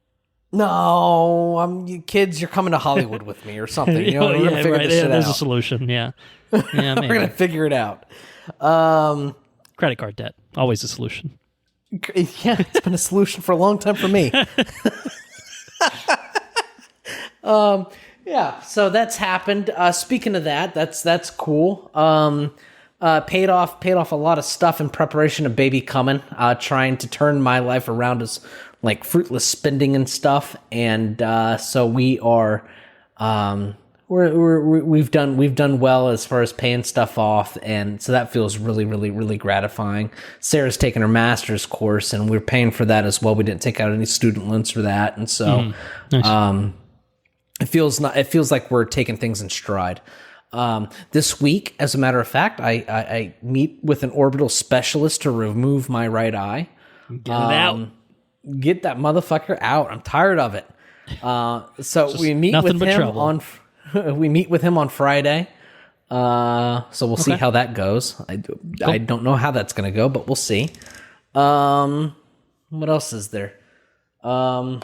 No, kids, you're coming to Hollywood with me or something. We're going to figure this shit out. There's a solution. Yeah, maybe. We're going to figure it out. Credit card debt, always a solution. Yeah, it's been a solution for a long time for me. Yeah, so that's happened. Speaking of that's cool. Paid off a lot of stuff in preparation of baby coming. Trying to turn my life around as like fruitless spending and stuff. And so we are, we've done well as far as paying stuff off, and so that feels really, really, really gratifying. Sarah's taking her master's course, and we're paying for that as well. We didn't take out any student loans for that, and so. Nice. It feels like we're taking things in stride. This week, as a matter of fact, I meet with an orbital specialist to remove my right eye. Get it out. Get that motherfucker out. I'm tired of it. So we meet with him we meet with him on Friday. So we'll see how that goes. I don't know how that's going to go, but we'll see. What else is there? I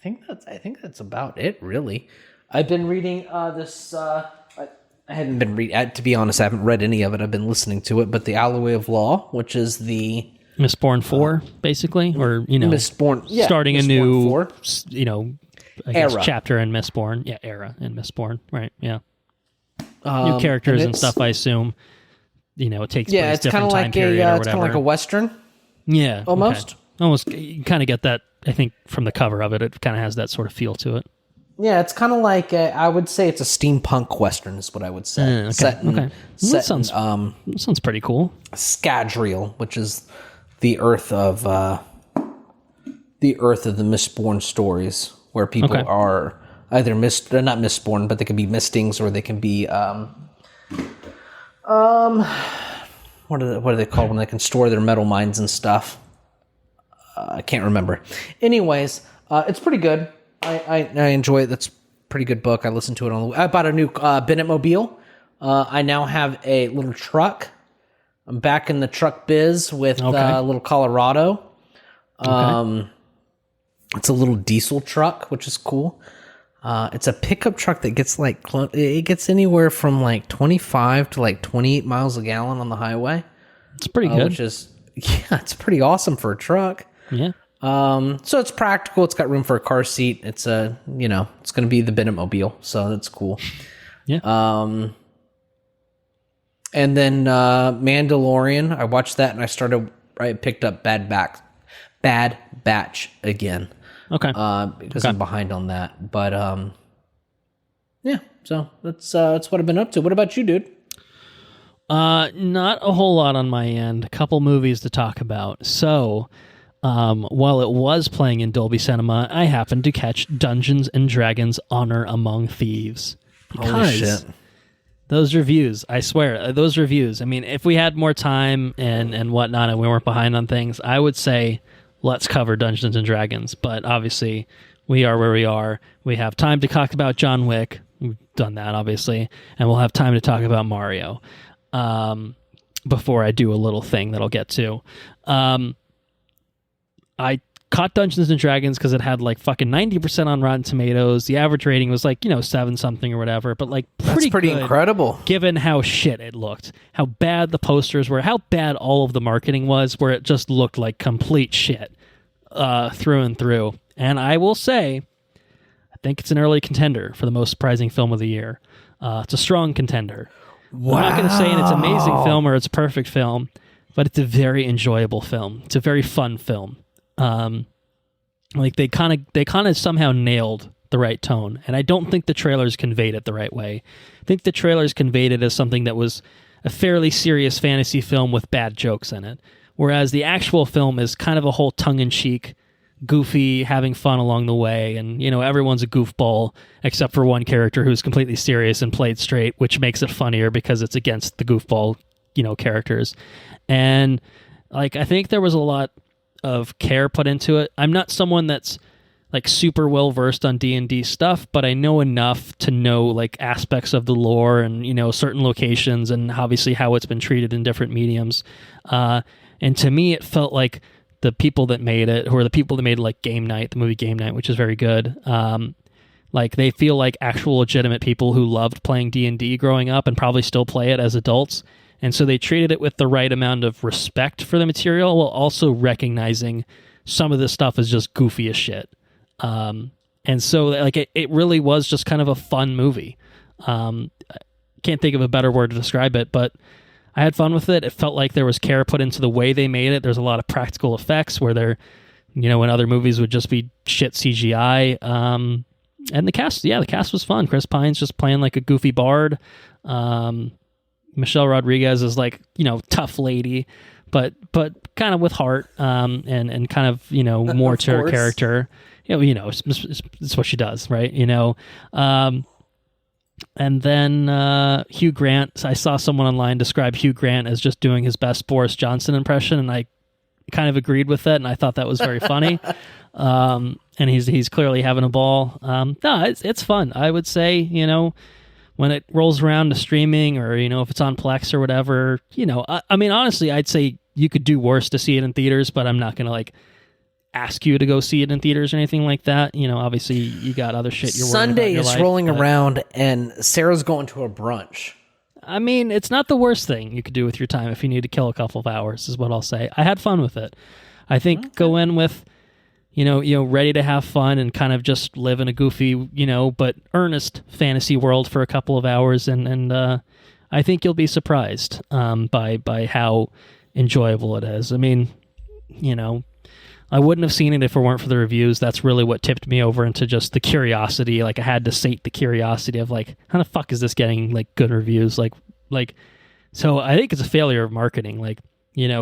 think that's about it, really. I've been reading this. I hadn't been reading. To be honest, I haven't read any of it. I've been listening to it. But the Alloy of Law, which is the Mistborn 4, basically, or Mistborn, starting Mistborn a new 4. I guess Era. chapter in Mistborn. Yeah, era in Mistborn. Right. Yeah. New characters and stuff. I assume. It takes place it's kind different of time like period or it's kind of like a Western. Yeah, almost. Okay. Almost. You kind of get that. I think from the cover of it, it kind of has that sort of feel to it. Yeah, it's kind of like I would say it's a steampunk Western is what I would say. Okay. That sounds pretty cool. Scadrial, which is the Earth of the Mistborn stories, where people are either they're not Mistborn, but they can be Mistings, or they can be what are they called when they can store their metal mines and stuff? I can't remember. Anyways, it's pretty good. I enjoy it. That's a pretty good book. I listened to it on the way. I bought a new Bennett mobile. I now have a little truck. I'm back in the truck biz with little Colorado. It's a little diesel truck, which is cool. It's a pickup truck that gets it gets anywhere from 25 to 28 miles a gallon on the highway. It's pretty good. Which is it's pretty awesome for a truck. Yeah. So it's practical. It's got room for a car seat. It's it's going to be the Bennett mobile, so that's cool. Yeah. And then Mandalorian, I watched that and I picked up Bad Batch again. Okay. Because I'm behind on that, but yeah. So that's what I've been up to. What about you, dude? Not a whole lot on my end. A couple movies to talk about. So, while it was playing in Dolby Cinema, I happened to catch Dungeons and Dragons: Honor Among Thieves. Holy shit! Those reviews, I swear, those reviews. I mean, if we had more time and whatnot, and we weren't behind on things, I would say let's cover Dungeons and Dragons. But obviously, we are where we are. We have time to talk about John Wick. We've done that, obviously, and we'll have time to talk about Mario. Before I do a little thing that I'll get to. I caught Dungeons and Dragons because it had fucking 90% on Rotten Tomatoes. The average rating was 7 something or whatever, but that's pretty incredible given how shit it looked, how bad the posters were, how bad all of the marketing was, where it just looked like complete shit through and through. And I will say, I think it's an early contender for the most surprising film of the year. It's a strong contender. Wow. I'm not going to say it's an amazing film or it's a perfect film, but it's a very enjoyable film. It's a very fun film. They kind of somehow nailed the right tone, and I don't think the trailers conveyed it the right way. I think the trailers conveyed it as something that was a fairly serious fantasy film with bad jokes in it, whereas the actual film is kind of a whole tongue-in-cheek, goofy, having fun along the way, and everyone's a goofball except for one character who's completely serious and played straight, which makes it funnier because it's against the goofball characters. And I think there was a lot of care put into it. I'm not someone that's super well versed on D&D stuff, but I know enough to know aspects of the lore and certain locations and obviously how it's been treated in different mediums. And to me, it felt like the people that made it, who are the people that made Game Night, the movie Game Night, which is very good. They feel like actual legitimate people who loved playing D&D growing up and probably still play it as adults. And so they treated it with the right amount of respect for the material while also recognizing some of this stuff is just goofy as shit. And so it really was just kind of a fun movie. Can't think of a better word to describe it, but I had fun with it. It felt like there was care put into the way they made it. There's a lot of practical effects where they're, in other movies would just be shit CGI. And the cast was fun. Chris Pine's just playing a goofy bard. Michelle Rodriguez is tough lady, but kind of with heart, and kind of, more to her character. It's what she does, right? And then Hugh Grant. I saw someone online describe Hugh Grant as just doing his best Boris Johnson impression, and I kind of agreed with it, and I thought that was very funny. And he's clearly having a ball. No, it's fun. I would say, when it rolls around to streaming, or if it's on Plex or whatever, I mean, honestly, I'd say you could do worse to see it in theaters, but I'm not gonna like ask you to go see it in theaters or anything like that. Obviously you got other shit you're worried about Sunday in your is life, rolling but, around and Sarah's going to a brunch. I mean, it's not the worst thing you could do with your time if you need to kill a couple of hours, is what I'll say. I had fun with it. I think go in with, ready to have fun and kind of just live in a goofy, but earnest fantasy world for a couple of hours, and I think you'll be surprised by how enjoyable it is. I mean, I wouldn't have seen it if it weren't for the reviews. That's really what tipped me over into just the curiosity. Like, I had to sate the curiosity of like, how the fuck is this getting like good reviews? Like, so I think it's a failure of marketing. Like,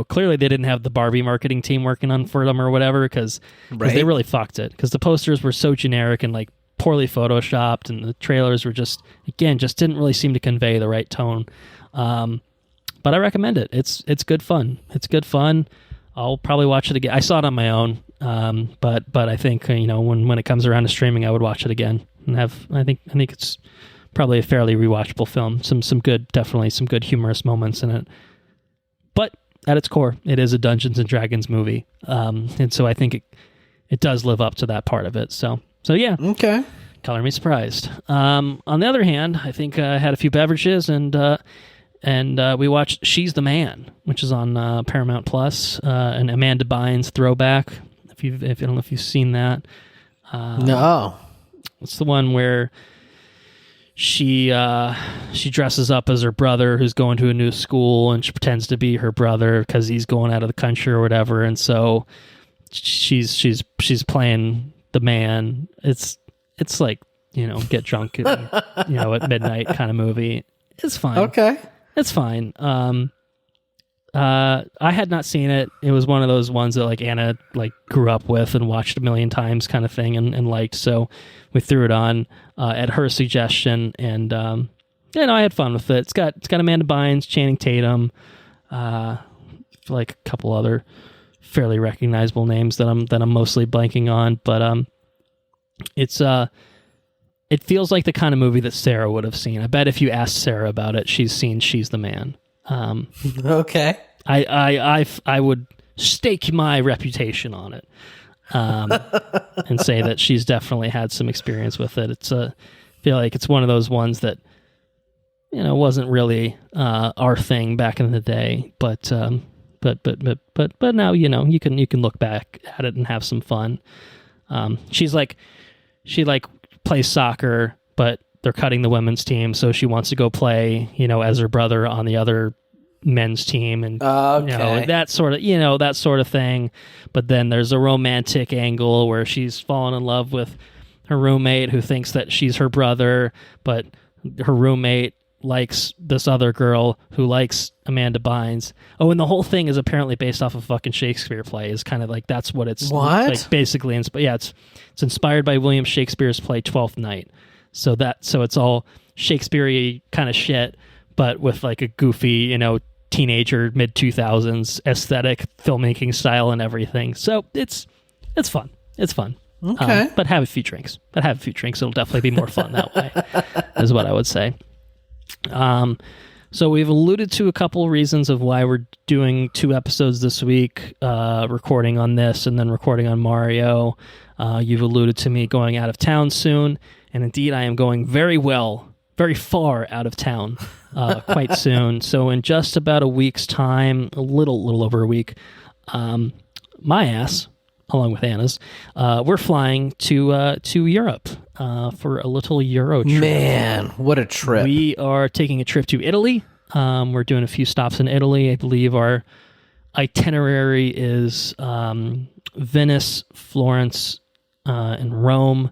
clearly they didn't have the Barbie marketing team working on for them or whatever, because they really fucked it. Because the posters were so generic and like poorly photoshopped, and the trailers were just didn't really seem to convey the right tone. But I recommend it. It's good fun. It's good fun. I'll probably watch it again. I saw it on my own, but I think when it comes around to streaming, I would watch it again and I think it's probably a fairly rewatchable film. Definitely some good humorous moments in it. But at its core, it is a Dungeons and Dragons movie, and so I think it does live up to that part of it. So yeah, okay. Color me surprised. On the other hand, I think I had a few beverages and we watched She's the Man, which is on Paramount Plus, an Amanda Bynes throwback. I don't know if you've seen that. No, it's the one where she dresses up as her brother, who's going to a new school, and she pretends to be her brother because he's going out of the country or whatever. And so she's playing the man. It's like get drunk at midnight kind of movie. It's fine. Okay. It's fine. I had not seen it. It was one of those ones that like Anna like grew up with and watched a million times kind of thing and liked. So we threw it on at her suggestion, and I had fun with it. It's got Amanda Bynes, Channing Tatum, like a couple other fairly recognizable names that I'm mostly blanking on, but it feels like the kind of movie that Sarah would have seen. I bet if you asked Sarah about it, she's seen She's the Man. Okay. I would stake my reputation on it, and say that she's definitely had some experience with it. I feel like it's one of those ones that wasn't really our thing back in the day, but now you can look back at it and have some fun. She plays soccer, but they're cutting the women's team, so she wants to go play, as her brother on the other men's team, and that sort of thing. But then there's a romantic angle where she's fallen in love with her roommate, who thinks that she's her brother, but her roommate likes this other girl who likes Amanda Bynes. Oh, and the whole thing is apparently based off of a fucking Shakespeare play. Is kind of like that's what it's like basically. It's inspired by William Shakespeare's play Twelfth Night. So it's all Shakespeare-y kind of shit, but with like a goofy, teenager mid-2000s aesthetic filmmaking style and everything. So it's fun. It's fun. Okay. But have a few drinks. It'll definitely be more fun that way, is what I would say. So we've alluded to a couple reasons of why we're doing 2 episodes this week, recording on this and then recording on Mario. You've alluded to me going out of town soon, and indeed I am going very far out of town quite soon. So in just about a week's time, a little over a week, my ass, along with Anna's, we're flying to Europe for a little Euro trip. Man, what a trip. We are taking a trip to Italy. We're doing a few stops in Italy. I believe our itinerary is Venice, Florence, and Rome.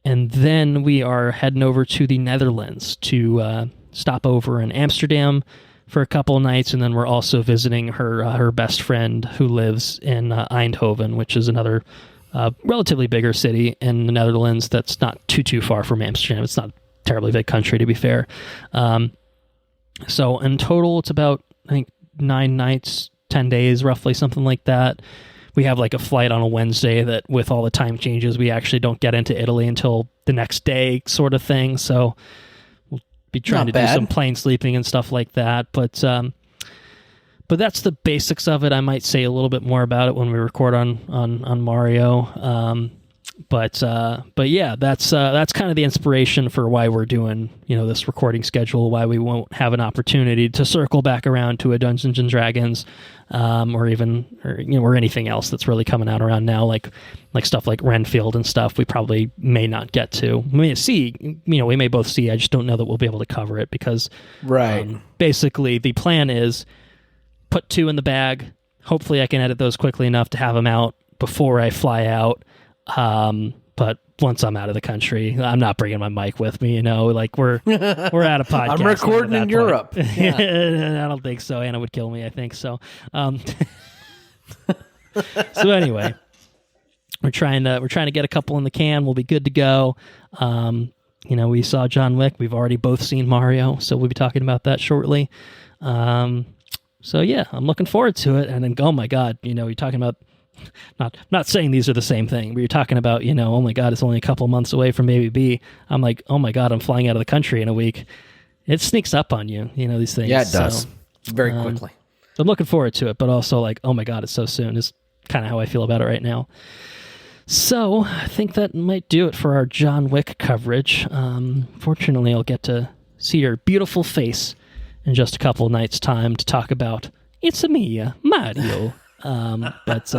And then we are heading over to the Netherlands to stop over in Amsterdam for a couple of nights, and then we're also visiting her best friend who lives in Eindhoven, which is another relatively bigger city in the Netherlands that's not too far from Amsterdam. It's not terribly big country, to be fair. So in total, it's about, I think, 9 nights, 10 days, roughly, something like that. We have like a flight on a Wednesday that, with all the time changes, we actually don't get into Italy until the next day, sort of thing. So we'll be trying to do some plane sleeping and stuff like that. But that's the basics of it. I might say a little bit more about it when we record on Mario. But yeah, that's kind of the inspiration for why we're doing, this recording schedule, why we won't have an opportunity to circle back around to a Dungeons and Dragons, or anything else that's really coming out around now, like stuff like Renfield and stuff. We probably may not get to. We may both see. I just don't know that we'll be able to cover it because, basically the plan is put 2 in the bag. Hopefully, I can edit those quickly enough to have them out before I fly out. But once I'm out of the country, I'm not bringing my mic with me, like we're at a podcast. I'm recording in Europe. Yeah. I don't think so. Anna would kill me, I think so. So anyway, we're trying to get a couple in the can. We'll be good to go. We saw John Wick. We've already both seen Mario, so we'll be talking about that shortly. So yeah, I'm looking forward to it. And then, oh my God, you're talking about, not saying these are the same thing, but you're talking about, oh my God, it's only a couple months away from Baby B. I'm like, oh my God, I'm flying out of the country in a week. It sneaks up on you, these things. Yeah, it does. Very quickly. So I'm looking forward to it, but also like, oh my God, it's so soon is kind of how I feel about it right now. So I think that might do it for our John Wick coverage. Fortunately, I'll get to see your beautiful face in just a couple of nights' time to talk about It's Me, Mario. But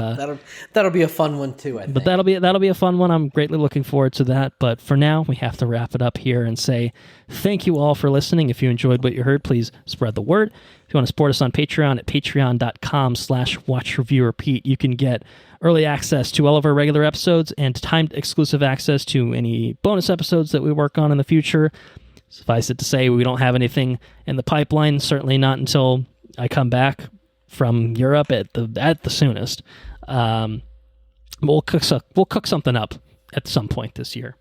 that'll be a fun one too, I think. But that'll be a fun one. I'm greatly looking forward to that. But for now, we have to wrap it up here and say thank you all for listening. If you enjoyed what you heard, please spread the word. If you want to support us on Patreon at patreon.com/watchreviewrepeat, you can get early access to all of our regular episodes and timed exclusive access to any bonus episodes that we work on in the future. Suffice it to say, we don't have anything in the pipeline, certainly not until I come back from Europe at the soonest. We'll cook something up at some point this year.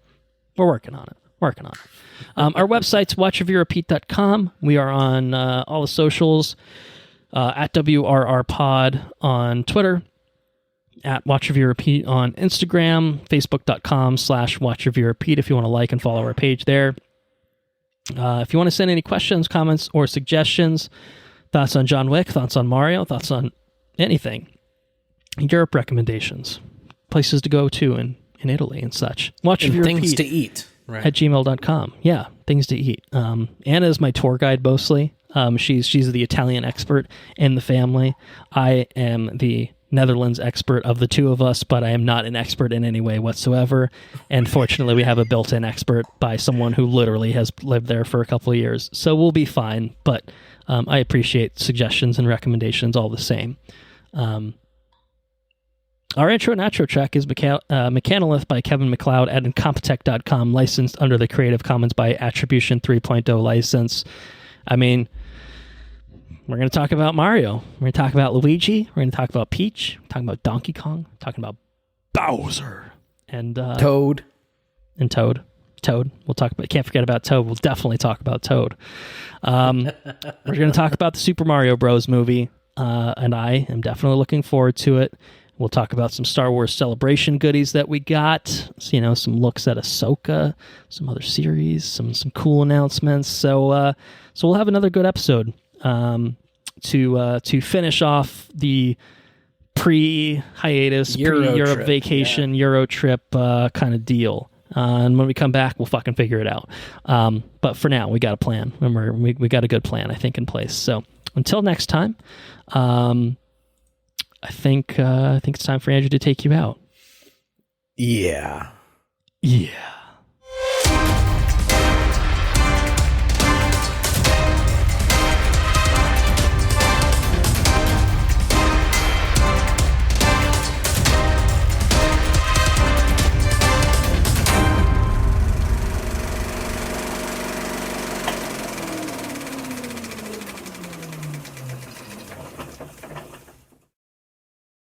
We're working on it. Our website's watchreviewrepeat.com. We are on all the socials, at WRRPod on Twitter, at watchreviewrepeat on Instagram, facebook.com/watchreviewrepeat if you want to like and follow our page there. If you want to send any questions, comments, or suggestions, thoughts on John Wick, thoughts on Mario, thoughts on anything, Europe recommendations, places to go to in Italy and such. Things to eat. Right. At gmail.com. Yeah, things to eat. Anna is my tour guide mostly. She's the Italian expert in the family. I am the Netherlands expert of the two of us, but I am not an expert in any way whatsoever. And fortunately, we have a built-in expert by someone who literally has lived there for a couple of years. So we'll be fine, but I appreciate suggestions and recommendations all the same. Our intro and outro track is Mechanolith by Kevin MacLeod at Incompetech.com, licensed under the Creative Commons by Attribution 3.0 license. I mean, we're going to talk about Mario. We're going to talk about Luigi. We're going to talk about Peach. We're talking about Donkey Kong. We're talking about Bowser. And Toad. And Toad. We'll talk about. Can't forget about Toad. We'll definitely talk about Toad. We're going to talk about the Super Mario Bros. Movie, and I am definitely looking forward to it. We'll talk about some Star Wars Celebration goodies that we got. So, some looks at Ahsoka, some other series, some cool announcements. So we'll have another good episode to finish off the pre-hiatus, pre-Europe vacation, Euro trip kind of deal. And when we come back, we'll fucking figure it out. But for now, we got a plan. Remember, we got a good plan, I think, in place. So until next time, I think it's time for Andrew to take you out. Yeah. Yeah.